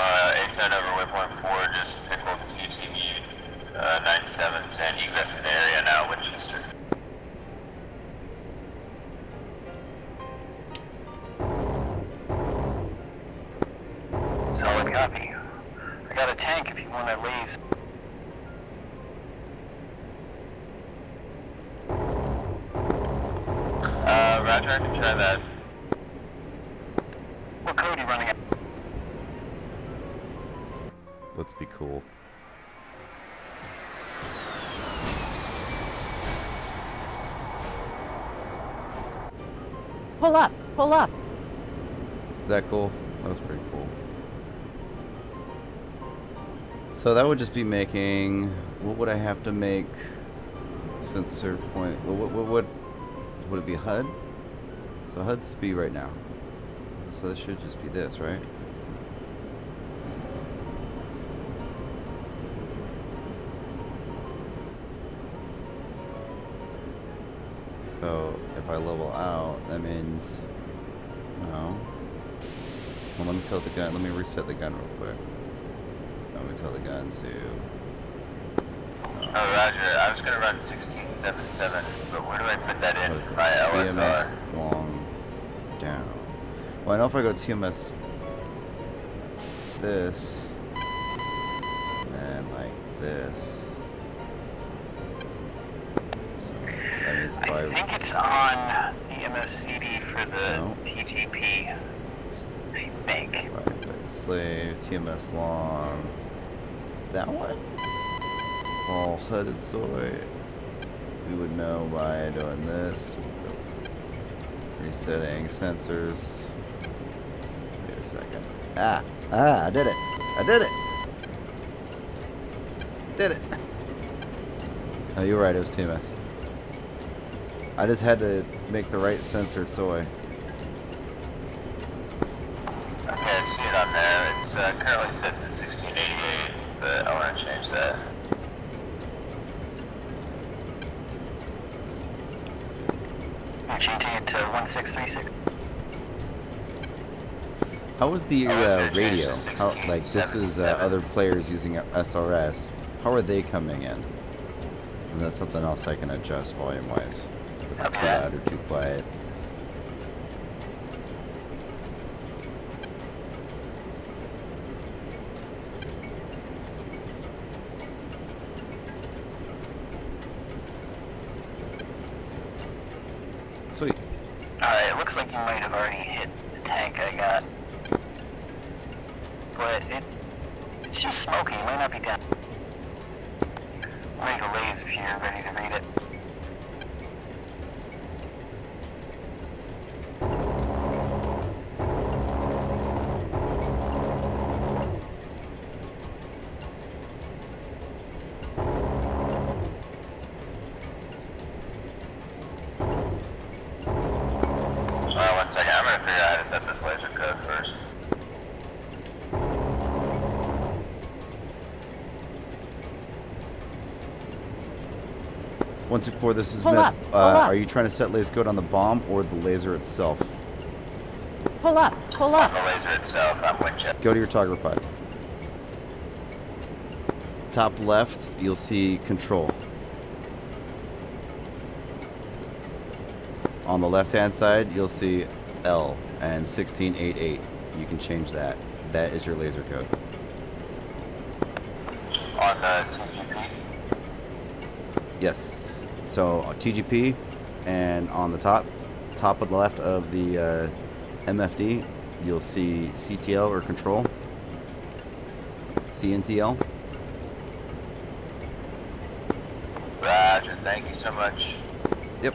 A10 over waypoint 4, just pickled TTV 97s and egress in the area now, Winchester. Solid copy. I got a tank if you want to leave. Roger, I can try that. What code are you running at? Let's be cool. Pull up, pull up. Is that cool? That was pretty cool. So that would just be making. What would I have to make? Sensor point. What would it be? HUD? So HUD's speed right now. So this should just be this, right? So if I level out, that means no. Well, let me tell the gun. Let me reset the gun real quick. Let me tell the gun to. Oh, Roger. I was gonna run 1677, but where do I put that in? My TMS LSR. long down. Well, I know if I go TMS this, and then like this. So that means if I think it's on the MSCD for the No. TTP. I think. Right, but slave, TMS long. That one? All HUD is soy. We would know by doing this. Resetting sensors. Wait a second. I did it. I did it. Did it. No, you're right, it was TMS. I just had to make the right sensor soy. Okay, I see it on there. It's currently set to 1688, but I want to change that. Changing it to 1636. How was the gonna radio? change to How, like, this is 1677. other players using SRS. How are they coming in? And that's something else I can adjust volume-wise. If it's too loud or too quiet. Sweet. Alright, it looks like you might have already hit the tank I got. But it's just smoky, it might not be done. Make a laze if you're ready to read it. Alright, 1 second. I'm gonna figure out how to set this laser code first. One, two, four. This is Pull Smith. up, pull up. Are you trying to set laser code on the bomb or the laser itself? Pull up. Pull On up. the laser itself, I'm with you. Go to your toggle pod. Top left, you'll see control. On the left-hand side, you'll see L and 1688. You can change that. That is your laser code. On the TGP. Yes. So TGP, and on the top of the left of the MFD, you'll see CTL or control. CNTL. Roger, thank you so much. Yep.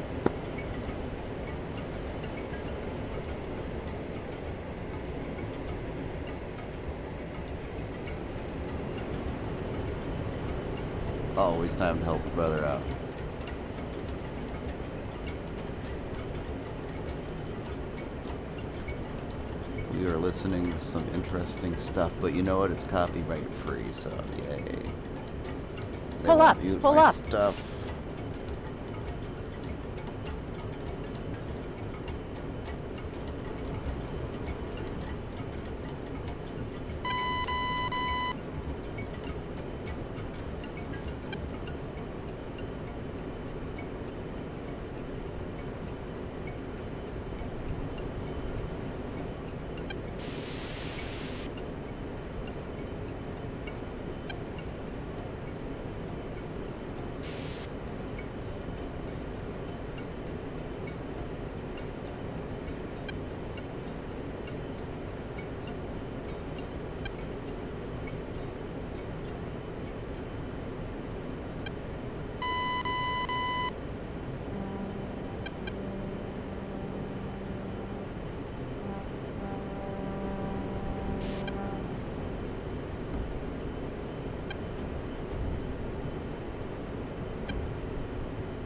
Always time to help a brother out. You are listening to some interesting stuff, but you know what? It's copyright free, so yay. They Pull won't up, mute pull my up. stuff.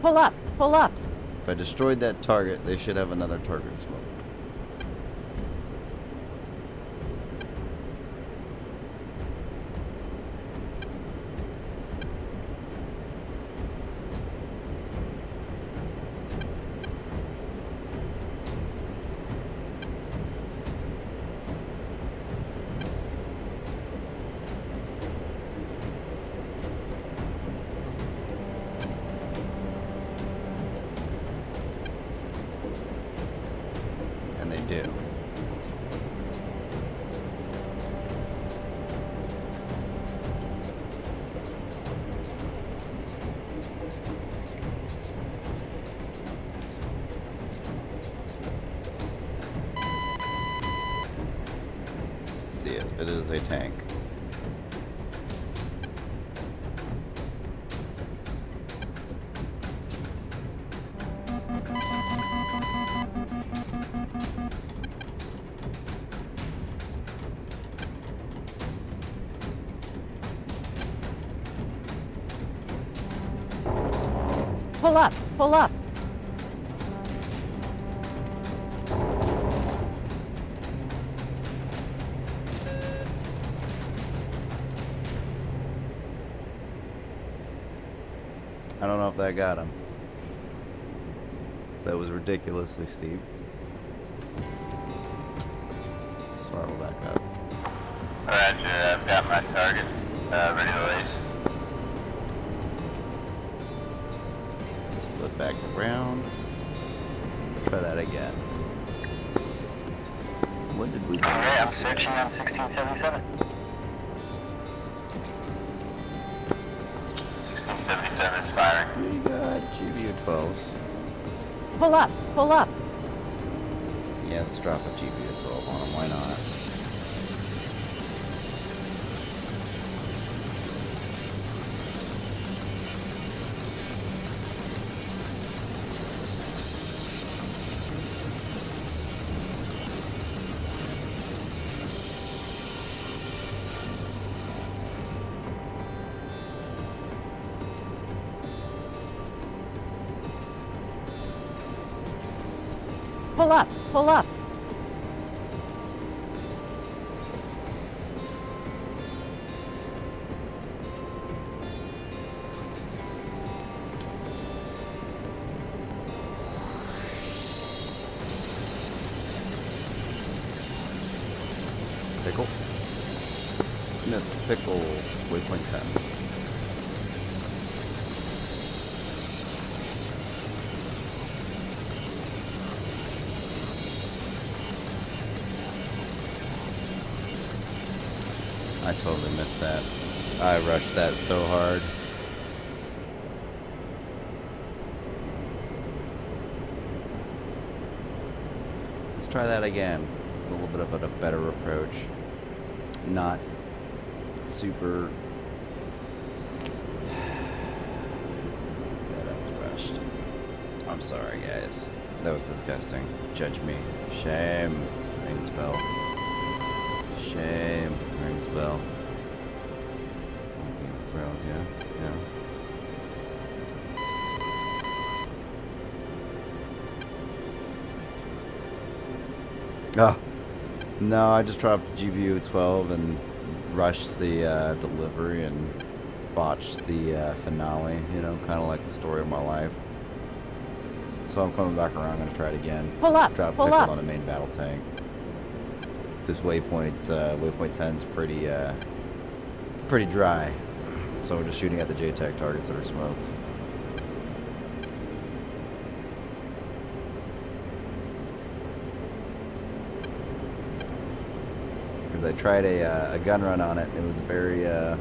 Pull up. Pull up. If I destroyed that target, they should have another target smoked. And they do. See it. It is a tank. Pull up. Pull up. I don't know if that got him. That was ridiculously steep. Throttle back up. Roger, I've got my target ready to race. Let's flip back around. Try that again. What did we do? Alright, I'm searching on 1677. 1677 is firing. We got GBU-12s. Pull up. Pull up. Yeah, let's drop a GBU-12 on them. Why not? Pull up. Pull up. Pickle. Smith Pickle, waypoint 10. I totally missed that. I rushed that so hard. Let's try that again. A little bit of a better approach. Not super. Yeah, that was rushed. I'm sorry, guys. That was disgusting. Judge me. Shame. Rings bell. Shame. Rings bell. Game of Thrones, yeah. Oh. No, I just dropped GBU 12 and rushed the delivery and botched the finale, you know, kind of like the story of my life. So I'm coming back around, I'm going to try it again. Pull up, Drop pull pickle up. on the main battle tank. This waypoint 10's pretty dry. So we're just shooting at the JTAC targets that are smoked. Because I tried a gun run on it. It was very, I'm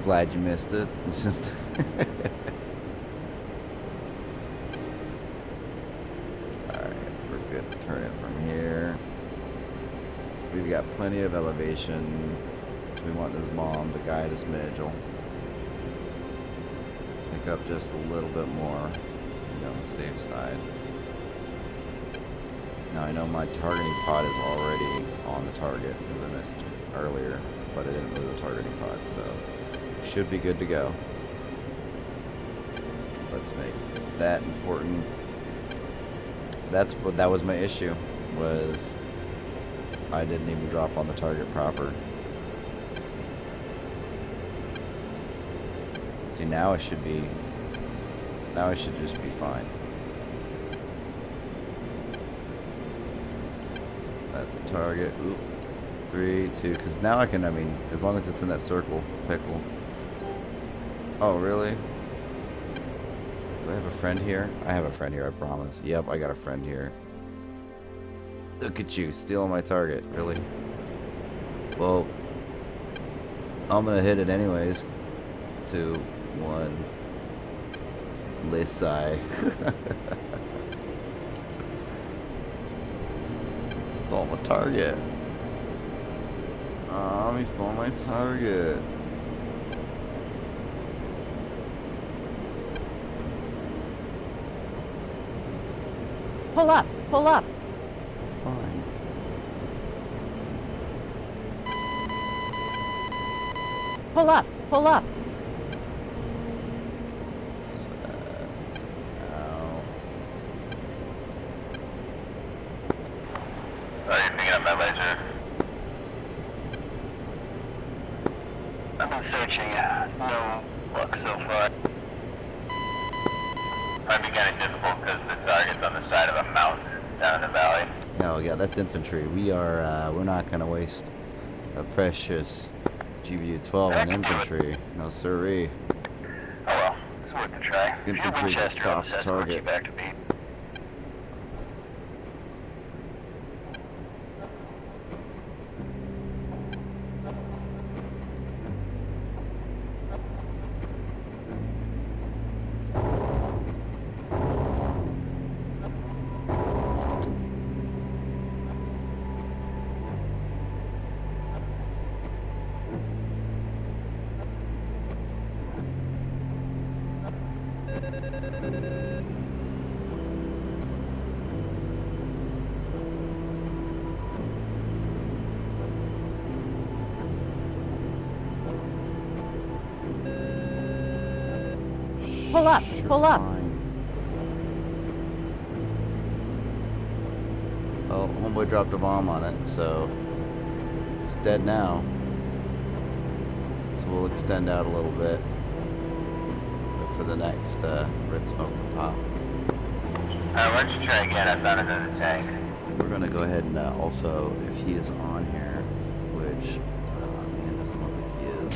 glad you missed it. It's just... Alright, we're good to turn it from here. We've got plenty of elevation. So we want this bomb to guide us mid-jul. Pick up just a little bit more. Be on the safe side. Now I know my targeting pod is already on the target because I missed earlier, but I didn't move the targeting pod, so should be good to go. Let's make that important. That was my issue, was I didn't even drop on the target proper. See, now I should just be fine. That's the target. Oop. 3, 2, because now I can, as long as it's in that circle, pickle. Oh, really? Do I have a friend here? I have a friend here, I promise. Yep, I got a friend here. Look at you, stealing my target, really? Well, I'm gonna hit it anyways. 2, 1. Lissai. Stole my target. He stole my target. Pull up. Pull up. Fine. Pull up. Pull up. checking on my laser. I've been searching. No luck so far. Might be kind of difficult because the target's on the side of a mountain down in the valley. No, yeah, that's infantry. We're not gonna waste a precious GBU-12 on infantry. No siree. Oh well, it's worth a try. Infantry is a soft target. Back to beat. Pull up, Sure, pull up. fine. Well, homeboy dropped a bomb on it, so it's dead now. So we'll extend out a little bit. Wait for the next red smoke to pop. Alright, why don't you try again? I found another tank. We're gonna go ahead and also, if he is on here, which man, doesn't look like he is.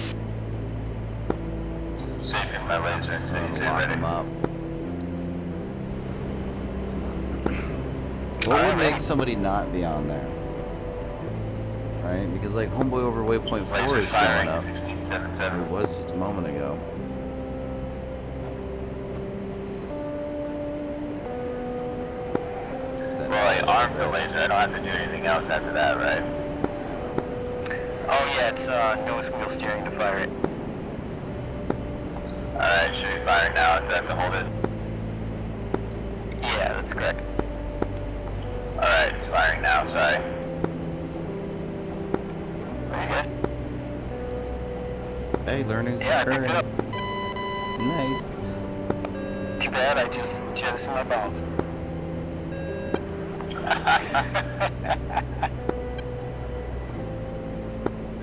Safing my laser I'm until gonna you lock ready. him up. What would make somebody not be on there? Right? Because like homeboy over waypoint 4 Laser is firing, showing up. 1677. It was just a moment ago. Extend Well, I it a little armed the bit. laser. I don't have to do anything else after that, right? Oh yeah, it's nose wheel steering to fire it. Alright, should be firing now. Do I have to hold it? Yeah, that's correct. Alright, it's firing now. Sorry. Are you good? Hey, learning's Yeah, I picked occurring. it up. Nice. Too bad, I just jettisoned my bombs.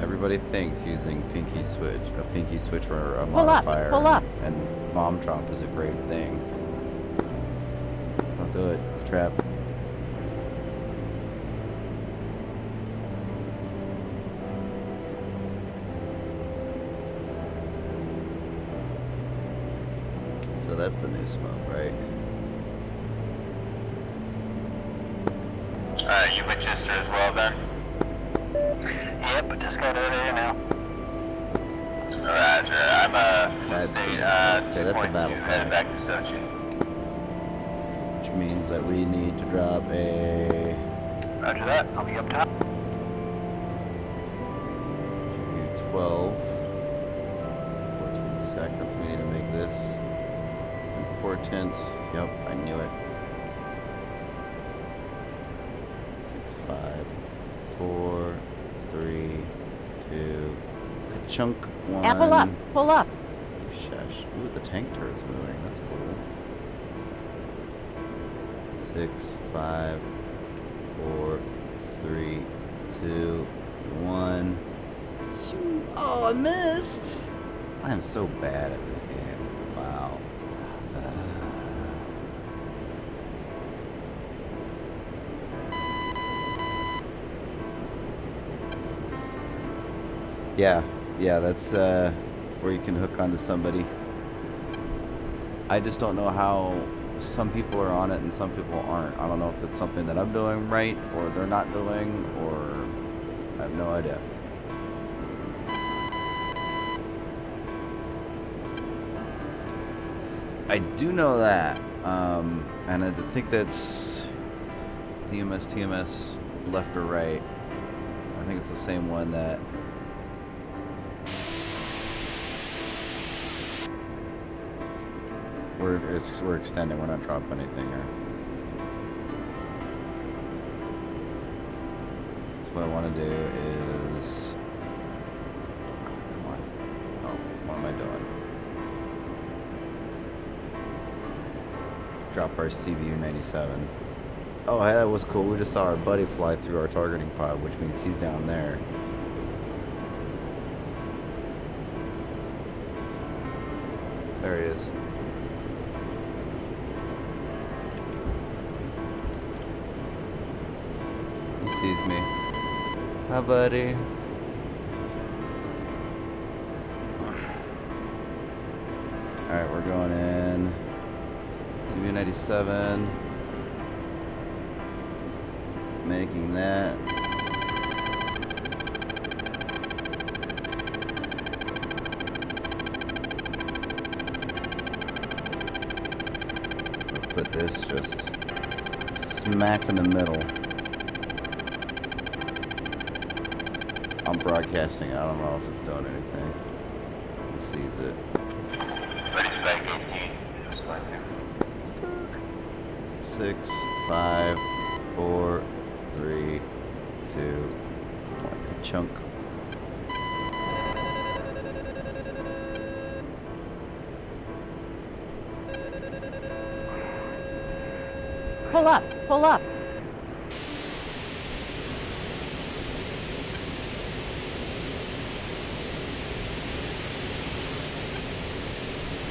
Everybody thinks using a pinky switch for a Pull up, modifier pull up. and bomb drop is a great thing. Don't do it. It's a trap. So that's the new smoke, right? Alright, you Winchester as well then? Yep, I just got out of here now. Roger. I'm That's the state, new smoke. Okay, that's a 2.2, battle headed tank. back to Sochi. Which means that we need to drop a Roger that, I'll be up top. U-12. 14 seconds. We need to make this important. Yep, I knew it. 6, 5, 4, 3, 2. Ka-chunk. 1. Now pull up, pull up. Shush. Ooh, the tank turret's moving. That's cool. 6, 5, 4, 3, 2, 1. Shoo. Oh, I missed! I am so bad at this game. Wow. Yeah, that's where you can hook onto somebody. I just don't know how some people are on it and some people aren't. I don't know if that's something that I'm doing right or they're not doing, or I have no idea. I do know that, and I think that's DMS, TMS, left or right. I think it's the same one that we're extending. We're not dropping anything here. So what I want to do is, come on. Oh, what am I doing? Drop our CVU 97. Oh, hey, that was cool. We just saw our buddy fly through our targeting pod, which means he's down there. There he is. He sees me. Hi, buddy. Alright, we're going in. CV97. Making that. I'll put this just smack in the middle. I'm broadcasting. I don't know if it's doing anything. He sees it. Ready to back 18. 6, 5, 4, 3, 2, 1. Good chunk. Pull up, pull up.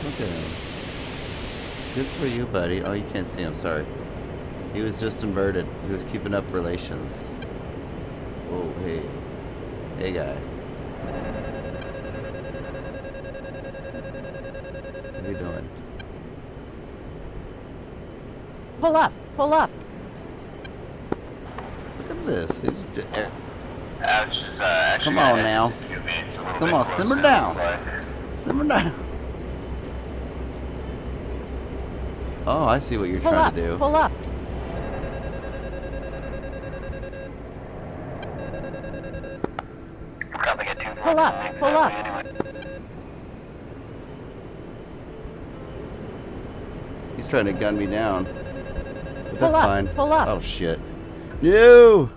Look at him. Good for you, buddy. Oh, you can't see him, sorry. He was just inverted. He was keeping up relations. Whoa, hey. Hey, guy. What are you doing? Pull up, pull up. Look at this. He's just, Come on now. Come on, simmer down. Simmer down. Oh, I see what you're Pull trying up, to do. pull up. Pull up, pull up. He's trying to gun me down. But Pull that's up, fine. pull up. Oh, shit. No!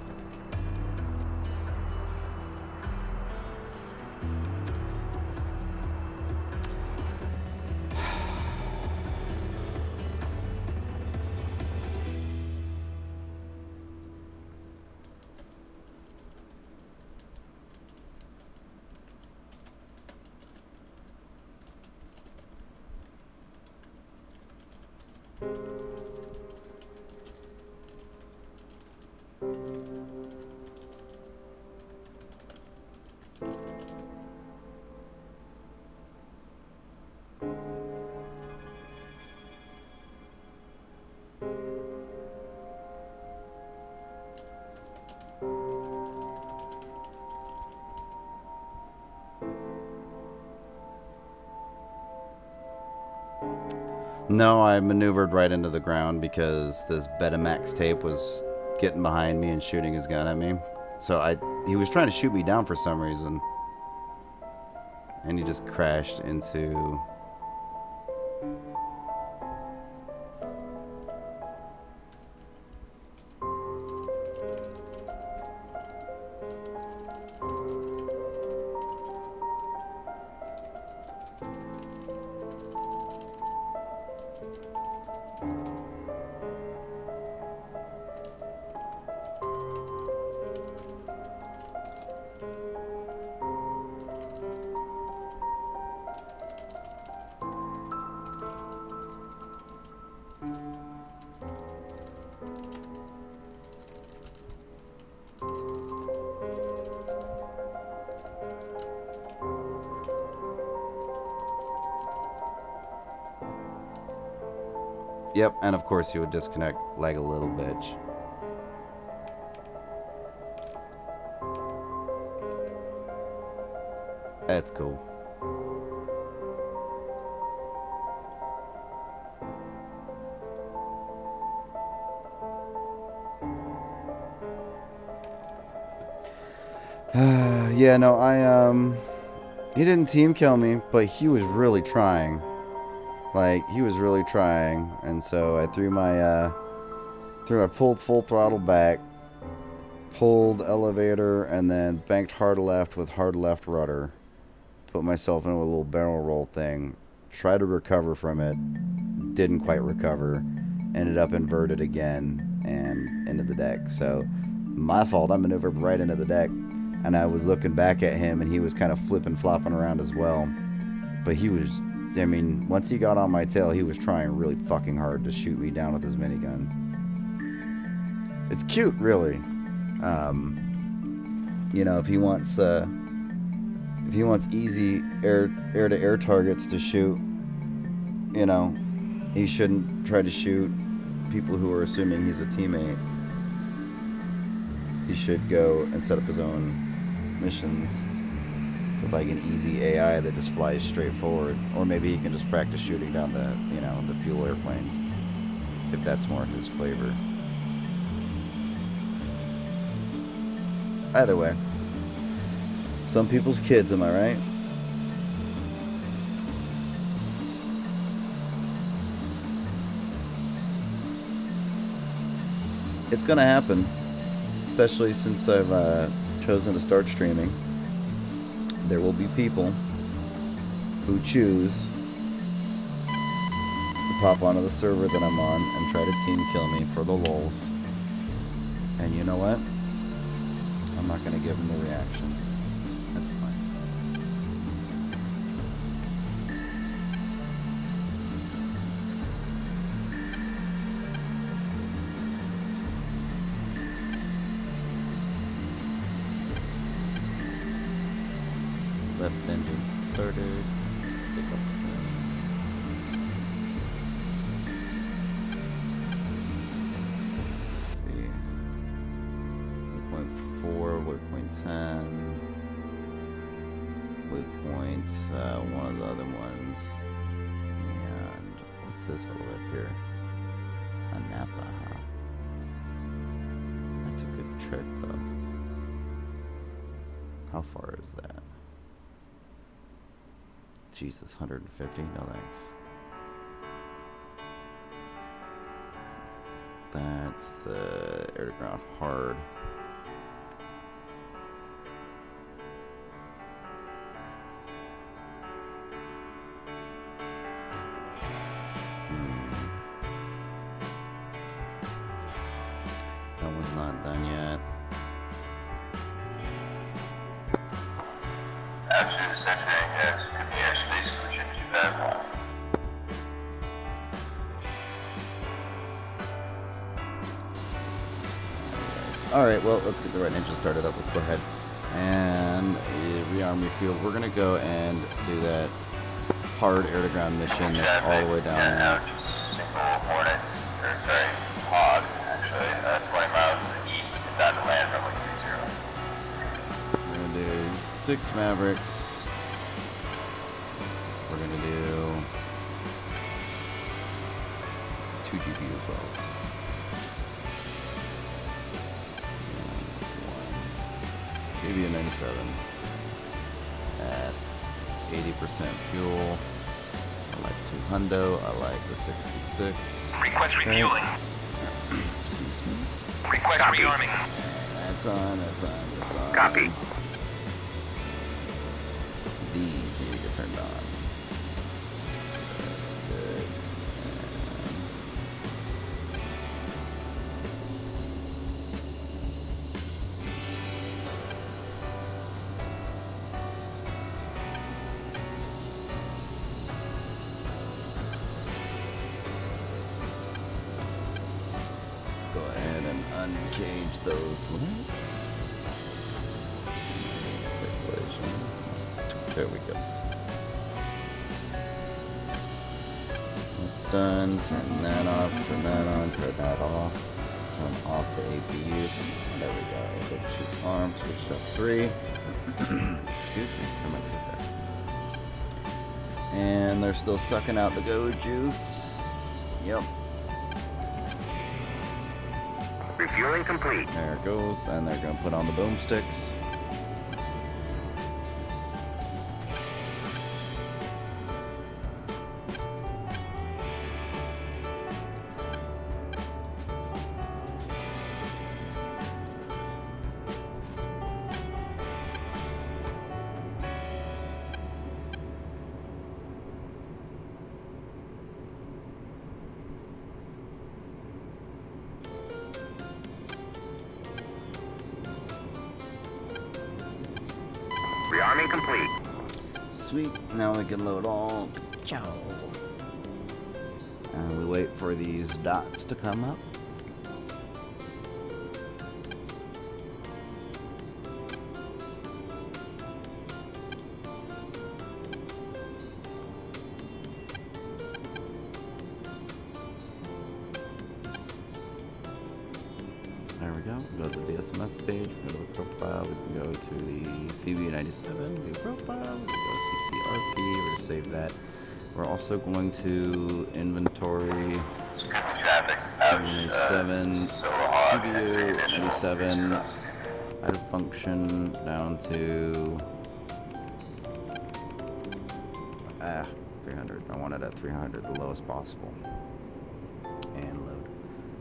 No, I maneuvered right into the ground because this Betamax tape was getting behind me and shooting his gun at me. So he was trying to shoot me down for some reason. And he just crashed into... Yep, and of course he would disconnect like a little bitch. That's cool. Yeah, no, he didn't team kill me, but he was really trying. Like, he was really trying, and so I threw my pulled full throttle back, pulled elevator, and then banked hard left with hard left rudder. Put myself into a little barrel roll thing, tried to recover from it, didn't quite recover, ended up inverted again, and into the deck. So my fault. I maneuvered right into the deck, and I was looking back at him, and he was kind of flipping, flopping around as well. But he was, I mean, once he got on my tail, he was trying really fucking hard to shoot me down with his minigun. It's cute, really. You know, if he wants easy air-to-air targets to shoot, you know, he shouldn't try to shoot people who are assuming he's a teammate. He should go and set up his own missions with like an easy AI that just flies straight forward, or maybe he can just practice shooting down the, you know, the fuel airplanes, if that's more his flavor. Either way, some people's kids, am I right? It's gonna happen, especially since I've chosen to start streaming. There will be people who choose to pop onto the server that I'm on and try to team kill me for the lulz. And you know what? I'm not gonna give them the reaction. That's fine. Left engine started. Take up turn. Let's see. Waypoint 4, waypoint 10. Waypoint, one of the other ones. And what's this all the way up here? A Napa, huh? That's a good trick, though. How far is that? Jesus, 150? No thanks. That's the air to ground hard. That one's not done yet. Absolute Sentinel, yes. Could be airspace solution to that. Alright, well, let's get the right engine started up. Let's go ahead and rearm refuel. We're going to go and do that hard air-to-ground mission that's all the way down there. Single Hornet, or sorry, Hog, actually, 20 miles to the east, and down to land runway 30. We're going to do 6 Mavericks. We're going to do 2 GPU-12s. CB97 at 80% fuel. I like 200. I like the 66. Request refueling. Excuse me. Request rearming. That's on. Copy. These need to get turned on. That's good. Go ahead and uncage those lights. Circulation. There we go. That's done. Turn that off. Turn that on. Turn that off. Turn off the APU. There we go. APU shoots arm. Switch up 3. Excuse me. Turn my foot there. And they're still sucking out the go juice. Yep. Refueling complete. There it goes. And they're going to put on the boomsticks. complete. Sweet. Now we can load all. Ciao. And we wait for these dots to come up. There we go. Go to the DSMS page, go to the profile, we can go to the CV97, view profile, we can go to CCRP, we're going to save that. We're also going to inventory Traffic. CV97, CVU 97, out of function down to 300. I want it at 300, the lowest possible. And load.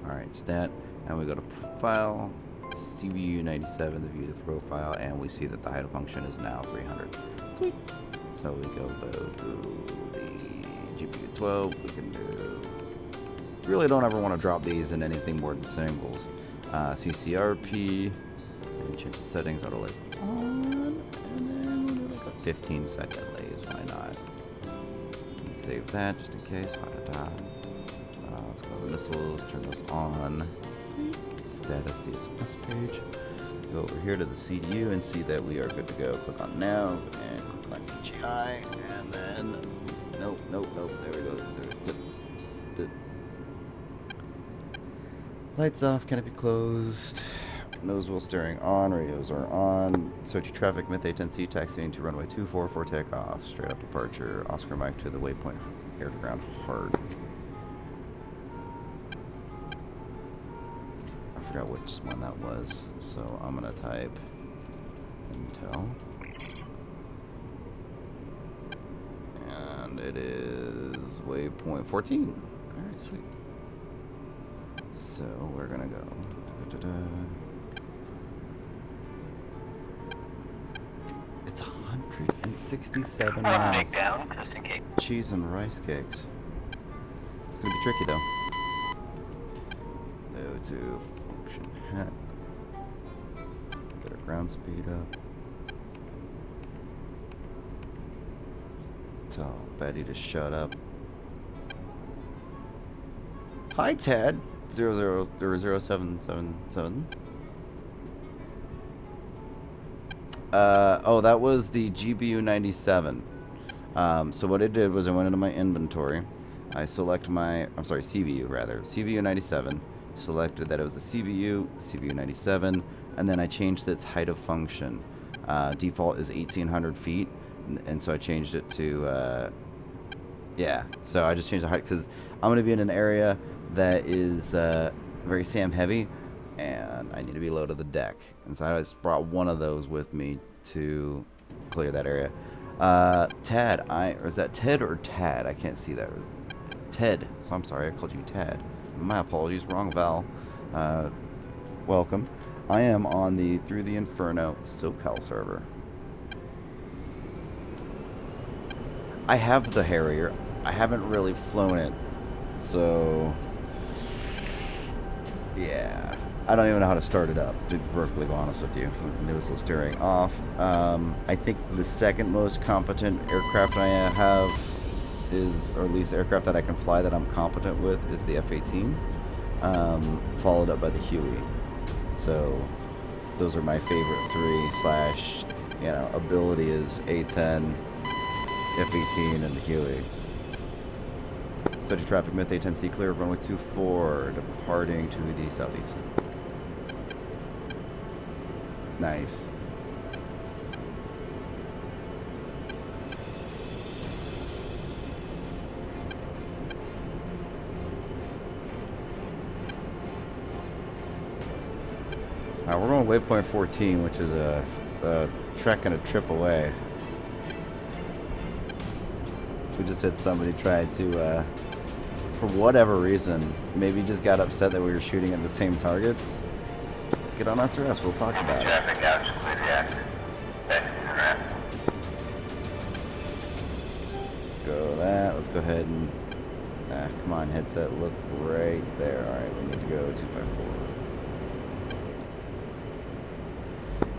Alright, stat. And we go to profile, CVU 97, the view to the profile, and we see that the height of function is now 300. Sweet. So we go to the GPU 12. We can do. Really don't ever want to drop these in anything more than singles. CCRP, and change the settings, auto lays on, and then we'll do like a 15-second lays. Why not? And save that just in case. Let's go to the missiles, turn those on. Sweet. Status DSMS page. Go over here to the CDU and see that we are good to go. Click on nav and click on DJI, and then nope. There we go. Lights off, canopy closed, nose wheel steering on, radios are on, Sochi traffic, Myth A10C, taxiing to runway 24 for takeoff, straight up departure, Oscar Mike to the waypoint, air to ground hard. I forgot which one that was, so I'm gonna type Intel, and it is waypoint 14. Alright, sweet. So we're gonna go. It's 167 miles. Down, just in case. Cheese and rice cakes. It's gonna be tricky though. Go to function hat. Get our ground speed up. Tell Betty to shut up. Hi Ted. 0777. Oh, that was the GBU 97. So what I did was I went into my inventory. I select my, I'm sorry, CVU rather. CVU 97. Selected that it was a CVU, CVU 97, and then I changed its height of function. Default is 1,800 feet, and so I changed it to, yeah. So I just changed the height because I'm going to be in an area that is very SAM heavy, and I need to be low to the deck, and so I just brought one of those with me to clear that area. Tad, or is that Ted or Tad? I can't see that. Ted, so I'm sorry, I called you Tad. My apologies, wrong Val. Welcome. I am on the Through the Inferno SoCal server. I have the Harrier. I haven't really flown it, so yeah, I don't even know how to start it up, to be perfectly honest with you. Nose wheel steering off. I think the second most competent aircraft I have is, or at least the aircraft that I can fly that I'm competent with, is the F-18, followed up by the Huey. So those are my favorite three, slash, you know, ability is A-10, F-18, and the Huey. Sochi traffic, Myth A10C, clear of runway 24, departing to the southeast. Nice. Alright, we're going waypoint 14, which is a trek and a trip away. We just had somebody try to, for whatever reason, maybe just got upset that we were shooting at the same targets. Get on SRS, we'll talk about it. Traffic out to clear the actor. Exit to the ramp. Let's go that. Let's go ahead and, come on, headset, look right there. Alright, we need to go 254.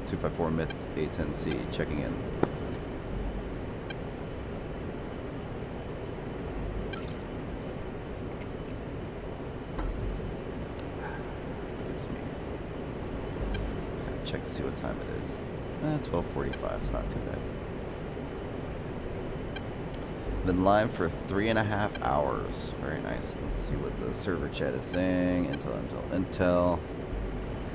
254 Myth A10C, checking in. gives me. Check to see what time it is. 12:45. It's not too bad. Been live for 3.5 hours. Very nice. Let's see what the server chat is saying. Intel.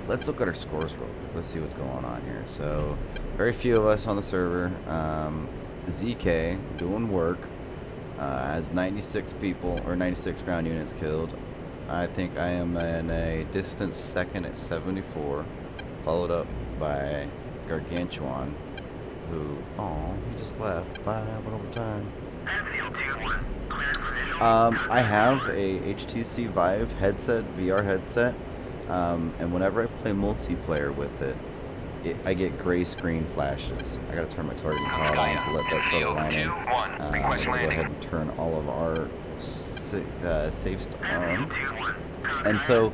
Let's look at our scores real quick. Let's see what's going on here. So, very few of us on the server. ZK doing work. Has 96 people or 96 ground units killed. I think I am in a distant second at 74, followed up by Gargantuan, who, he just left. Bye, have an overtime. I have a HTC Vive headset, VR headset, and whenever I play multiplayer with it, I get gray screen flashes. I gotta turn my targeting pod on to let that start lining. I'm gonna go ahead and turn all of our safe stuff on. And so,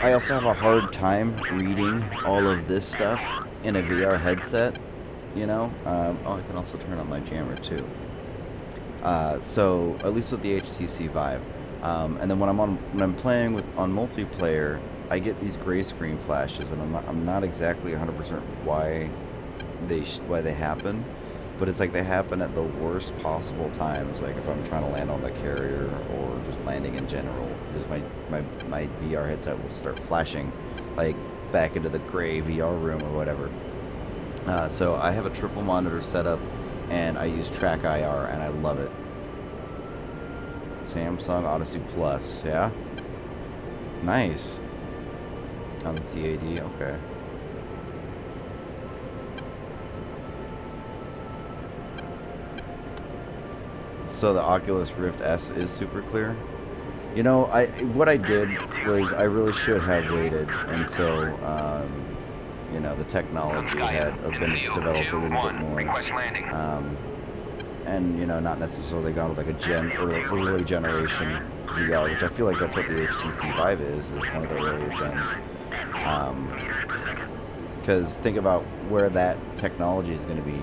I also have a hard time reading all of this stuff in a VR headset, you know? I can also turn on my jammer too. So, at least with the HTC Vive. And then when I'm playing on multiplayer, I get these gray screen flashes, and I'm not exactly 100% why they happen, but it's like they happen at the worst possible times. Like if I'm trying to land on the carrier or just landing in general, just my VR headset will start flashing, like back into the gray VR room or whatever. So I have a triple monitor setup, and I use Track IR, and I love it. Samsung Odyssey Plus, yeah, nice. On the TAD, okay. So the Oculus Rift S is super clear. You know, what I did was I really should have waited until you know, the technology had been developed a little bit more. And you know, not necessarily gone with like a early generation VR, which I feel like that's what the HTC Vive is one of the earlier gens. Because think about where that technology is going to be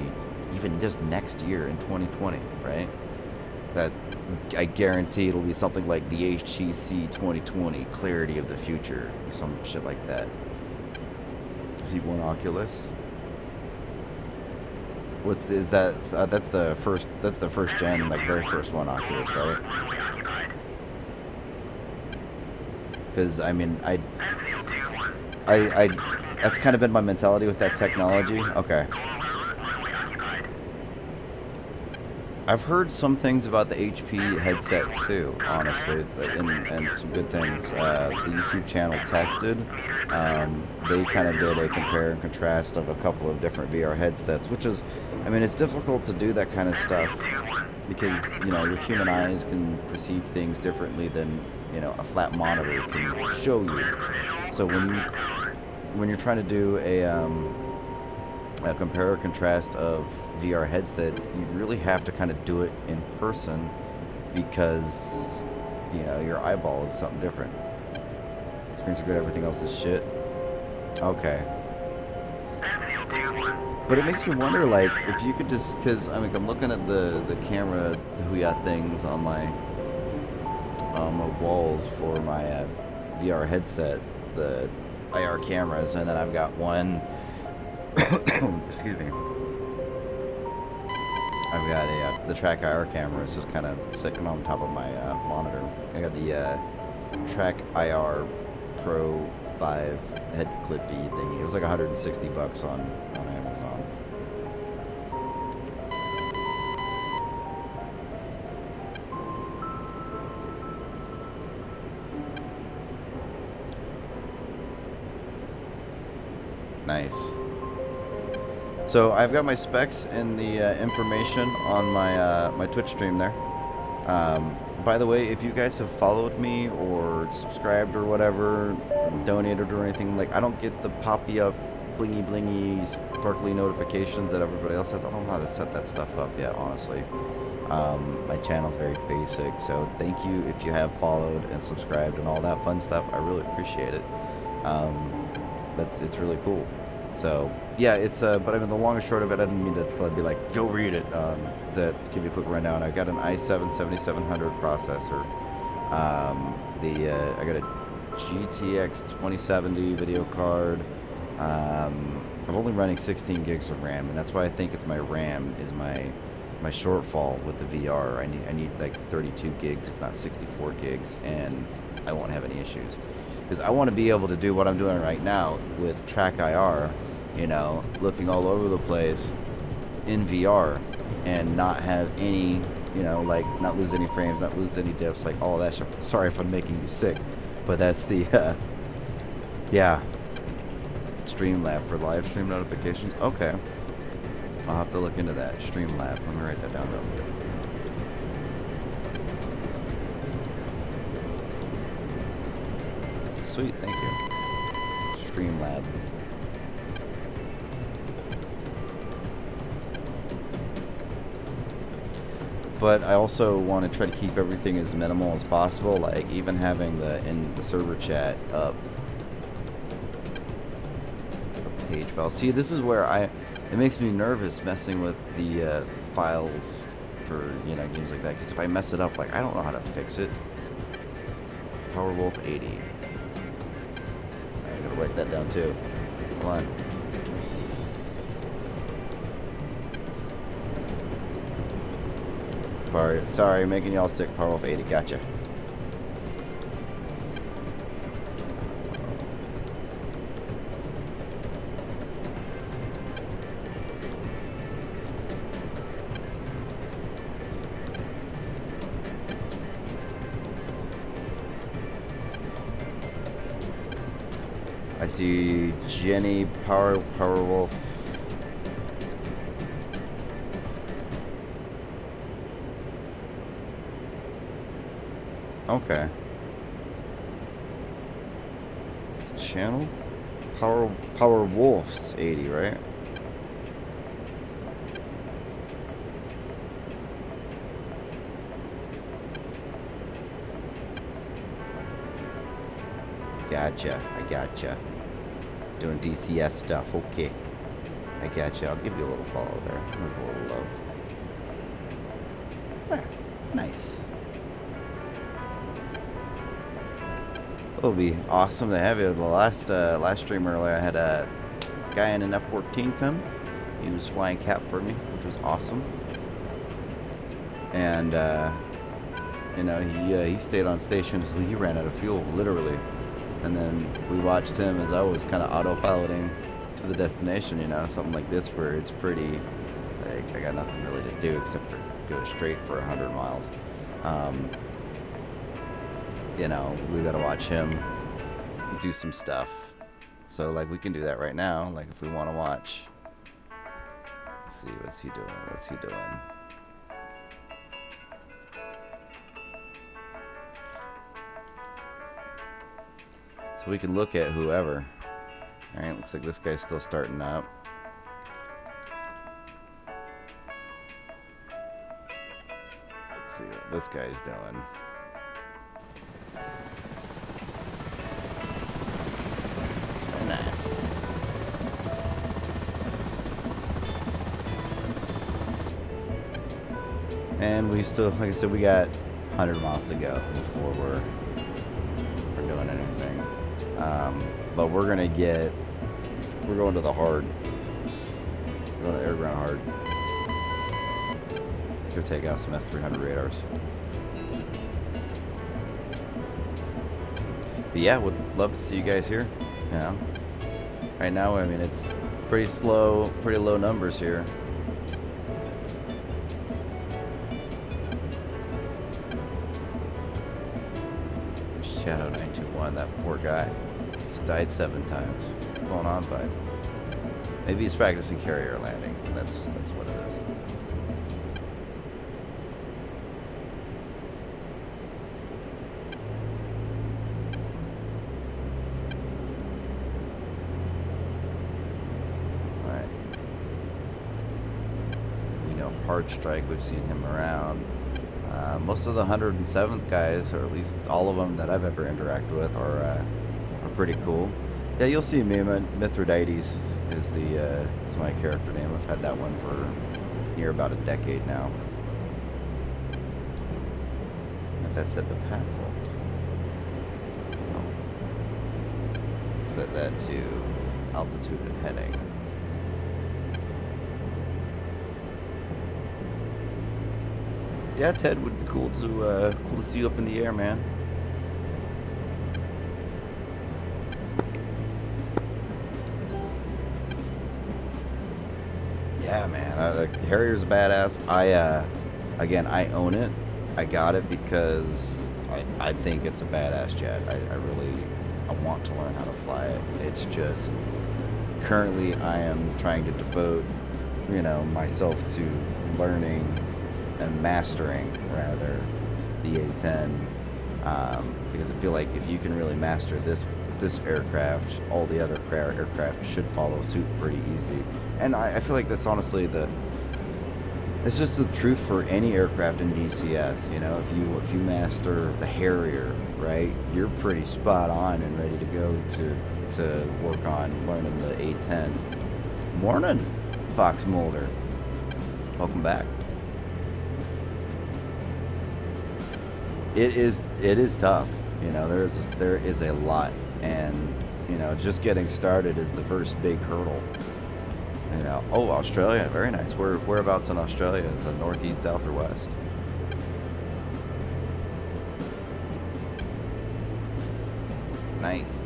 even just next year in 2020, right? That I guarantee it'll be something like the HTC 2020 Clarity of the Future, or some shit like that. See one Oculus. That's the first gen, like very first one Oculus, right? Because I mean, I that's kind of been my mentality with that technology. Okay. I've heard some things about the HP headset too, honestly, and some good things. The YouTube channel Tested, they kind of did a compare and contrast of a couple of different VR headsets, which is, I mean, it's difficult to do that kind of stuff because, you know, your human eyes can perceive things differently than, you know, a flat monitor can show you. So when you're trying to do a compare or contrast of VR headsets, you really have to kind of do it in person because, you know, your eyeball is something different. Screens are good, everything else is shit. Okay. But it makes me wonder, like, if you could just, because I mean, I'm looking at the camera Huya things on my walls for my VR headset, the IR cameras, and then I've got one. Excuse me. I've got the Track IR camera. It's just kind of sitting on top of my monitor. I got the Track IR Pro 5 head clippy thingy. It was like $160 on Amazon. Nice. So I've got my specs in the information on my Twitch stream there. By the way, if you guys have followed me or subscribed or whatever, donated or anything, like, I don't get the poppy up, blingy blingy, sparkly notifications that everybody else has. I don't know how to set that stuff up yet, honestly. My channel's very basic, so thank you if you have followed and subscribed and all that fun stuff. I really appreciate it. It's really cool. So yeah, it's but I mean, the long and short of it, I didn't mean to be like, go read it. To give you a quick rundown, I got an i7 7700 processor. I got a GTX 2070 video card. I'm only running 16 gigs of RAM, and that's why I think it's my RAM is my shortfall with the VR. I need like 32 gigs, if not 64 gigs, and I won't have any issues. Because I want to be able to do what I'm doing right now with Track IR, you know, looking all over the place in VR, and not have any, you know, like not lose any frames, not lose any dips, like all that shit. Sorry if I'm making you sick, but that's the yeah. Streamlab for live stream notifications. Okay, I'll have to look into that. Streamlab. Let me write that down real quick. Sweet, thank you. Streamlab. But I also want to try to keep everything as minimal as possible, like even having the server chat up. Page file. See, this is where it makes me nervous messing with the files for, you know, games like that, because if I mess it up, like I don't know how to fix it. Powerwolf 80. I gotta write that down too. Hold on. Sorry, making y'all sick. Powerwolf 80. Gotcha. I see Jenny Powerwolf. Okay. It's a channel? Powerwolves 80, right? Gotcha. I gotcha. Doing DCS stuff. Okay. I gotcha. I'll give you a little follow there. There's a little love. There. Nice. It'll be awesome to have you. The last stream earlier, I had a guy in an F-14 come. He was flying cap for me, which was awesome. And you know, he stayed on station until he ran out of fuel, literally. And then we watched him as I was kind of autopiloting to the destination, you know, something like this where it's pretty, like, I got nothing really to do except for go straight for 100 miles. You know, we gotta watch him do some stuff. So, like, we can do that right now, like, if we want to watch. Let's see, what's he doing? What's he doing? So we can look at whoever. Alright, looks like this guy's still starting up. Let's see what this guy's doing. Very nice. And we still, like I said, we got 100 miles to go before we're doing anything. But we're going to the hard. We're going to air ground hard. Go take out some S300 radars. But yeah, would love to see you guys here. You know, right now, I mean, it's pretty slow, pretty low numbers here. Shadow 921, that poor guy. He's died 7 times. What's going on, bud? Maybe he's practicing carrier landings. That's what it is. Alright. We know Hard Strike, we've seen him around. Most of the 107th guys, or at least all of them that I've ever interacted with, are pretty cool. Yeah, you'll see me. Mithridates is my character name. I've had that one for near about a decade now. But that said, the path hold. Oh. set that to altitude and heading. Yeah, Ted, would be cool to see you up in the air, man. Yeah, man. The Harrier's a badass. Again, I own it. I got it because I think it's a badass jet. I want to learn how to fly it. It's just currently I am trying to devote, myself to learning and mastering rather the A10, because I feel like if you can really master this aircraft, all the other aircraft should follow suit pretty easy. And I feel like that's honestly it's just the truth for any aircraft in DCS. If you master the Harrier, right, you're pretty spot on and ready to go to work on learning the A10. Morning, Fox Mulder. Welcome back. It is tough. There is a lot, and just getting started is the first big hurdle. Oh, Australia, very nice. Whereabouts in Australia? Is it northeast, south, or west? Nice.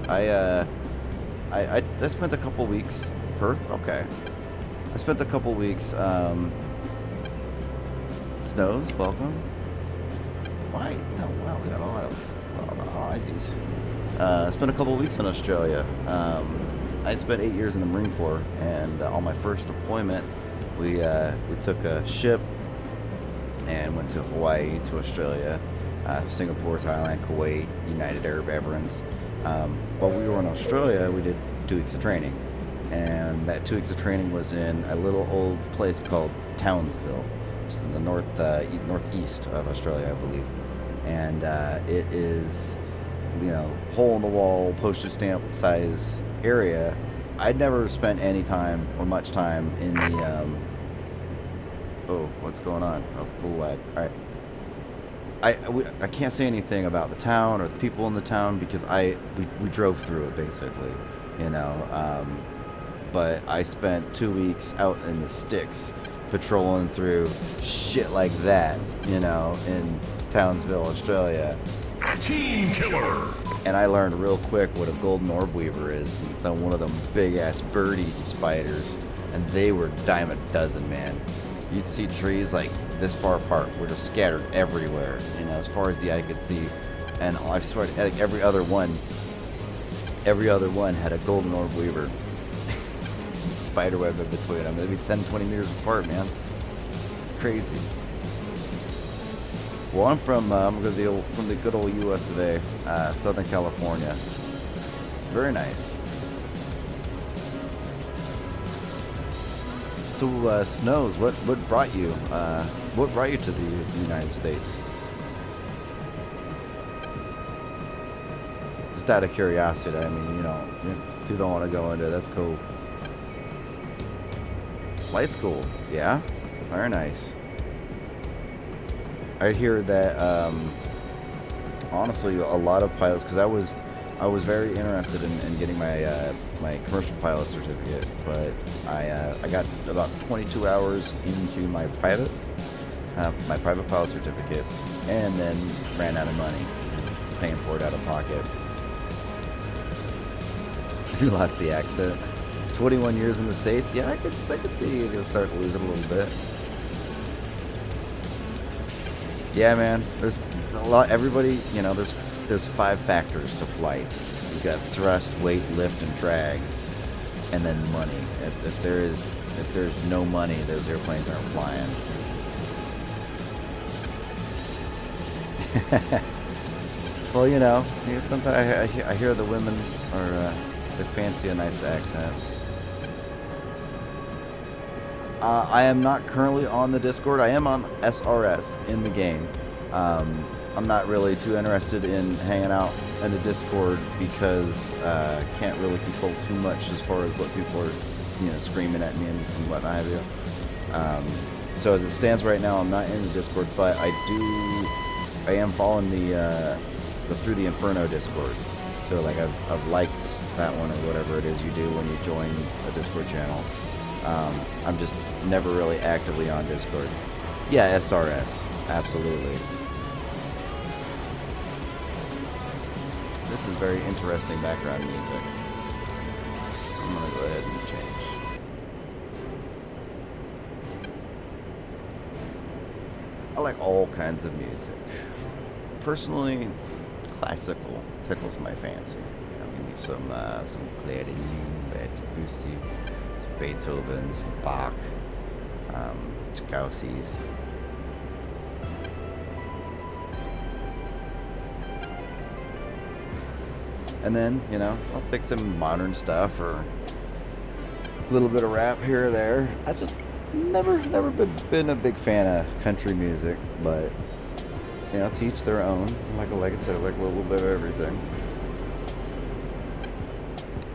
I spent a couple weeks. Perth, okay. I spent a couple weeks. Snows, welcome. Why? No, wow, we got a lot of Aussies. I spent a couple weeks in Australia. I spent 8 years in the Marine Corps, and on my first deployment, we took a ship and went to Hawaii, to Australia, Singapore, Thailand, Kuwait, United Arab Emirates. While we were in Australia, we did 2 weeks of training, and that 2 weeks of training was in a little old place called Townsville, which is in the northeast of Australia, I believe. And it is, hole in the wall, postage stamp size area. I'd never spent any time or much time in the oh, what's going on? Oh, the lad. All right. I can't say anything about the town or the people in the town because we drove through it basically, but I spent 2 weeks out in the sticks patrolling through shit like that, in Townsville, Australia. Team killer! And I learned real quick what a golden orb weaver is, one of them big ass bird-eating spiders, and they were dime a dozen, man. You'd see trees like this far apart, were just scattered everywhere, as far as the eye could see. And I swear, like every other one had a golden orb weaver. Spiderweb in between them. They'd be 10-20 meters apart, man. It's crazy. Well, I'm from the good old U.S. of A, Southern California. Very nice. So, Snows, what brought you to the United States? Just out of curiosity. I mean, if you don't want to go into it, that's cool. Flight school, yeah, very nice. I hear that honestly, a lot of pilots, because I was very interested in getting my my commercial pilot certificate, but I got about 22 hours into my private pilot certificate, and then ran out of money, just paying for it out of pocket. You lost the accent. 21 years in the States, yeah, I could see you start to lose it a little bit. Yeah, man, there's a lot. Everybody, there's 5 factors to flight. You got thrust, weight, lift, and drag, and then money. If there's no money, those airplanes aren't flying. Well, sometimes I hear the women they fancy a nice accent. I am not currently on the Discord. I am on SRS in the game. I'm not really too interested in hanging out in the Discord because can't really control too much as far as what people are, screaming at me and what have you. So as it stands right now, I'm not in the Discord, but I am following the Through the Inferno Discord. So like I've liked that one or whatever it is you do when you join a Discord channel. I'm just never really actively on Discord. Yeah, SRS, absolutely. This is very interesting background music. I'm gonna go ahead and change. I like all kinds of music. Personally, classical tickles my fancy. You know, give me some Claudine, Debussy, some Beethoven, some Bach, Tchaikovsky's. And then, you know, I'll take some modern stuff or a little bit of rap here or there. I just never been a big fan of country music, but you know, to each their own. Like I said, I like a little bit of everything.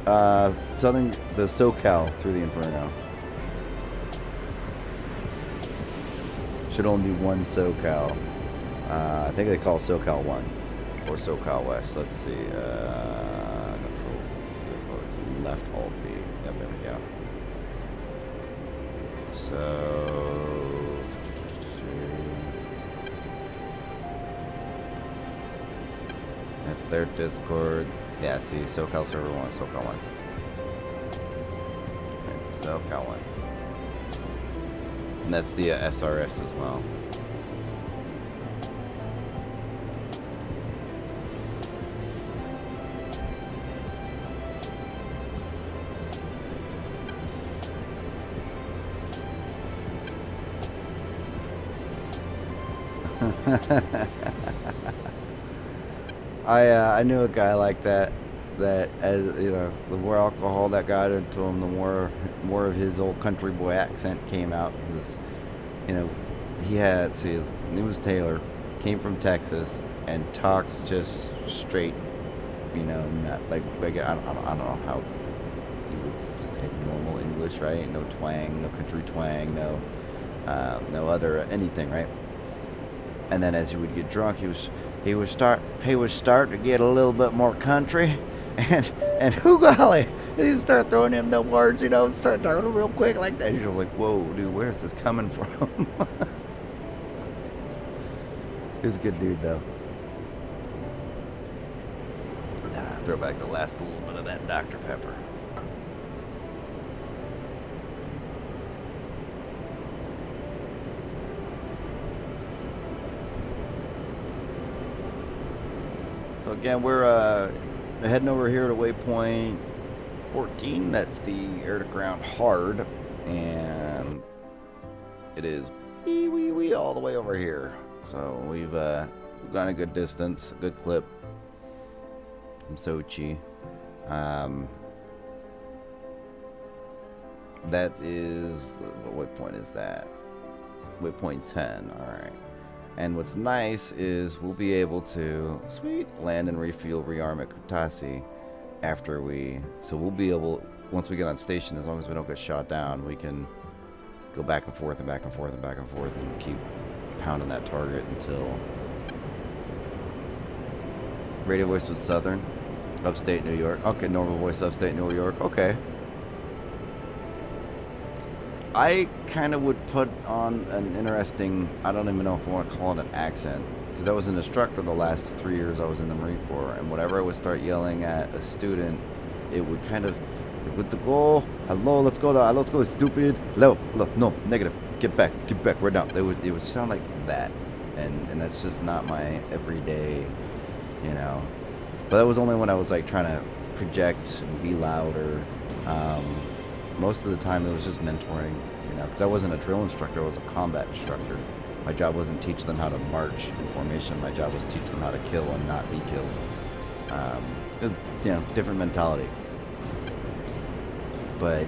The SoCal Through the Inferno. Should only be one SoCal. I think they call SoCal 1 or SoCal West. Let's see. It's left alt B. Yep, there we go. So that's their Discord. Yeah, see, SoCal server 1, SoCal 1. Okay, SoCal 1. And that's the SRS as well. I knew a guy like that. That, as you know, the more alcohol that got into him, the more of his old country boy accent came out. Because, you know, he had, see, his name was Taylor, came from Texas, and talks just straight, you know, not like I don't know how you would just say normal English, right? No twang, no country twang, no other anything, right? And then as he would get drunk, he would start to get a little bit more country, and who golly, he'd start throwing in the words, you know, start talking real quick like that. You're like, whoa, dude, where's this coming from? He's a good dude though. Throw back the last little bit of that Dr. Pepper. So again, we're heading over here to waypoint 14. That's the air-to-ground hard, and it is wee all the way over here. So we've gone a good distance, a good clip from Sochi. That is, what waypoint is that? Waypoint 10. All right. And what's nice is we'll be able to, sweet, land and refuel, rearm at Kutasi after so we'll be able, once we get on station, as long as we don't get shot down, we can go back and forth and back and forth and back and forth and keep pounding that target until... Radio voice was Southern, upstate New York. Okay, normal voice, upstate New York. Okay. I kind of would put on an interesting, I don't even know if I want to call it an accent, because I was an instructor the last 3 years I was in the Marine Corps, and whenever I would start yelling at a student, it would kind of, with the goal, hello, let's go, stupid, no, negative, get back, we're down. It would sound like that, and that's just not my everyday, you know. But that was only when I was like trying to project and be louder. Most of the time it was just mentoring, you know, because I wasn't a drill instructor, I was a combat instructor. My job wasn't teach them how to march in formation, my job was teach them how to kill and not be killed. It was, you know, different mentality. But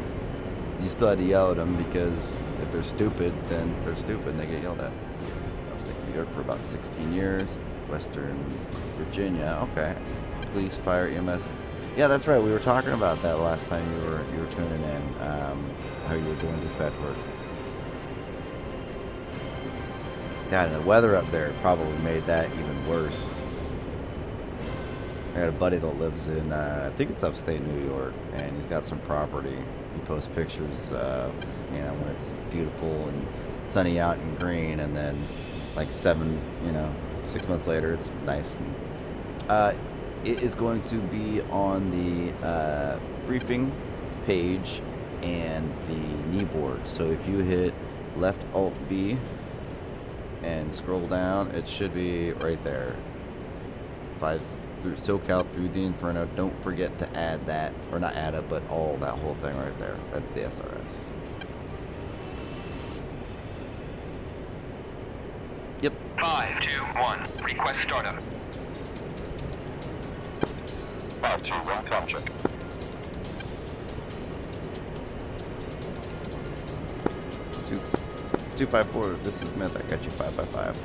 you still had to yell at them, because if they're stupid, then they're stupid and they get yelled at. I was in New York for about 16 years, Western Virginia, okay. Police, fire, EMS. Yeah, that's right. We were talking about that last time you were tuning in. How you were doing dispatch work. Yeah, and the weather up there probably made that even worse. I got a buddy that lives in, I think it's upstate New York, and he's got some property. He posts pictures of, you know, when it's beautiful and sunny out and green, and then like 6 months later, it's nice. And, it is going to be on the briefing page and the knee board. So if you hit left Alt B and scroll down, it should be right there. 5 through SoCal through the Inferno. Don't forget to add that, or not add it, but all that whole thing right there. That's the SRS. Yep. 5, 2, 1. Request startup. 5, 2, 1, com check. Two, 254. This is Myth. I got you 5x5.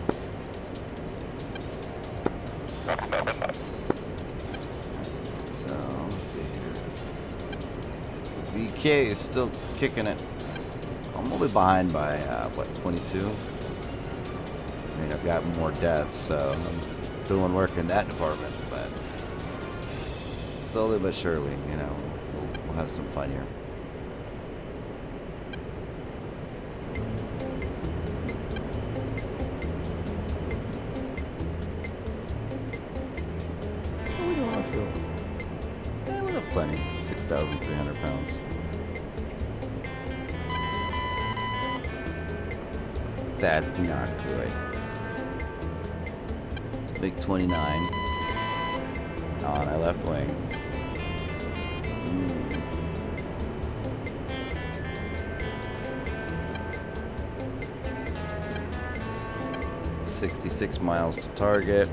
So let's see here. ZK is still kicking it. I'm only behind by what, 22. I mean, I've got more deaths, so I'm doing work in that department, but slowly but surely, you know, we'll have some fun here. How we doing on fuel? Yeah, we got plenty. 6,300 pounds. That's not good. Big 29 on our left wing. 66 miles to target.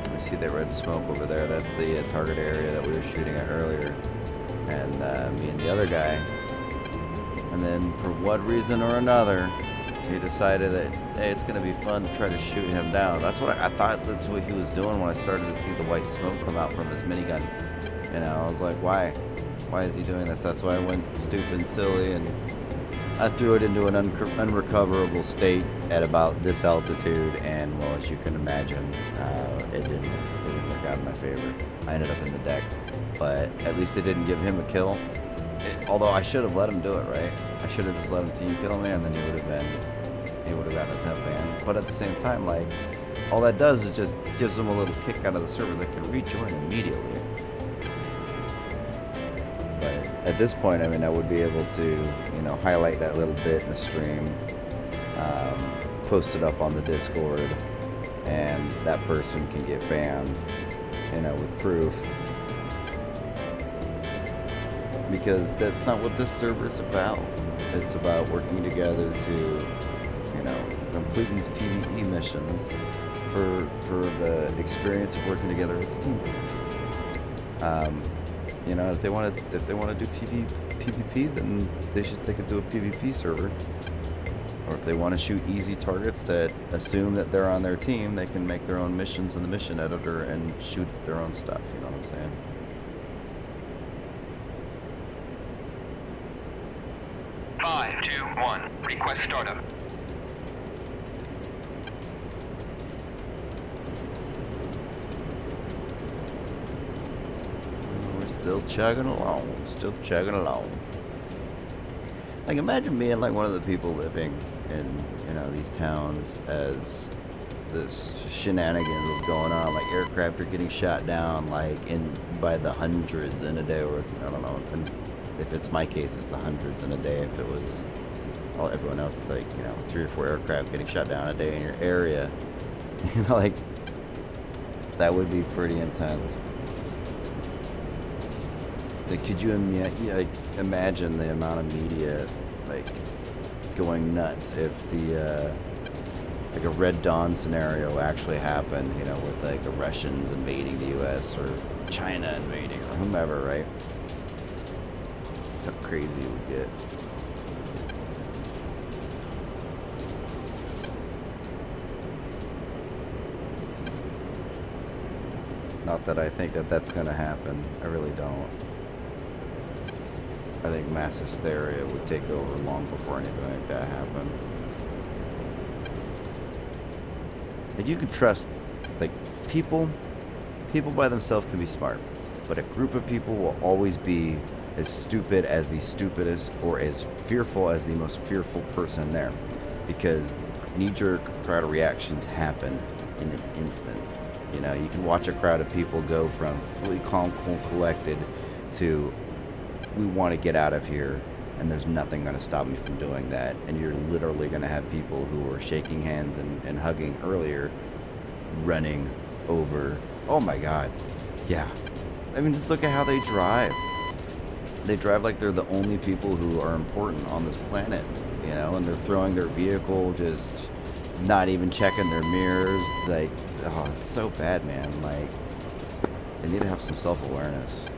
I see that red smoke over there. That's the target area that we were shooting at earlier. And me and the other guy. And then for one reason or another, he decided that, hey, it's going to be fun to try to shoot him down. That's what I thought that's what he was doing when I started to see the white smoke come out from his minigun. You know, I was like, why? Why is he doing this? That's why I went stupid, silly, and I threw it into an unrecoverable state at about this altitude. And well, as you can imagine, it didn't work out in my favor. I ended up in the deck, but at least it didn't give him a kill. Although I should have let him do it, right? I should have just let him team kill me, and then he would have gotten a 10 ban. But at the same time, like, all that does is just gives him a little kick out of the server that can rejoin immediately. But at this point, I mean, I would be able to, you know, highlight that little bit in the stream, post it up on the Discord, and that person can get banned, you know, with proof. Because that's not what this server is about. It's about working together to, you know, complete these PvE missions for the experience of working together as a team. You know, if they want to do PvP, then they could do a PvP server. Or if they want to shoot easy targets that assume that they're on their team, they can make their own missions in the mission editor and shoot their own stuff. You know what I'm saying? Five, 2, 1. Request startup. We're still chugging along. Still chugging along. Like, imagine being like one of the people living in, you know, these towns as this shenanigans is going on. Like, aircraft are getting shot down, like, by the hundreds in a day, or I don't know. And if it's my case, it's the hundreds in a day. If it was everyone else, it's like, you know, 3 or 4 aircraft getting shot down a day in your area. You know, like, that would be pretty intense. Like, could you imagine the amount of media, like, going nuts if the like a Red Dawn scenario actually happened, you know, with like the Russians invading the U.S. or China invading or whomever, right? How crazy it would get. Not that I think that that's going to happen. I really don't. I think mass hysteria would take over long before anything like that happened. And you can trust, like, people by themselves can be smart, but a group of people will always be as stupid as the stupidest or as fearful as the most fearful person there, because knee-jerk crowd reactions happen in an instant. You know, you can watch a crowd of people go from completely calm, cool, collected to we want to get out of here, and there's nothing going to stop me from doing that. And you're literally going to have people who were shaking hands and hugging earlier running over. Oh my god. Yeah. I mean, just look at how they drive. They drive like they're the only people who are important on this planet, you know, and they're throwing their vehicle, just not even checking their mirrors. Like, oh, it's so bad, man. Like, they need to have some self-awareness.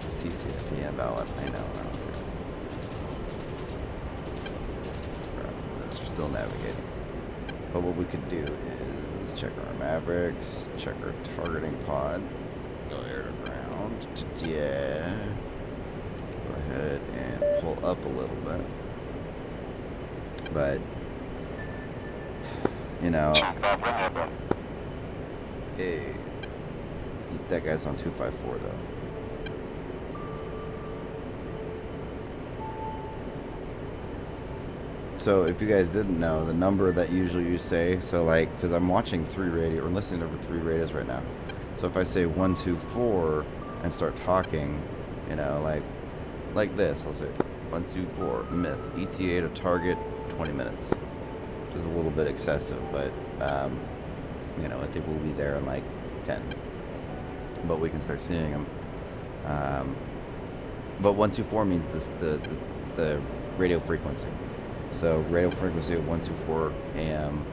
CCFP invalid. I know. We're still navigating. But what we could do is check our Mavericks, check our targeting pod, go air to ground. Yeah. Go ahead and pull up a little bit. But, you know, hey, that guy's on 254 though. So if you guys didn't know, the number that usually you say, so like, because I'm watching 3 radio or listening over 3 radios right now. So if I say 124 and start talking, you know, like this, I'll say 124 myth ETA to target 20 minutes, which is a little bit excessive, but you know, I think we'll be there in like 10. But we can start seeing them. But 124 means this the radio frequency. So radio frequency of 124 AM,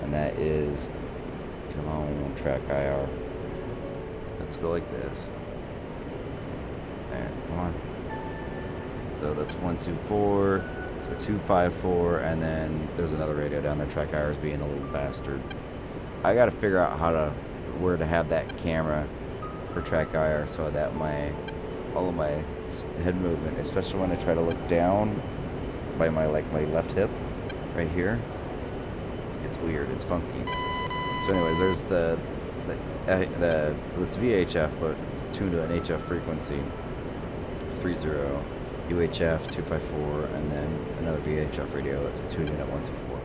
and that is, come on, track IR. Let's go like this. There, come on. So that's 124, so 254, and then there's another radio down there. Track IR is being a little bastard. I gotta figure out where to have that camera for track IR so that all of my head movement, especially when I try to look down by my left hip right here, it's weird, it's funky. So anyways, there's it's VHF, but it's tuned to an HF frequency 30, UHF 254, and then another VHF radio that's tuned in at 124.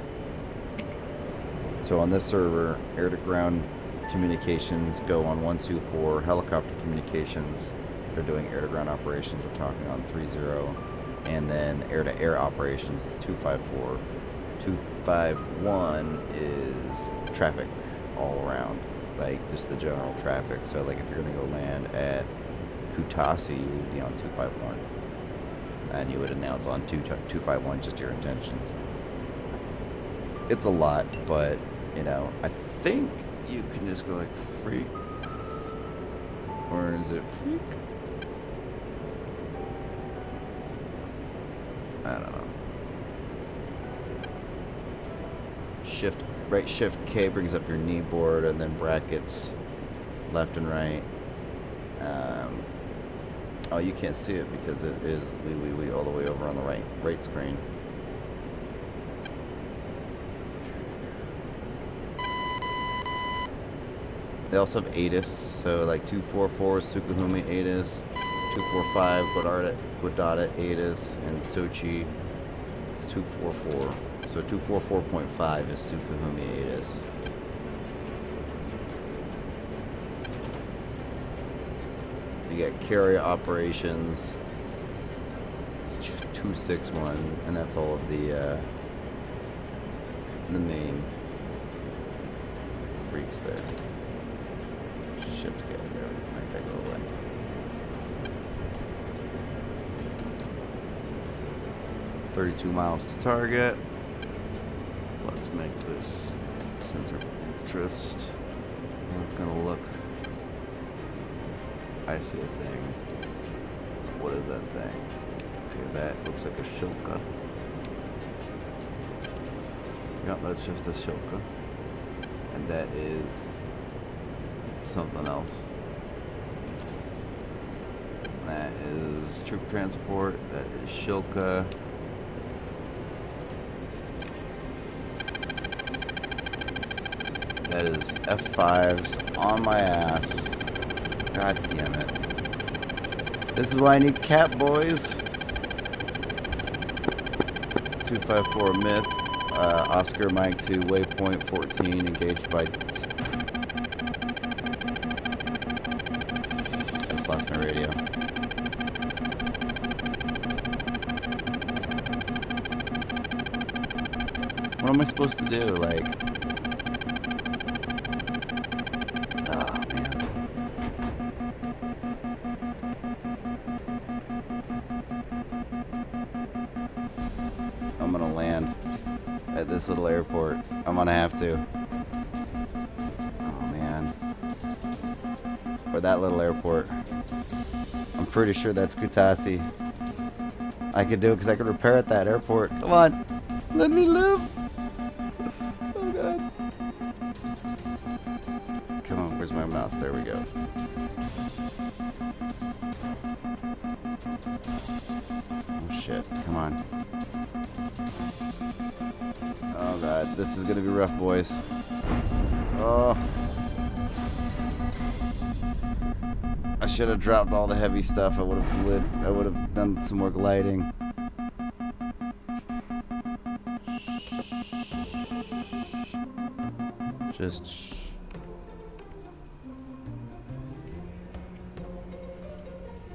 So on this server, air to ground communications go on 124, helicopter communications, they're doing air to ground operations, we're talking on 30, and then air-to-air operations is 254. 251 is traffic all around, like just the general traffic. So like if you're gonna go land at Kutaisi, you would be on 251, and you would announce on 251 just your intentions. It's a lot, but you know, I think you can just go like freaks, or is it freak? I don't know. Right shift K brings up your knee board, and then brackets left and right. Oh, you can't see it because it is we all the way over on the right screen. They also have ATIS, so like 244 Sukahumi ATIS, 245 Guadata ATIS, and Sochi is 244. So 244.5 is Sukahumi ATIS. You get carrier operations, it's 261, and that's all of the main freaks there. Shift K there, make that go away. $32 miles to target. Let's make this sensor of interest. And it's gonna look. I see a thing. What is that thing? Okay, that looks like a Shilka. Yep, that's just a Shilka. And that is something else. That is troop transport. That is Shilka. That is F5s on my ass. God damn it. This is why I need cap, boys. 254 Myth. Oscar Mike 2, waypoint 14, engaged by... That's lost my radio. What am I supposed to do? Like... Oh, man. I'm gonna land at this little airport. I'm gonna have to. Oh man. Or that little airport. I'm pretty sure that's Kutaisi. I could do it because I could repair at that airport. Come on. Let me live. Oh god. Come on, where's my mouse? There we go. Oh shit, come on. Oh god, this is gonna be rough, boys. Oh. I should have dropped all the heavy stuff. I would have done some more gliding. Just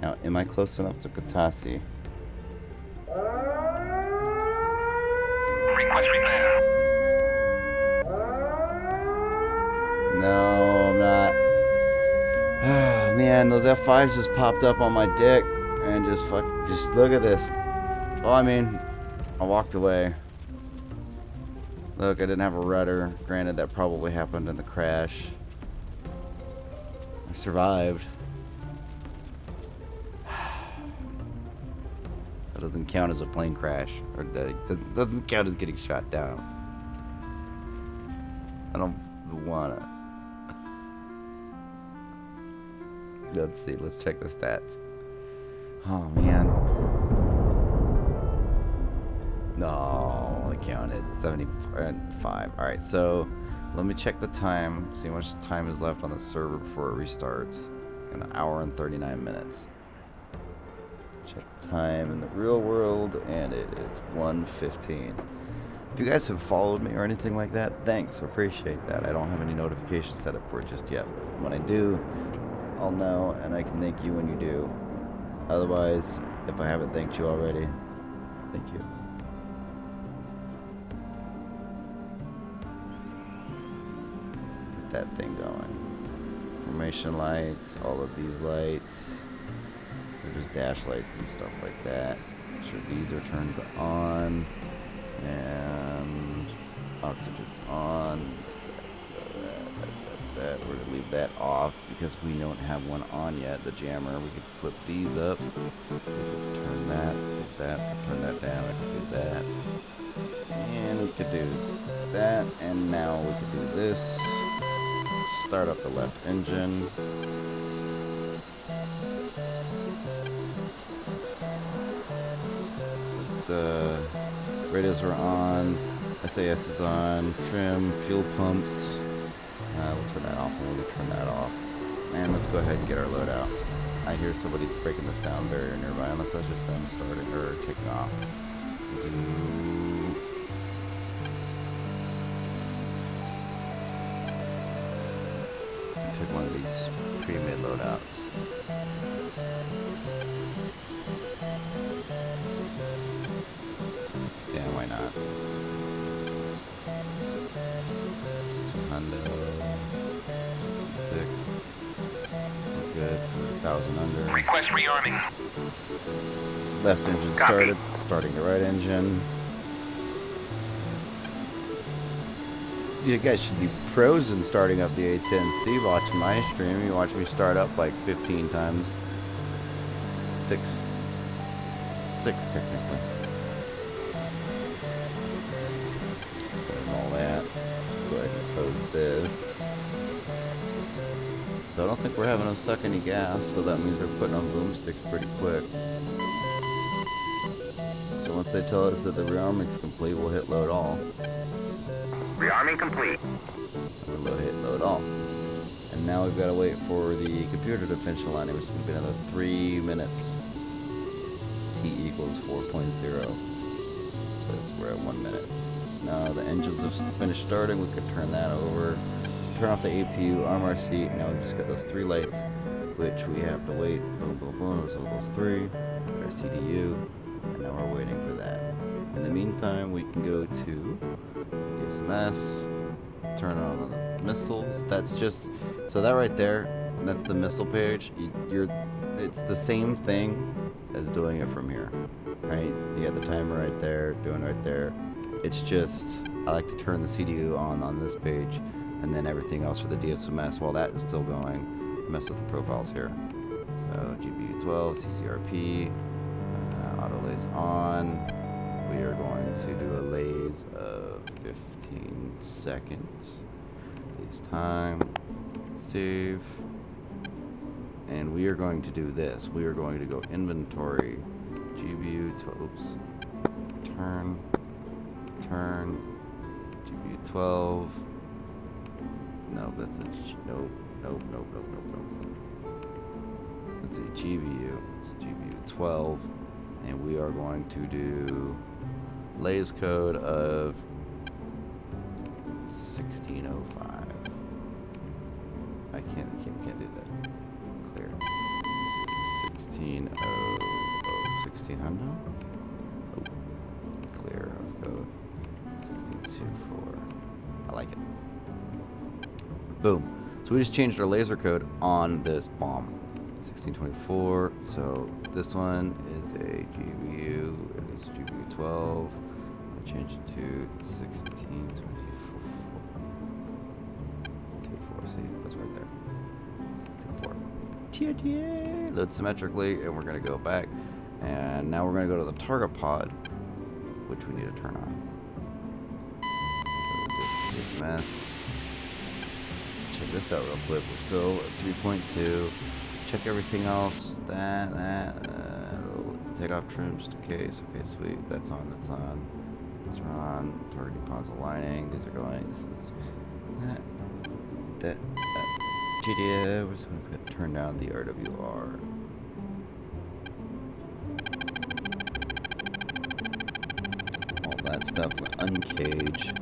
now, am I close enough to Kutaisi? Request repair. No, I'm not. Ah, man, those F5s just popped up on my dick and just look at this. Oh, I mean, I walked away. Look, I didn't have a rudder. Granted, that probably happened in the crash. I survived. So it doesn't count as a plane crash, or doesn't count as getting shot down. I don't wanna. Let's see. Let's check the stats. Oh man. No, I counted 75. All right, so let me check the time. See how much time is left on the server before it restarts. An hour and 39 minutes. Check the time in the real world, and it is 1:15. If you guys have followed me or anything like that, thanks. I appreciate that. I don't have any notifications set up for it just yet, but when I do, I'll know, and I can thank you when you do. Otherwise, if I haven't thanked you already, thank you. Get that thing going. Formation lights, all of these lights. There's dash lights and stuff like that. Make sure these are turned on. And oxygen's on. We're going to leave that off because we don't have one on yet, the jammer. We could flip these up. We could turn that, do that, turn that down, we could do that. And we could do that, and now we could do this. Start up the left engine. Radios are on, SAS is on, trim, fuel pumps. We'll turn that off when we turn that off. And let's go ahead and get our load out. I hear somebody breaking the sound barrier nearby, unless that's just them starting or taking off. Take one of these pre-made loadouts. Yeah, why not? Hundo 66. We're good. 1,000 under. Request rearming. Left engine started. Starting the right engine. You guys should be pros in starting up the A10C. Watching my stream, you watch me start up like 15 times. Six technically. So all that. Go ahead and close this. So I don't think we're having them suck any gas, so that means they're putting on boomsticks pretty quick. So once they tell us that the rearming's complete, we'll hit load all. Rearming complete. Hit load all. And now we've got to wait for the computer to finish aligning, which is going to be another 3 minutes. T equals 4.0. So we're at 1 minute. Now the engines have finished starting. We could turn that over. Turn off the APU, arm our seat. Now we've just got those 3 lights, which we have to wait. Boom, boom, boom. So those 3. Our CDU. And now we're waiting for that. In the meantime, we can go to DCS. Turn on the missiles. That's just, so that right there, that's the missile page. It's the same thing as doing it from here, right? You got the timer right there, doing it right there. It's just, I like to turn the CDU on this page, and then everything else for the DSMS while that is still going, mess with the profiles here. So GPU 12, CCRP, auto lays on. We are going to do a lays of 15 seconds. Lays time, save. And we are going to do this. We are going to go inventory, GPU 12, oops, turn, GPU 12. No, that's a, nope. That's a GPU, it's GPU 12. And we are going to do lays code of 1605. I can't do that. Clear. 1600. Oh, clear. Let's go 1624. I like it. Boom. So we just changed our laser code on this bomb. 1624. So this one is a GPU. It is GPU 12. I'll change it to 1624. See, that's right there. 1624. TTA. Load symmetrically, and we're gonna go back. And now we're gonna go to the target pod, which we need to turn on. This mess. Check this out real quick. We're still at 3.2. Check everything else. Take off trim just in case. Okay, sweet. That's on. These are on. Targeting pods aligning. These are going. This is that. GDA. We're just going to turn down the RWR. All that stuff. Uncage.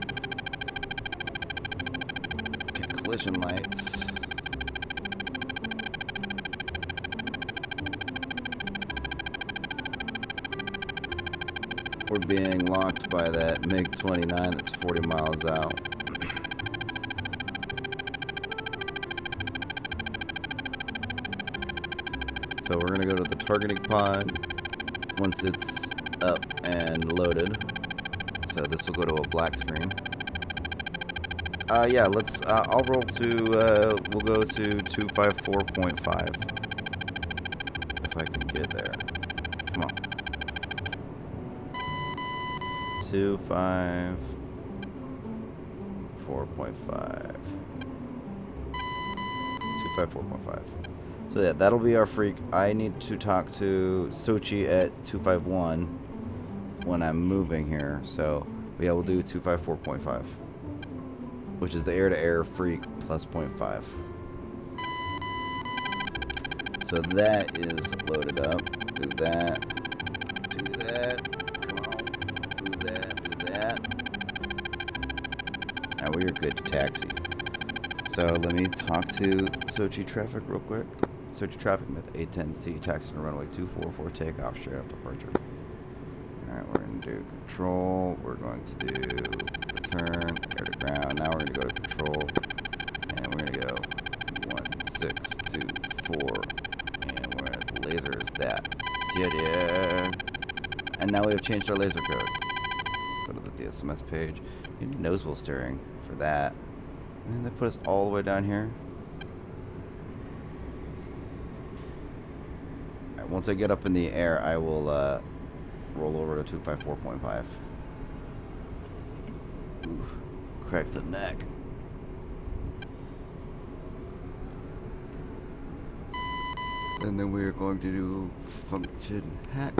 Okay, collision lights. We're being locked by that MiG-29 that's 40 miles out. So we're gonna go to the targeting pod once it's up and loaded. So this will go to a black screen. Yeah, let's, I'll roll to, we'll go to 254.5. If I can get there. Come on. 254.5. 254.5. So yeah, that'll be our freak. I need to talk to Sochi at 251 when I'm moving here. So yeah, we'll do 254.5, which is the air-to-air freak plus 0.5. So that is loaded up. Do that. Do that. Come on. Do that. Do that. Now we are good to taxi. So let me talk to Sochi traffic real quick. Sochi traffic with A10C, taxi to runway 244, takeoff, straight up departure. Alright, we're going to do control. We're going to do return, air to ground. Now we're going to go to control. And we're going to go 1624. And we're going to, the laser is that. Yeah. And now we have changed our laser code. Go to the DSMS page. You need nose wheel steering for that. And then they put us all the way down here. Alright, once I get up in the air, I will roll over to 254.5. Oof, crack the neck. And then we are going to do function hack.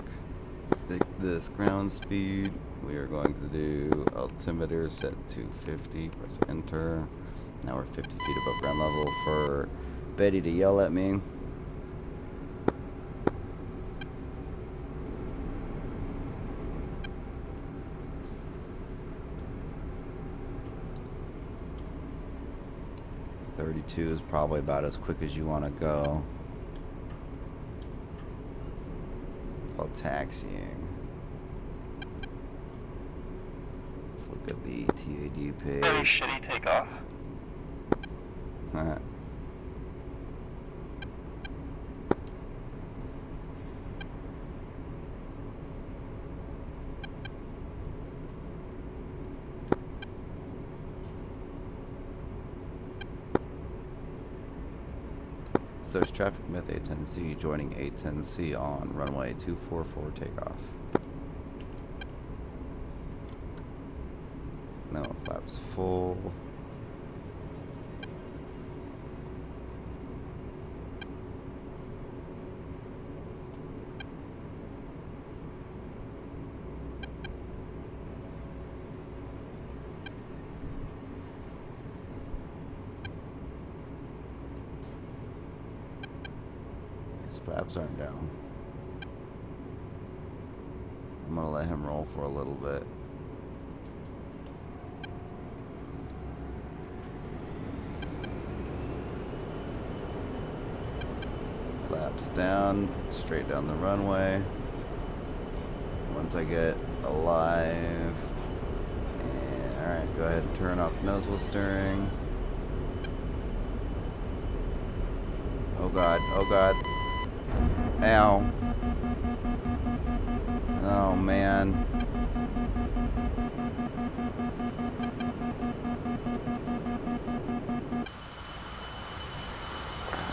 Take this ground speed. We are going to do altimeter set to 50. Press enter. Now we're 50 feet above ground level for Betty to yell at me. .32 is probably about as quick as you want to go. While taxiing. Let's look at the TAD page. Very shitty takeoff. So there's traffic with A10C joining A10C on runway 244 takeoff. No, flaps full. His flaps aren't down. I'm gonna let him roll for a little bit. Flaps down, straight down the runway. Once I get alive, and alright, go ahead and turn off nose wheel steering. Oh god, oh god. Ow. Oh man.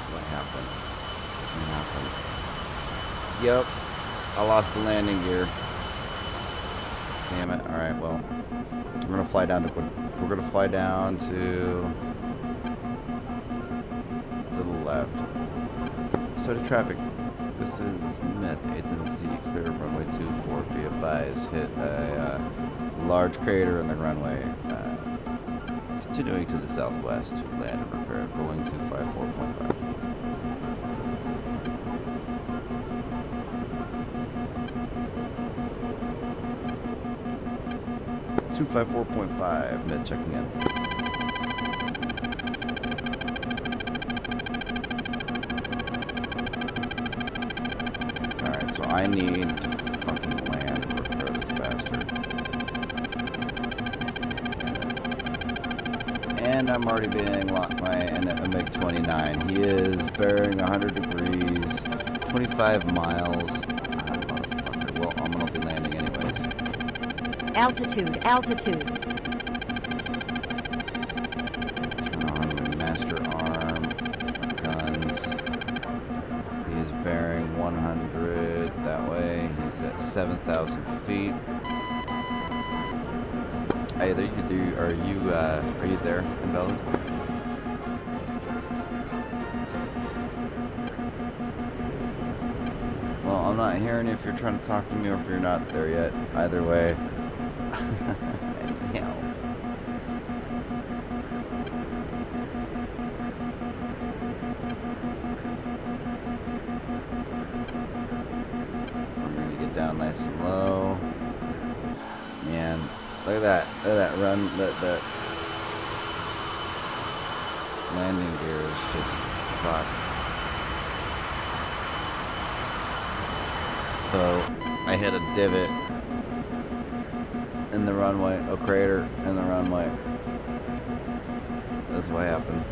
What happened? Yep. I lost the landing gear. Damn it. Alright, well. We're gonna fly down to the left. So to traffic. This is Myth, A10C, clear runway 24, be advised, hit a large crater in the runway. Continuing to the southwest, land and repair, rolling 254.5. .5, Myth checking in. Alright, so I need to fucking land and repair this bastard. And I'm already being locked by a MiG-29. He is bearing 100 degrees, 25 miles. Motherfucker. Well, I'm gonna be landing anyways. Altitude, altitude. Turn on master arm, guns. He is bearing 100 that way. He's at 7,000 feet. Hey, are you there in Bella? Well, I'm not hearing if you're trying to talk to me or if you're not there yet. Either way. Help. We're gonna get down nice and low. Man, look at that run, that landing gear is just fucked. So I hit a divot in the runway, a crater in the runway. That's what happened.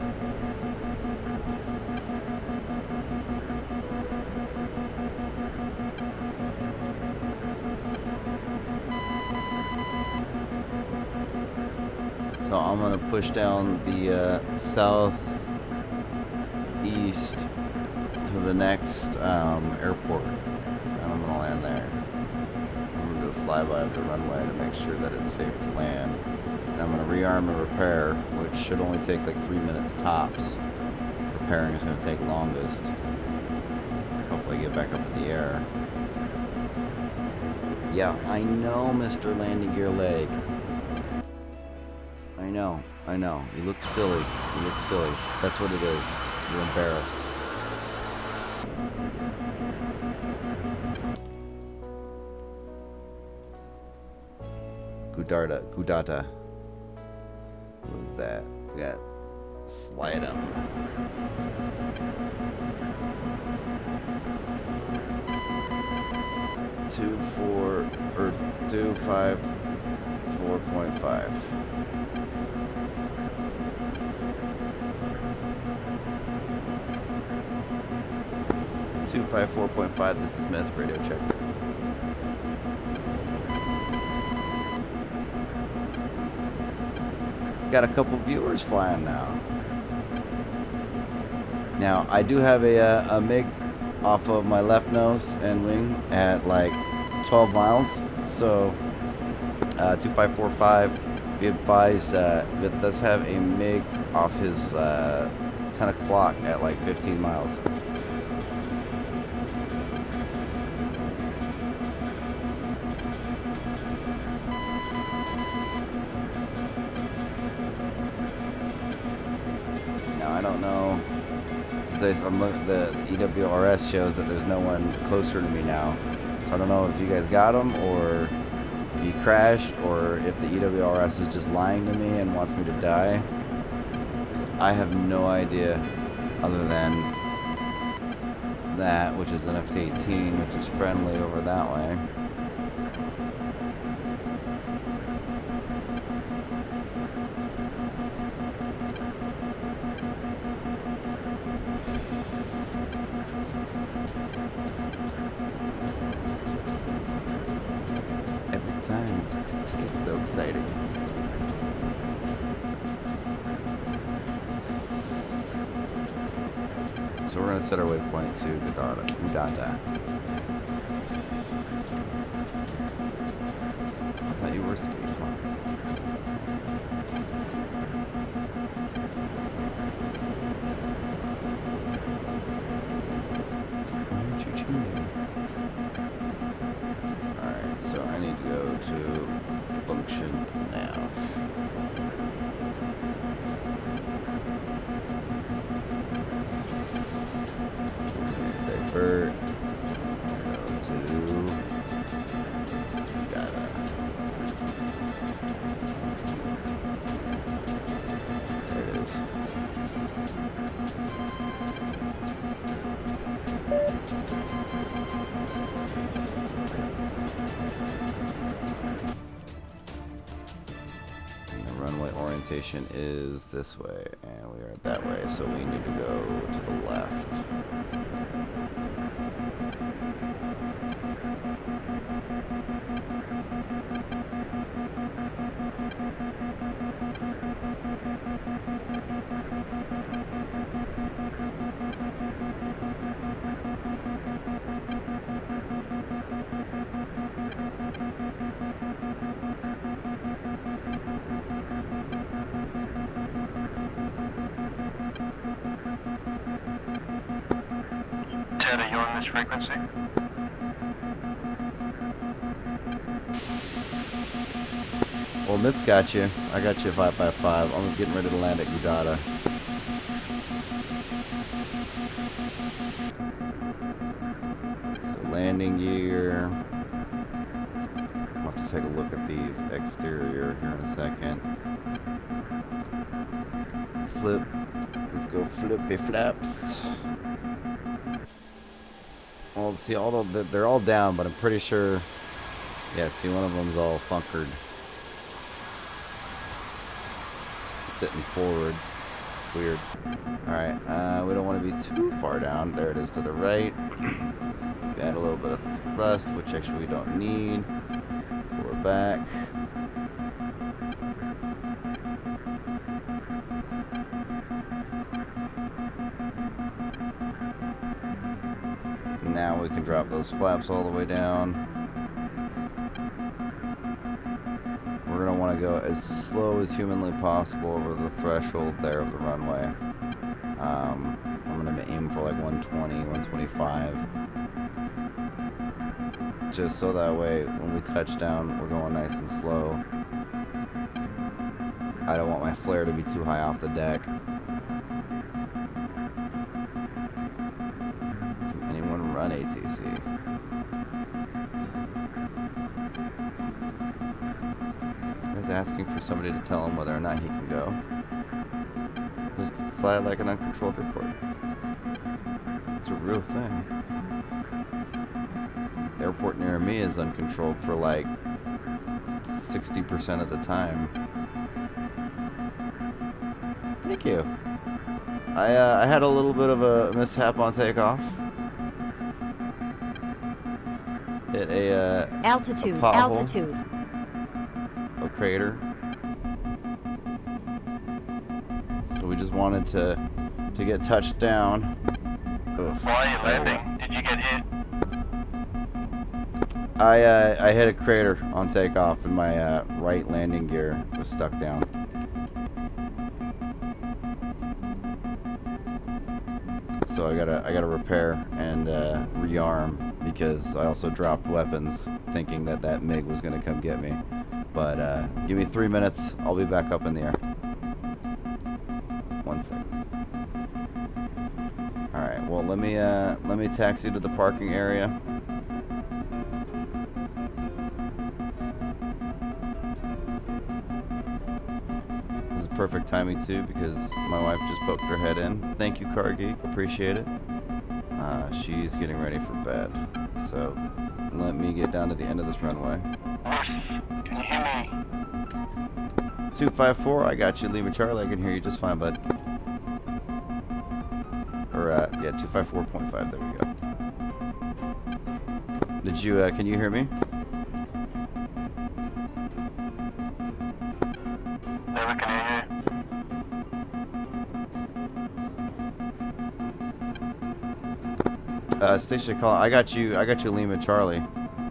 So I'm gonna push down the southeast to the next airport, and I'm gonna land there. I'm gonna do a flyby of the runway to make sure that it's safe to land. And I'm gonna rearm and repair, which should only take like 3 minutes tops. Repairing is gonna take longest. until I get back up in the air. Yeah, I know, Mr. Landing Gear Leg. I know. You look silly. You look silly. That's what it is. You're embarrassed. Gudata. What is that? We got slide 'em. Two 5 4.5. Two 5 4.5. This is Myth Radio check. Got a couple viewers flying now. Now I do have a MiG off of my left nose and wing at like 12 miles. So 2545, we advise it does have a MiG off his 10 o'clock at like 15 miles. Now I don't know. The EWRS shows that there's no one closer to me now. So I don't know if you guys got him or he crashed or if the EWRS is just lying to me and wants me to die. I have no idea other than that, which is an FT-18, which is friendly over that way. Every time it just gets so exciting. So we're going to set our waypoint to Gudata. I thought you were 3. Alright, so I need to go to function nav. Divert. Go to Gudata. There it is. And the runway orientation is this way, and we are that way, so we need to go to the left. Ted, are you on this frequency? Well, Mitz got you. I got you 555. I'm getting ready to land at Gudata. So landing gear. I'll have to take a look at these exterior here in a second. Flip. Let's go flippy flaps. Well, see, they're all down, but I'm pretty sure. Yeah, see, one of them's all funkered. Sitting forward. Weird. Alright, we don't want to be too far down. There it is to the right. Add a little bit of thrust, which actually we don't need. Pull it back. Now we can drop those flaps all the way down. We're going to want to go as slow as humanly possible over the threshold there of the runway. I'm going to aim for like 120, 125. just so that way when we touch down, we're going nice and slow. I don't want my flare to be too high off the deck. Can anyone run ATC? He's asking for somebody to tell him whether or not he can go. Just fly like an uncontrolled airport. It's a real thing. The airport near me is uncontrolled for like 60% of the time. Thank you. I had a little bit of a mishap on takeoff. Hit a Altitude, a pothole, altitude. a crater. So we just wanted to get touched down. Oof. Why are you landing? Did you get hit? I hit a crater on takeoff and my right landing gear was stuck down. So I gotta repair and rearm because I also dropped weapons thinking that MiG was gonna come get me. But give me 3 minutes, I'll be back up in the air. 1 second. All right. Well, let me taxi to the parking area. This is perfect timing too because my wife just poked her head in. Thank you, Car Geek. Appreciate it. She's getting ready for bed. So let me get down to the end of this runway. Can you hear me? 254, I got you, Lima Charlie. I can hear you just fine, bud. Or yeah, 254.5. There we go. Did you? Can you hear me? Never can hear you. Station call. I got you, Lima Charlie.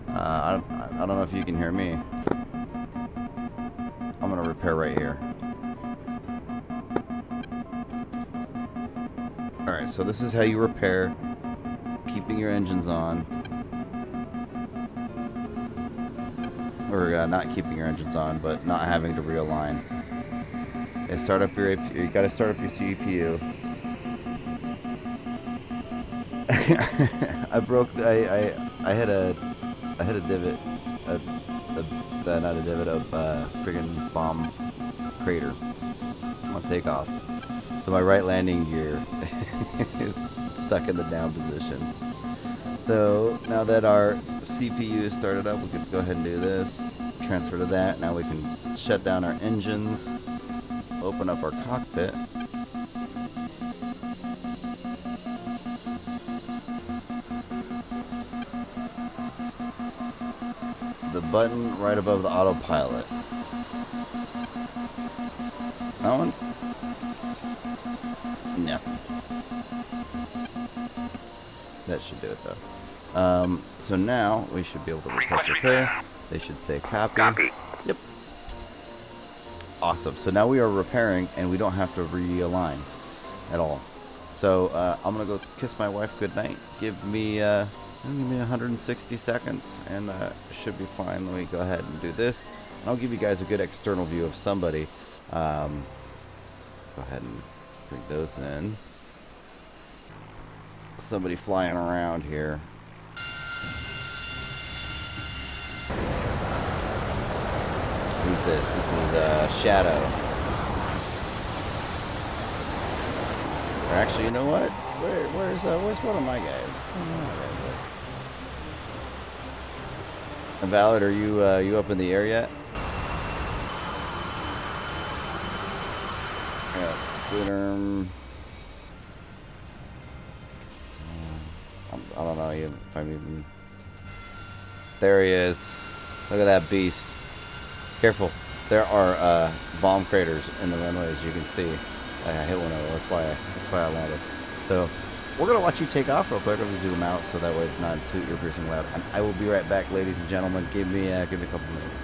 I don't know if you can hear me. I'm gonna repair right here. Alright, so this is how you repair, keeping your engines on. Or not keeping your engines on, but not having to realign. You start up your you gotta start up your CPU. I broke I hit a divot, not a divot, a friggin' bomb crater on takeoff. So my right landing gear is stuck in the down position. So now that our CPU is started up, we could go ahead and do this, transfer to that. Now we can shut down our engines, open up our cockpit. The button right above the autopilot. That one? Nothing. That should do it though. So now we should be able to request repair. They should say copy. Yep. Awesome. So now we are repairing and we don't have to realign at all. So I'm gonna go kiss my wife goodnight. Give me 160 seconds and should be fine. Let me go ahead and do this. And I'll give you guys a good external view of somebody. Let's go ahead and bring those in. Somebody flying around here. Who's this? This is Shadow. Or actually, you know what? Where's one of my guys? Valid, are you up in the air yet? Yeah, Slitterm. I don't know if I'm even. There he is. Look at that beast. Careful. There are bomb craters in the runway, as you can see. I hit one of them. That's why I landed. So we're gonna watch you take off real quick. I'm gonna zoom out so that way it's not too ear-piercing loud. And I will be right back, ladies and gentlemen. Give me a couple minutes.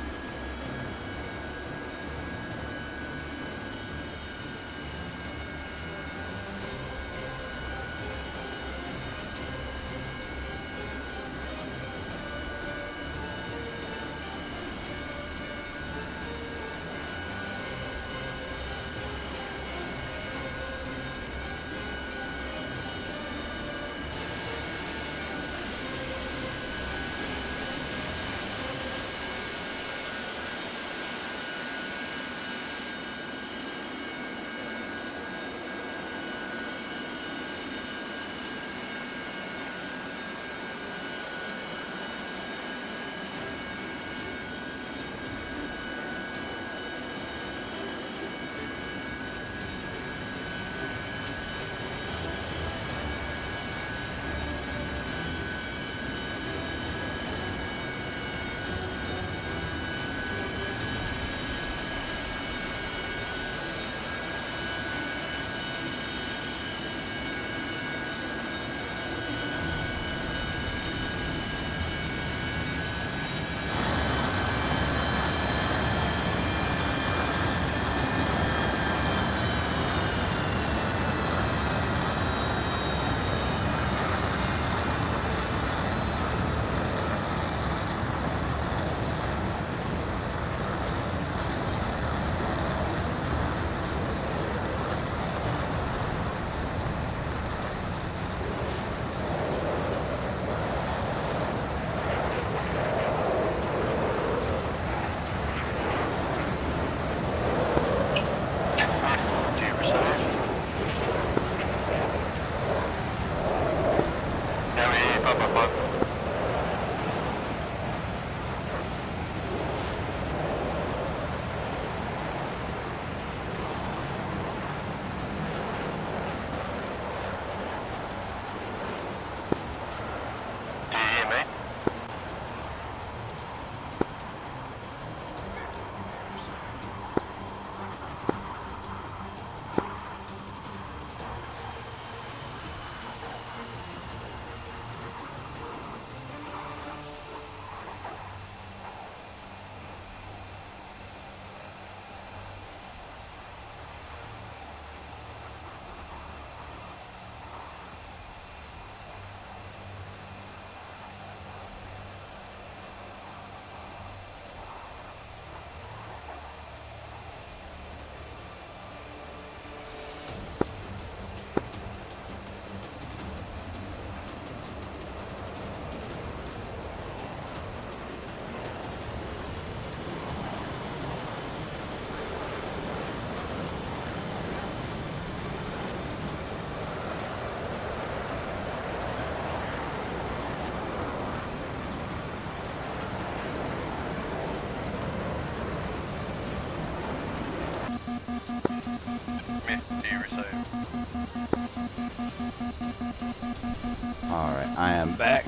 Alright, I am back.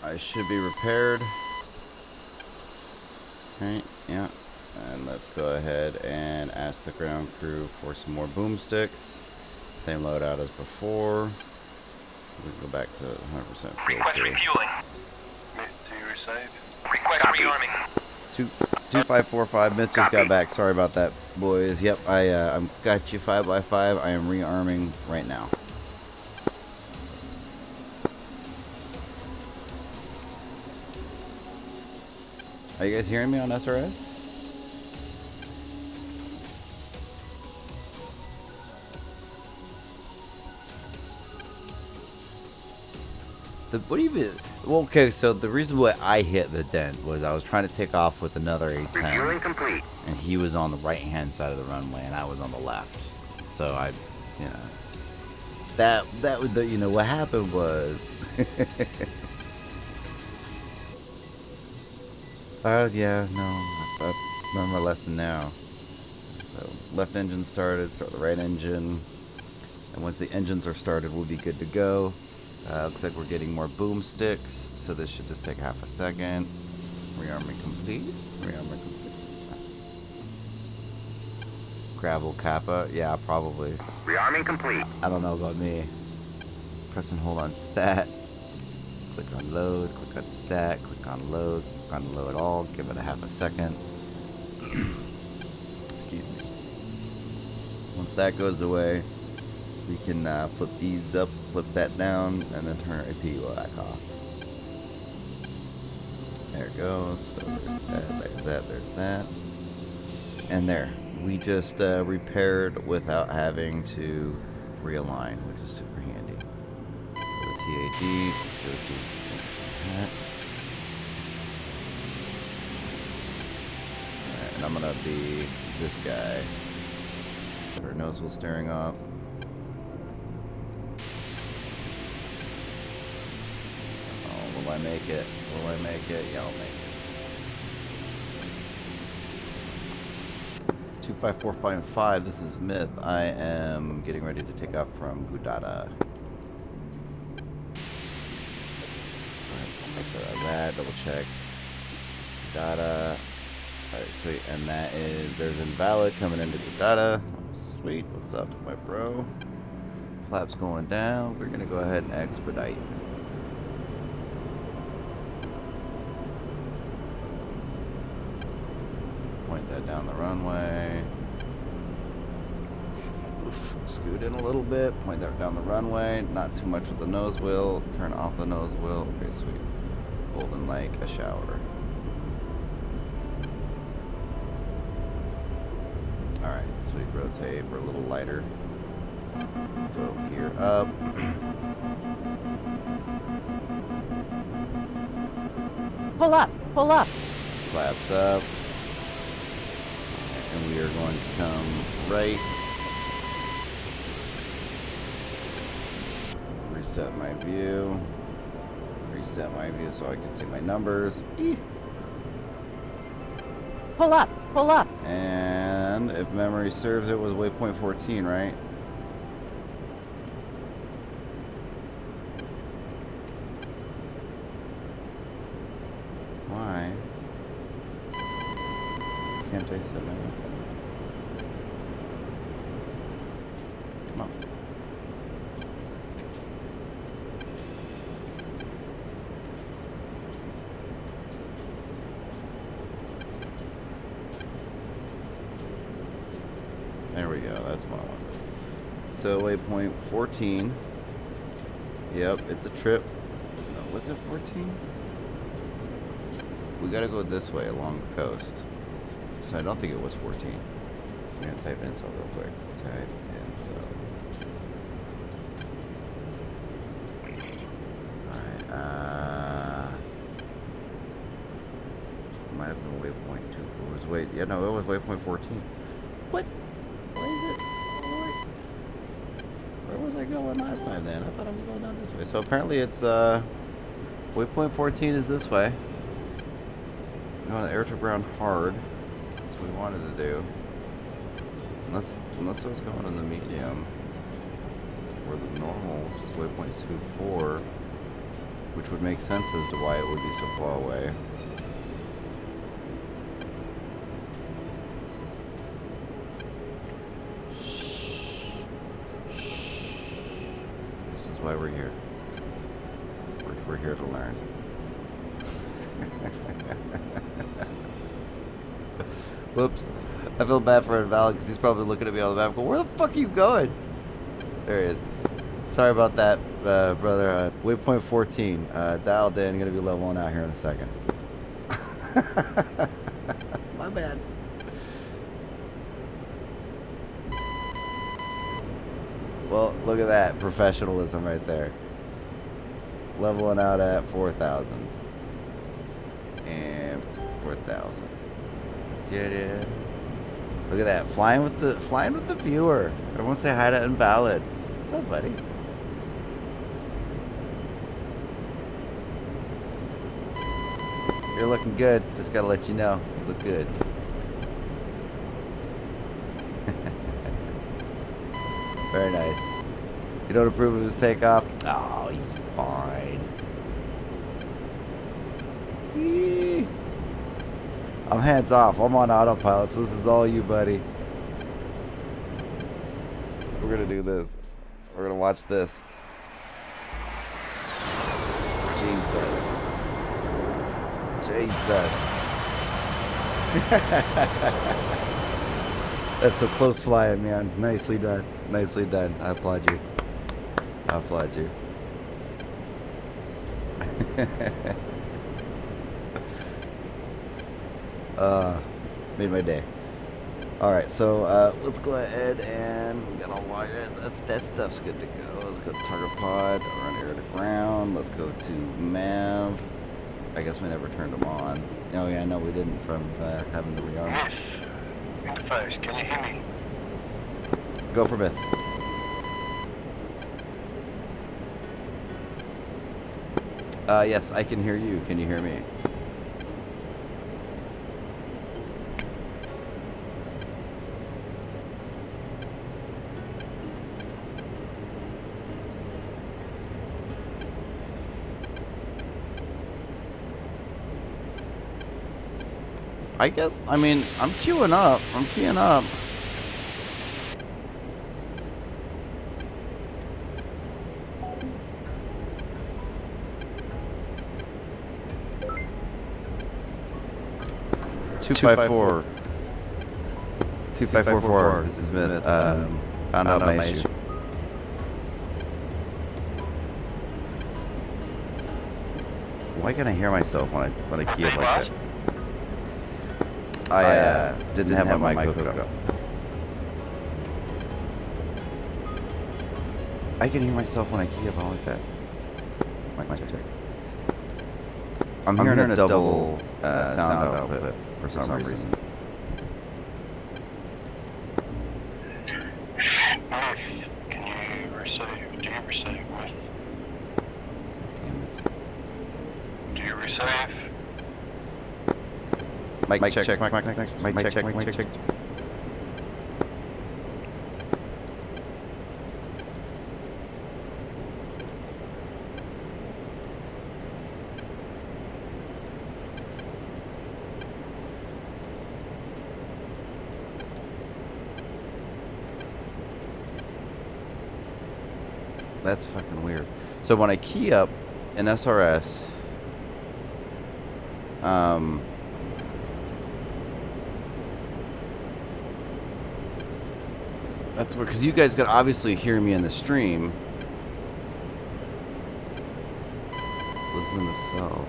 I should be repaired. Alright, yeah. And let's go ahead and ask the ground crew for some more boomsticks. Same loadout as before. We can go back to 100% fuel Request too. refueling. Myth 2 received. Request rearming. 2545, Myth just got back. Sorry about that, boys. Yep, I'm got you 5x5. I am rearming right now. Are you guys hearing me on SRS? What do you mean? Well, okay, so the reason why I hit the dent was I was trying to take off with another A10, complete. and he was on the right-hand side of the runway, and I was on the left. So I, you know, that was the, you know, what happened was. Oh yeah, no, I learned my lesson now. So left engine started, start the right engine, and once the engines are started, we'll be good to go. Looks like we're getting more boomsticks, so this should just take half a second. Rearming complete. Rearming complete. Gravel Kappa. Yeah, probably. Rearming complete. I don't know about me. Press and hold on stat. Click on load. Click on stat. Click on load. Click on load all. Give it a half a second. Excuse me. Once that goes away, we can flip these up, flip that down, and then turn our APU back off. There it goes. So there's that, there's that, there's that. And there. We just repaired without having to realign, which is super handy. Go to TAD. Let's go to function hat. Alright, and I'm going to be this guy. Let's put our nose wheel steering off. Will I make it? Will I make it? Yeah, I'll make it. 25455, this is Myth. I am getting ready to take off from Gudada. Let's go ahead and make sure of that, double check. Gudada. Alright, sweet. And that is, there's invalid coming into Gudada. Sweet, what's up, my bro? Flaps going down. We're gonna go ahead and expedite. Point that down the runway. Oof. Scoot in a little bit. Point that down the runway. Not too much with the nose wheel. Turn off the nose wheel. Okay, sweet. Holding like a shower. Alright, sweet. Rotate. We're a little lighter. Go gear up. Pull up, pull up. Flaps up. And we are going to come right. Reset my view. Reset my view so I can see my numbers. Eeh. Pull up, pull up. And if memory serves, it was waypoint 14, right? Why can't I set my... Come on. There we go, that's what I wanted. So waypoint 14. Yep, it's a trip. No, was it 14? We gotta go this way along the coast. So I don't think it was 14. I'm gonna type intel real quick. Type intel. Alright, might have been waypoint 2. It was yeah, no, it was waypoint 14. What? Why is it? Where was I going last time then? I thought I was going down this way. So apparently it's, waypoint 14 is this way. We're going to air to ground hard. That's what we wanted to do. Unless it was going in the medium. Or the normal, which is waypoint 24. Which would make sense as to why it would be so far away. This is why we're here. We're here to learn. Whoops. I feel bad for Invalid because he's probably looking at me on the map going, where the fuck are you going? There he is. Sorry about that, brother. Waypoint 14. Dialed in. Gonna be leveling out here in a second. My bad. Well, look at that professionalism right there. Leveling out at 4,000 and 4,000. Yeah. Look at that, flying with the viewer. I want to say hi to Invalid. What's up, buddy? You're looking good. Just gotta let you know, you look good. Very nice. You don't approve of his takeoff? Oh, he's fine. Eee. I'm hands off. I'm on autopilot, so this is all you, buddy. We're gonna do this. We're gonna watch this. Jesus. That's so close flying, man. Nicely done. Nicely done. I applaud you. I applaud you. Made my day. Alright, so let's go ahead and get all wired. That stuff's good to go. Let's go to target pod, run air to ground. Let's go to MAV. I guess we never turned them on. Oh yeah, no, we didn't from having to rearm. Yes. Interface, can you hear me? Go for Beth. Yes, I can hear you. Can you hear me? I guess, I mean, I'm queuing up. I'm keying up. Two five four. 2544. This is Smith. Found out my issue. Why can't I hear myself when I key up like that? I didn't have my mic hooked up. I can hear myself when I key up like that. Mic check. I'm hearing a double sound output for some reason. Can you receive? Do you receive with? Damn it. Do you receive? Mic check. Mic check. That's fucking weird. So when I key up in SRS, that's where, because you guys could obviously hear me in the stream. Listen to self.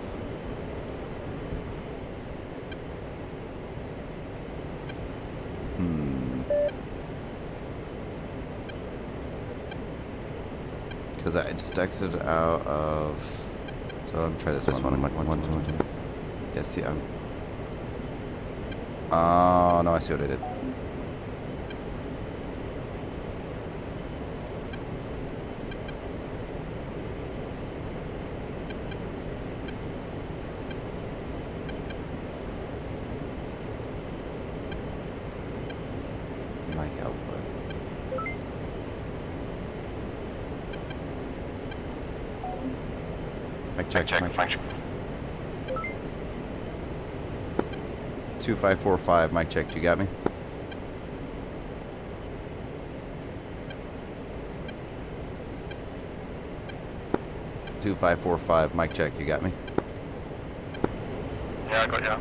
Because I just exited out of. So I'm try this one. Yeah, see, I'm. Oh no, I see what I did. Mic out. Mic check. Check, Mic mic check. check. 2545, mic check. You got me? Two 545, mic check. You got me? Yeah, I got you.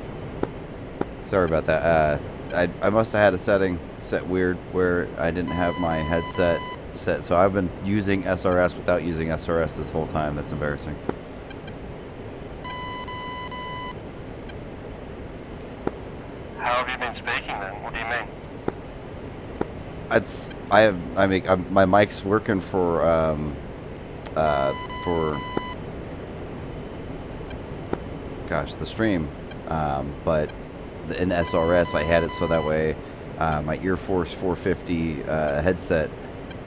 Sorry about that. I must have had a setting set weird where I didn't have my headset set, so I've been using SRS without using SRS this whole time. That's embarrassing. How have you been speaking then? What do you mean? My mic's working for the stream, but in SRS I had it so that way my Ear Force 450 headset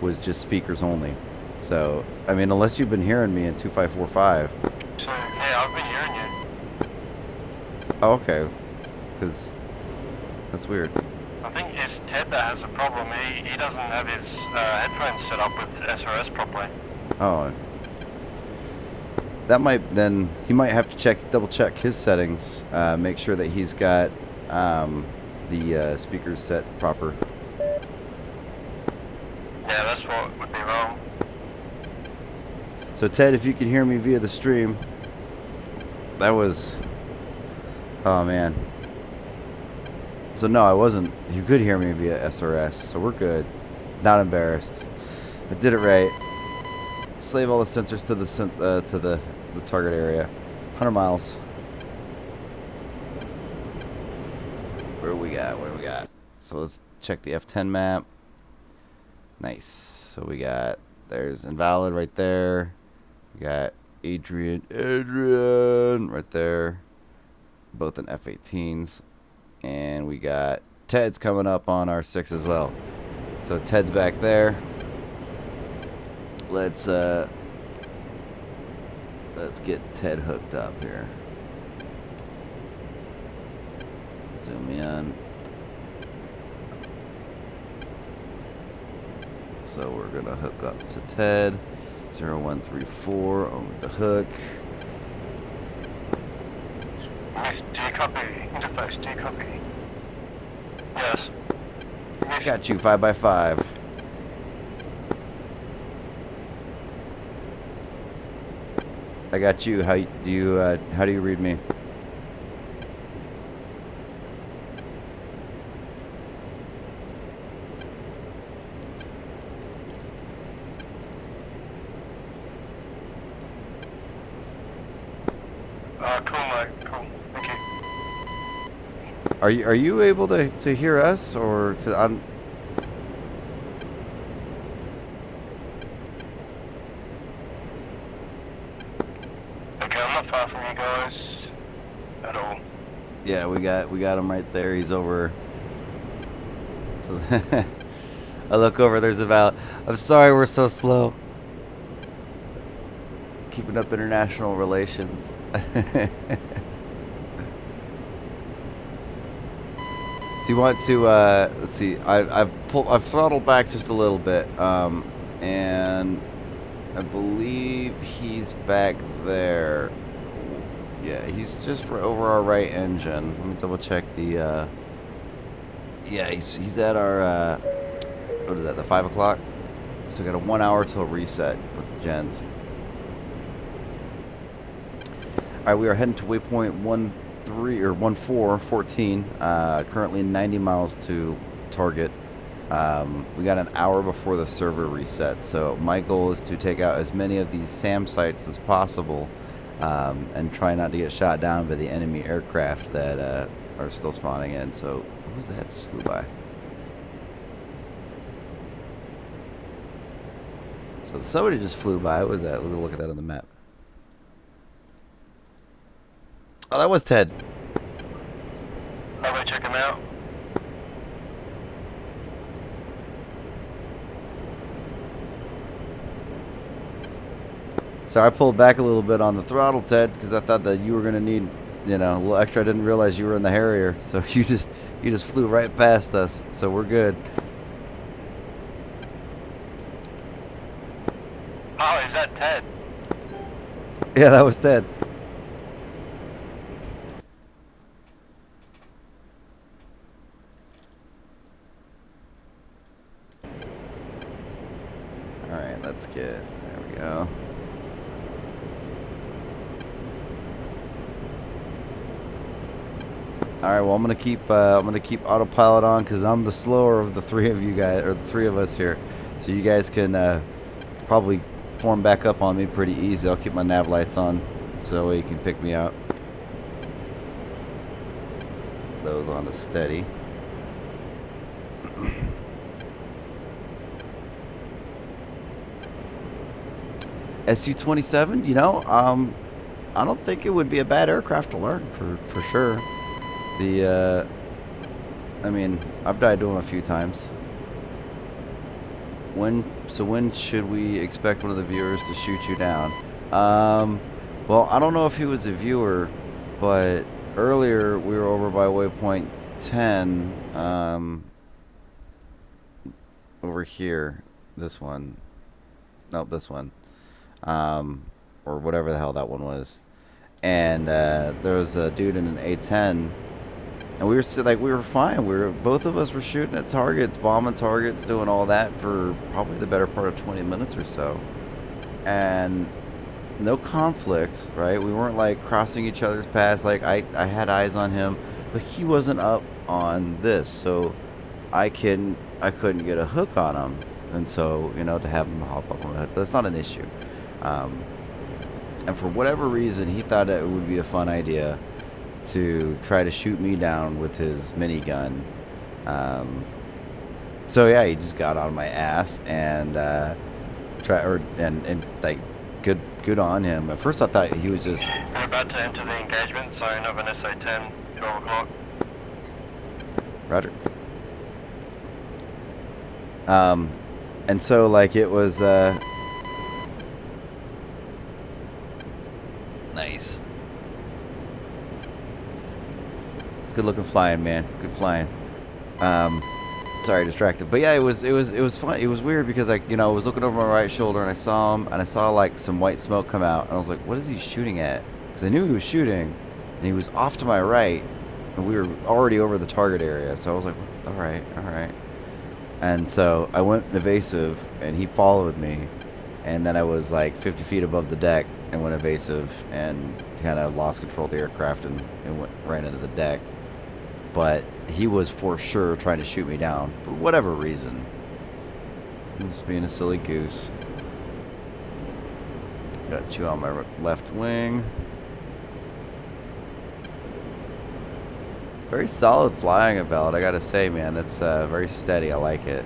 was just speakers only. So I mean, unless you've been hearing me in 2545. So, yeah, I've been hearing you. Oh, okay, because that's weird. I think it's Ted that has a problem. He doesn't have his headphones set up with SRS properly. Oh, that might, then he might have to double check his settings, make sure that he's got the speakers set proper. Yeah, that's what would be wrong. So Ted, if you can hear me via the stream, that was, oh man. So no, I wasn't. You could hear me via SRS, so we're good. Not embarrassed. I did it right. Slave all the sensors to the target area. 100 miles. What do we got? So let's check the F10 map. Nice. So we got, there's Invalid right there. We got Adrian right there. Both in F18s. And we got Ted's coming up on our 6 as well. So Ted's back there. Let's get Ted hooked up here. Zoom in. So we're gonna hook up to Ted. 0134 over the hook. Yes, do you copy? Interface, do you copy? Yes. Yes. Got you, 5x5. I got you. How do you read me? Cool, mate. Cool. Thank you. Are you able to hear us, or 'cause I'm? Okay, I'm not far from you guys at all. Yeah, we got him right there. He's over. So I look over. There's a valve. I'm sorry, we're so slow. Keeping up international relations. So you want to let's see. I've throttled back just a little bit, and I believe he's back there. Yeah, he's just over our right engine. Let me double check the. Yeah, he's at our. What is that? The 5 o'clock. So we got a 1 hour till reset with gens. All right, we are heading to waypoint 14. Currently 90 miles to target. We got an hour before the server resets, so my goal is to take out as many of these SAM sites as possible, and try not to get shot down by the enemy aircraft that are still spawning in. So, what was that just flew by? So somebody just flew by. What was that? Let me look at that on the map. Oh, that was Ted. How about check him out? So I pulled back a little bit on the throttle, Ted, because I thought that you were gonna need, a little extra. I didn't realize you were in the Harrier, so you just flew right past us. So we're good. Oh, is that Ted? Yeah, that was Ted. Alright, let's get, there we go. Alright, well I'm gonna keep autopilot on because I'm the slower of the three of you guys, or the three of us here. So you guys can probably form back up on me pretty easy. I'll keep my nav lights on so that way you can pick me out. Those on to steady. SU-27, you know, I don't think it would be a bad aircraft to learn for sure. I mean, I've died to them a few times. When should we expect one of the viewers to shoot you down? Well, I don't know if he was a viewer, but earlier we were over by waypoint 10, over here, this one. Nope, this one. Or whatever the hell that one was. And there was a dude in an A10, and we were fine. Both of us were shooting at targets, bombing targets, doing all that for probably the better part of 20 minutes or so, and no conflict, right? We weren't like crossing each other's paths. Like I had eyes on him, but he wasn't up on this, so I couldn't get a hook on him, and so to have him hop up on the hook, that's not an issue. And for whatever reason, he thought that it would be a fun idea to try to shoot me down with his minigun. So yeah, he just got on my ass and like good on him. At first I thought he was just. We're about to enter the engagement zone of an SA-10, 12 o'clock. Roger. And so like it was nice. It's good looking flying, man. Good flying. Sorry, distracted. But yeah, it was fun. It was weird because I was looking over my right shoulder and I saw him and I saw like some white smoke come out and I was like, what is he shooting at? Because I knew he was shooting and he was off to my right and we were already over the target area. So I was like, all right. And so I went evasive and he followed me, and then I was like 50 feet above the deck and went evasive and kind of lost control of the aircraft and went right into the deck. But he was for sure trying to shoot me down for whatever reason. Just being a silly goose. Got you on my left wing. Very solid flying about, I gotta say, man. That's very steady. I like it.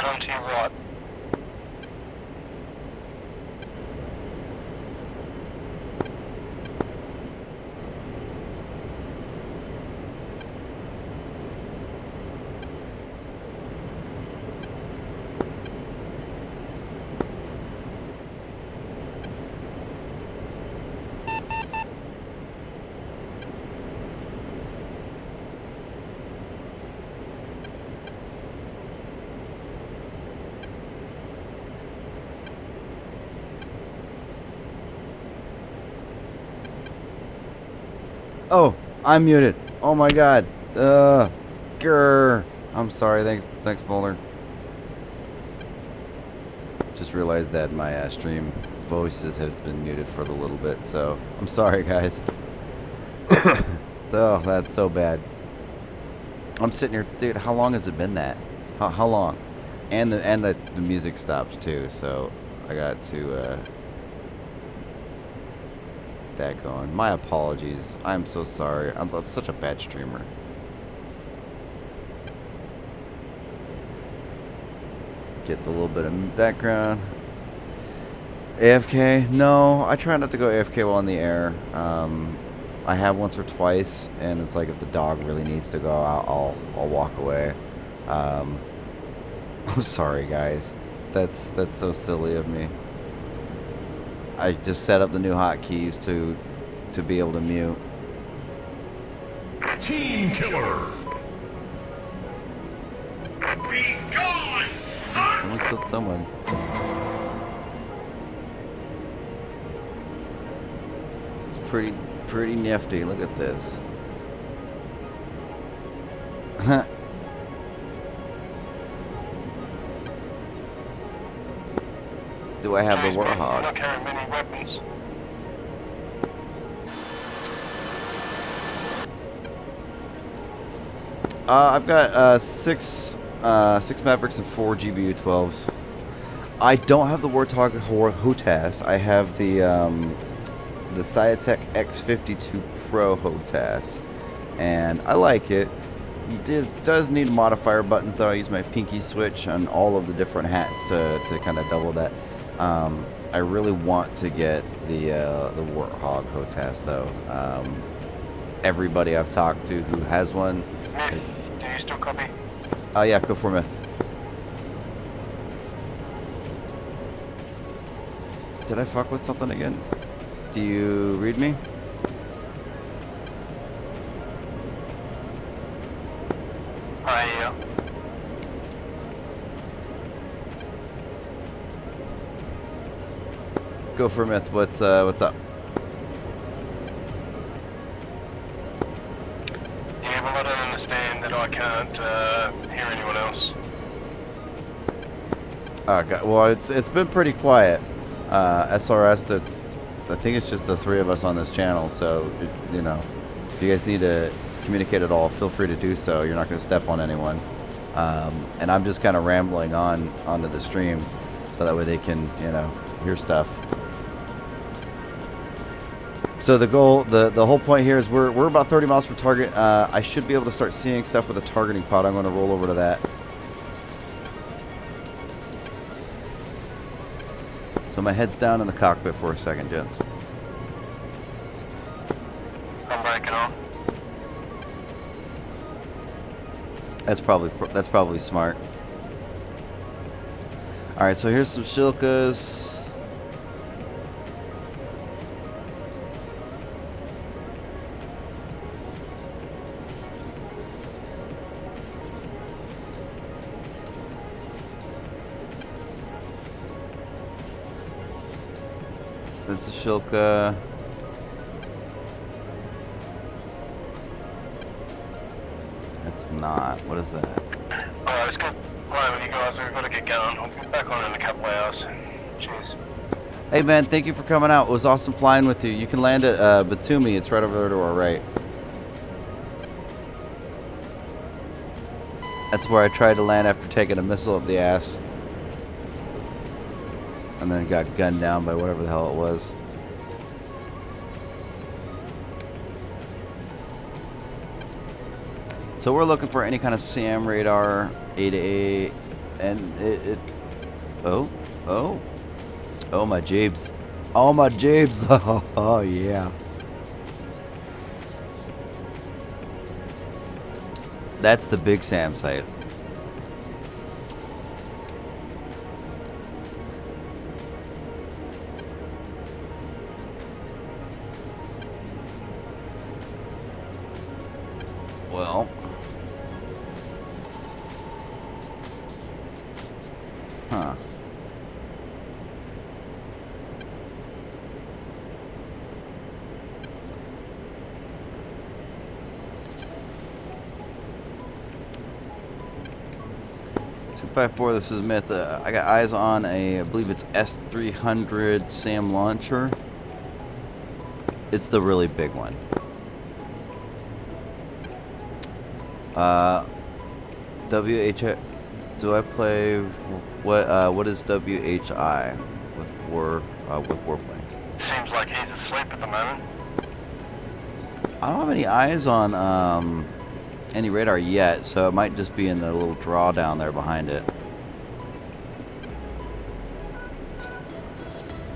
on to your right. Oh, I'm muted. Oh my god. Grr. I'm sorry. Thanks, Bowler. Just realized that my stream voices has been muted for a little bit, so I'm sorry, guys. Oh, that's so bad. I'm sitting here, dude. How long has it been that? How long? And the music stopped too, so I got to that going. My apologies. I'm so sorry. I'm such a bad streamer. Get the little bit of background. AFK? No, I try not to go AFK while in the air. I have once or twice, and it's like if the dog really needs to go out, I'll walk away. I'm sorry, guys. That's so silly of me. I just set up the new hotkeys to be able to mute. Team killer. Be gone. Someone killed someone. It's pretty nifty. Look at this. Do I have the You're Warhog? not carrying many weapons. I've got six Mavericks and 4 GBU 12s. I don't have the Warthog HOTAS. I have the Sciatec X52 Pro HOTAS, and I like it. It does need modifier buttons though. I use my pinky switch on all of the different hats to kind of double that. I really want to get the Warthog HOTAS though. Everybody I've talked to who has one is... Do you still copy? Oh yeah, go for Myth. Did I fuck with something again? Do you read me? I Go for Myth. What's up? Yeah, well, I don't understand that I can't hear anyone else. Okay. Well, it's been pretty quiet. SRS. I think it's just the three of us on this channel. So you know, if you guys need to communicate at all, feel free to do so. You're not going to step on anyone. And I'm just kind of rambling onto the stream, so that way they can hear stuff. So the goal, the whole point here is we're about 30 miles from target. I should be able to start seeing stuff with a targeting pod. I'm going to roll over to that. So my head's down in the cockpit for a second, gents. I'm breaking off. That's probably smart. All right, so here's some Shilkas. That's a Shilka. That's not. What is that? Alright, let's go. Right, with you guys, we've got to get going. I'll be back on in a couple of hours. Cheers. Hey man, thank you for coming out. It was awesome flying with you. You can land at Batumi. It's right over there to our right. That's where I tried to land after taking a missile up the ass. And then got gunned down by whatever the hell it was. So we're looking for any kind of SAM radar, A to A, and it oh my jeeps. Oh my jeeps. Oh yeah. That's the Big Sam site. Well, huh. $254, this is Myth. I got eyes on I believe it's S300 SAM launcher. It's the really big one. WHI, do I play, what is WHI with warplane? Seems like he's asleep at the moment. I don't have any eyes on any radar yet, so it might just be in the little draw down there behind it.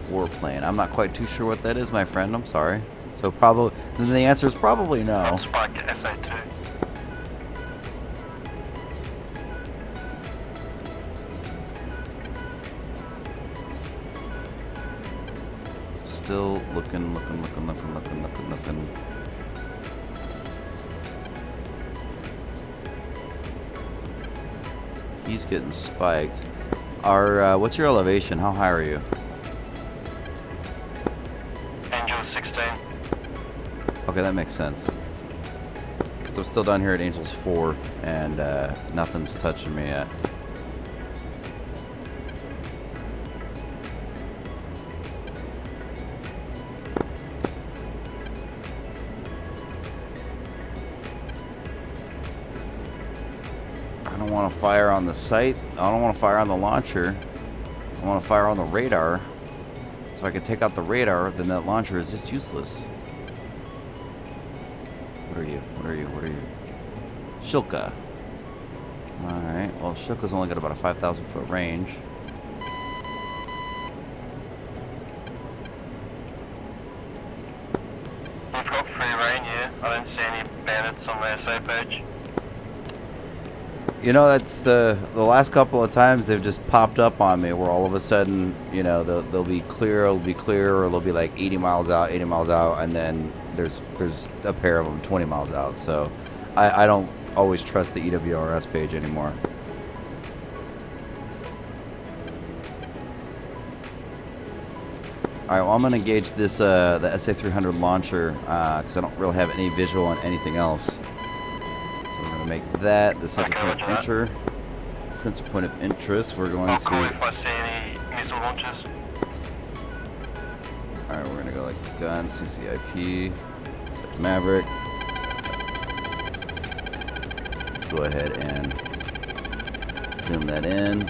Warplane. I'm not quite too sure what that is, my friend. I'm sorry. So probably, then the answer is probably no. Spike SA2. Still looking. He's getting spiked. What's your elevation? How high are you? Angel 16. Okay, that makes sense. Because I'm still down here at Angels 4, and nothing's touching me yet. I don't want to fire on the site. I don't want to fire on the launcher. I want to fire on the radar. So I can take out the radar, then that launcher is just useless. What are you? Shilka. Alright, well Shilka's only got about a 5,000 foot range. We've got free reign, yeah. I don't see any bandits on the SA page. You know, that's the last couple of times they've just popped up on me where all of a sudden, you know, they'll be clear, or they'll be like 80 miles out, and then there's a pair of them 20 miles out. So I don't always trust the EWRS page anymore. Alright, well I'm going to engage this, the SA300 launcher, because I don't really have any visual on anything else. Make that the sensor point of interest. Sensor point of interest. We're going I'll to. call if I see any missile launches. All right, we're gonna go like gun, CCIP, set Maverick. Go ahead and zoom that in.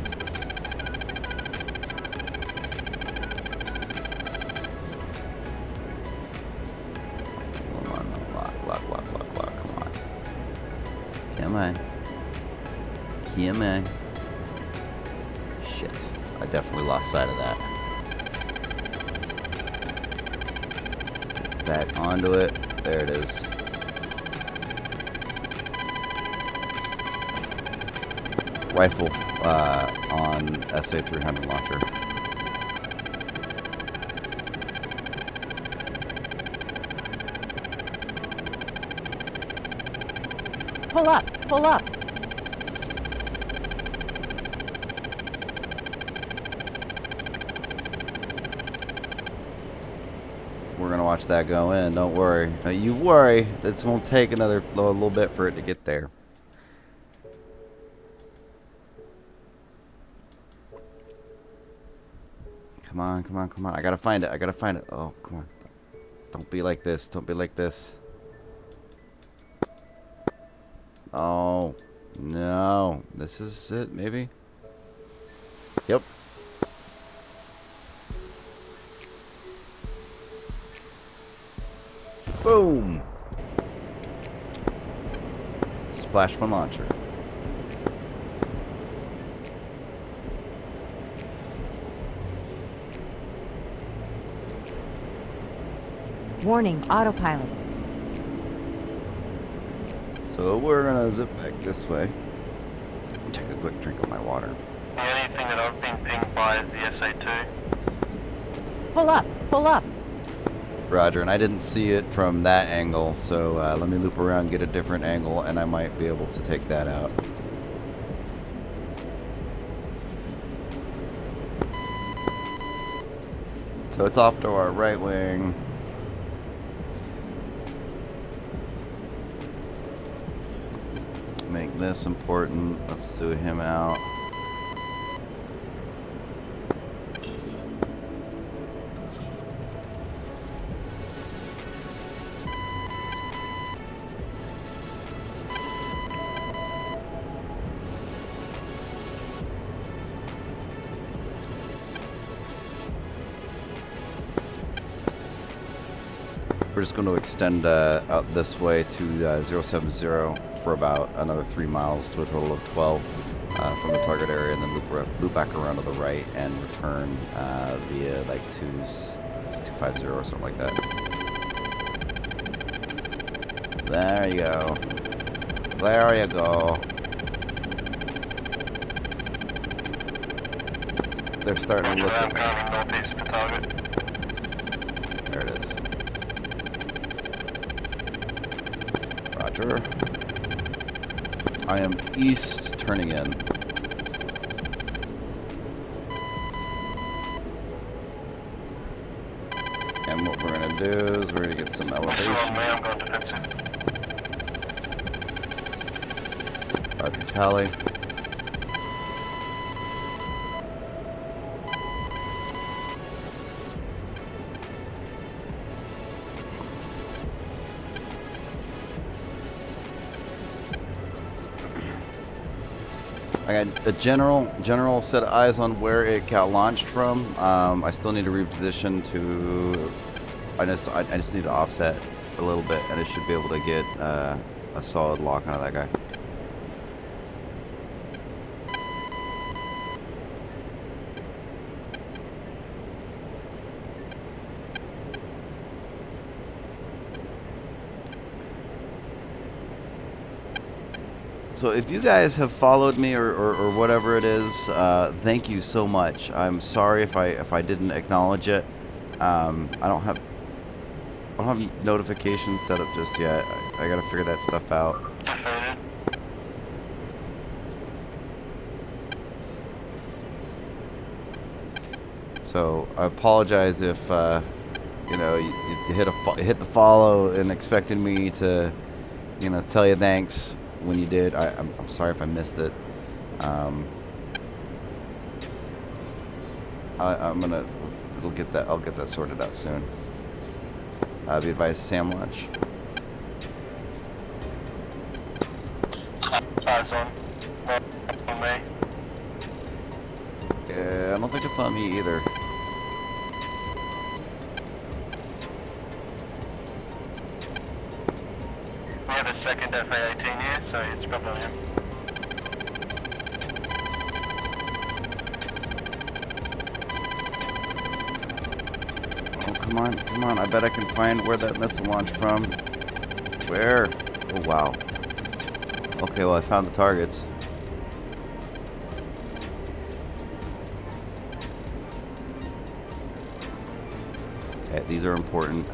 Come on, lock. Come on. Shit. I definitely lost sight of that. Back onto it. There it is. Rifle on SA300 launcher. Pull up. We're gonna watch that go in. Don't worry. Don't you worry. This won't take another little bit for it to get there. Come on. I gotta find it. Oh, come on. Don't be like this. Oh, no. This is it, maybe? Yep. Boom! Splash one launcher. Warning, autopilot. So we're gonna zip back this way. Take a quick drink of my water. The only thing that I've been pinged by is the SA2. Pull up, pull up. Roger, and I didn't see it from that angle, so let me loop around, get a different angle, and I might be able to take that out. So it's off to our right wing. Make this important. Let's sue him out. We're just going to extend out this way to 070 for about another 3 miles to a total of 12 from the target area, and then loop back around to the right and return via like 250 or something like that. There you go. There you go. They're starting to look at me. Northeast for target. There it is. Roger. I am east turning in. And what we're going to do is we're going to get some elevation. I'm going defensive. Roger, tally. I got a general set of eyes on where it got launched from. I still need to reposition to. I just need to offset a little bit, and I should be able to get a solid lock onto that guy. So if you guys have followed me or whatever it is, thank you so much. I'm sorry if I didn't acknowledge it. I don't have notifications set up just yet. I gotta figure that stuff out. Defeated. So I apologize if you know you hit the follow and expected me to tell you thanks when you did. I'm sorry if I missed it. I'll get that sorted out soon. Be advised, Sam launch. Eyes on. On me. Yeah, I don't think it's on me either. We have a second FA-18 here, so it's probably on him. Oh, come on. I bet I can find where that missile launched from. Where? Oh, wow. Okay, well, I found the targets. Okay, these are important.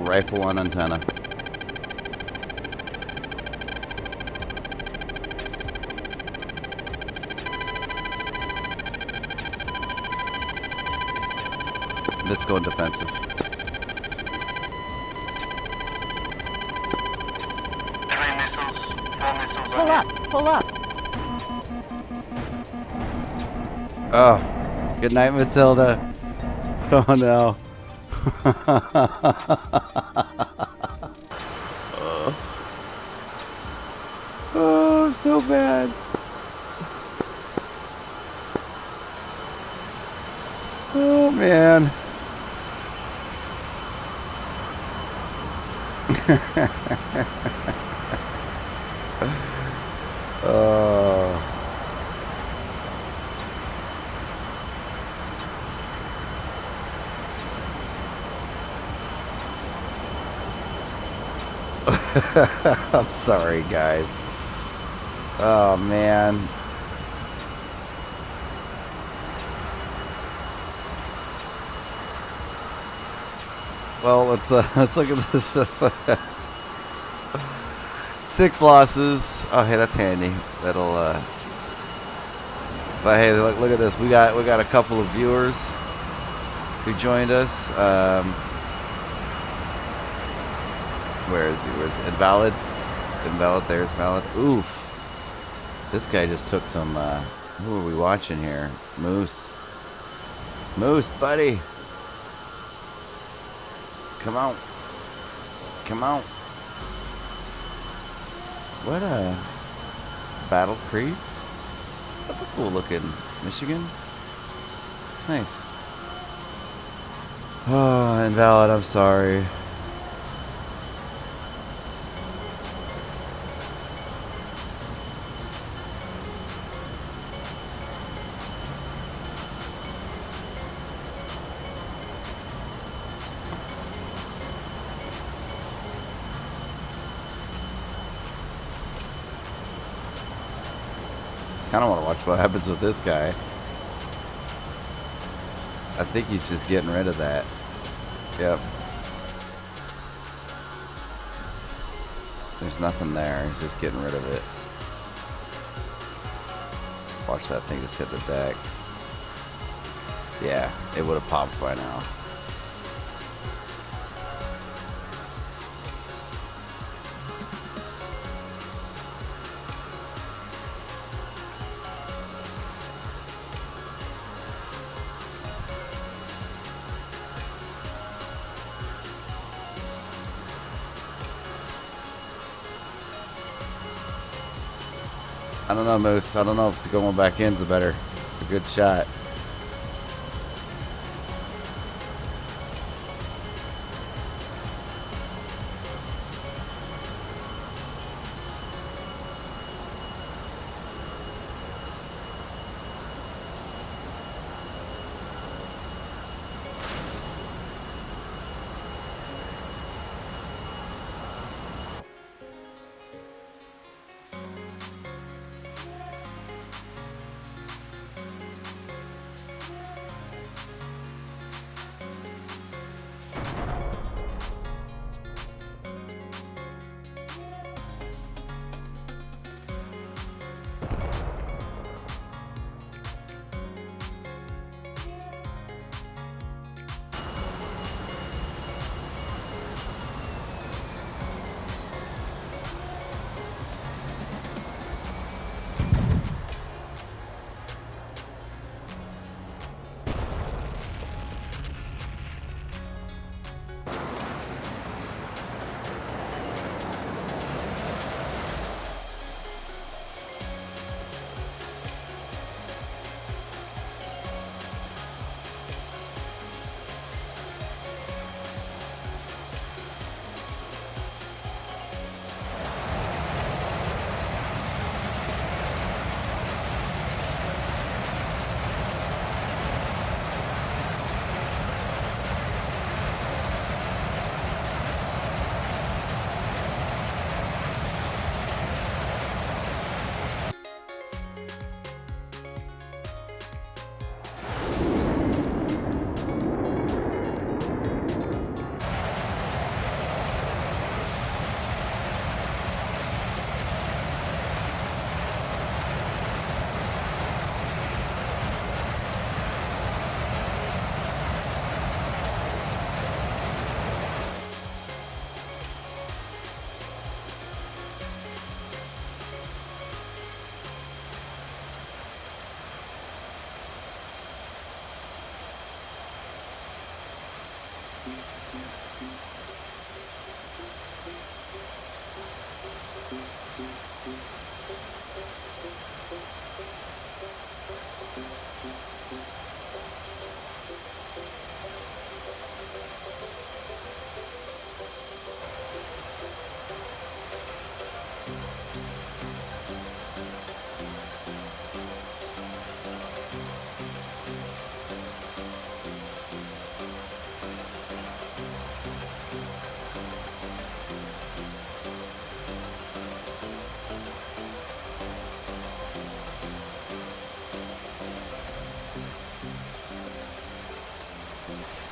Rifle on antenna. Let's go defensive. Three missiles, 4 missiles Pull on up, pull up. Oh, good night, Matilda. Oh no. Oh, so bad. Oh man. Oh. I'm sorry, guys. Oh man. Well, let's look at this. 6 losses. Oh, hey, that's handy. That'll. But hey, look at this. We got a couple of viewers who joined us. Where is he? Where's Invalid? Invalid. There's Valid. Oof. This guy just took some. Who are we watching here? Moose. Moose, buddy. Come on. Come on. What a Battle Creek. That's a cool looking Michigan. Nice. Oh, Invalid, I'm sorry. I don't want to watch what happens with this guy. I think he's just getting rid of that. Yep. There's nothing there. He's just getting rid of it. Watch that thing just hit the deck. Yeah, it would have popped by now. I don't know, Moose. I don't know if going back in's a good shot.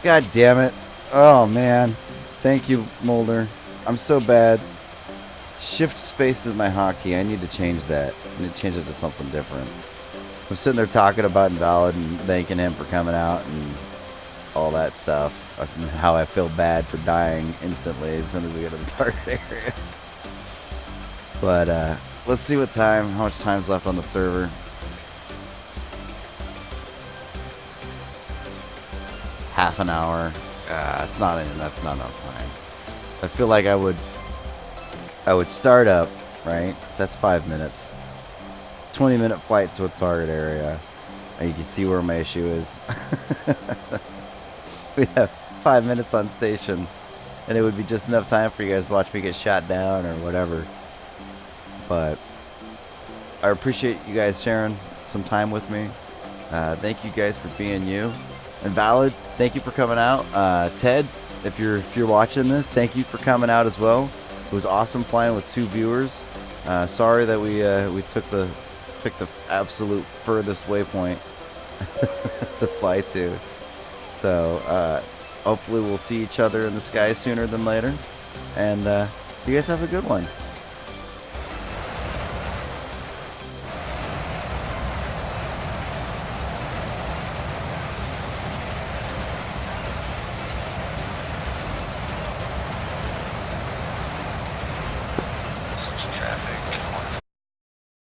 God damn it. Oh, man. Thank you, Mulder. I'm so bad. Shift space is my hotkey. I need to change that. I need to change it to something different. I'm sitting there talking about Invalid and thanking him for coming out and all that stuff. And how I feel bad for dying instantly as soon as we get to the target area. But, let's see how much time's left on the server. Half an hour. That's not enough time. I feel like I would start up, right? So that's 5 minutes. 20-minute flight to a target area. And you can see where my issue is. We have 5 minutes on station, and it would be just enough time for you guys to watch me get shot down or whatever. But I appreciate you guys sharing some time with me. Thank you guys for being you. Invalid, thank you for coming out. Ted, if you're watching this, thank you for coming out as well. It was awesome flying with 2 viewers. Sorry that we picked the absolute furthest waypoint to fly to. So hopefully we'll see each other in the sky sooner than later. And you guys have a good one.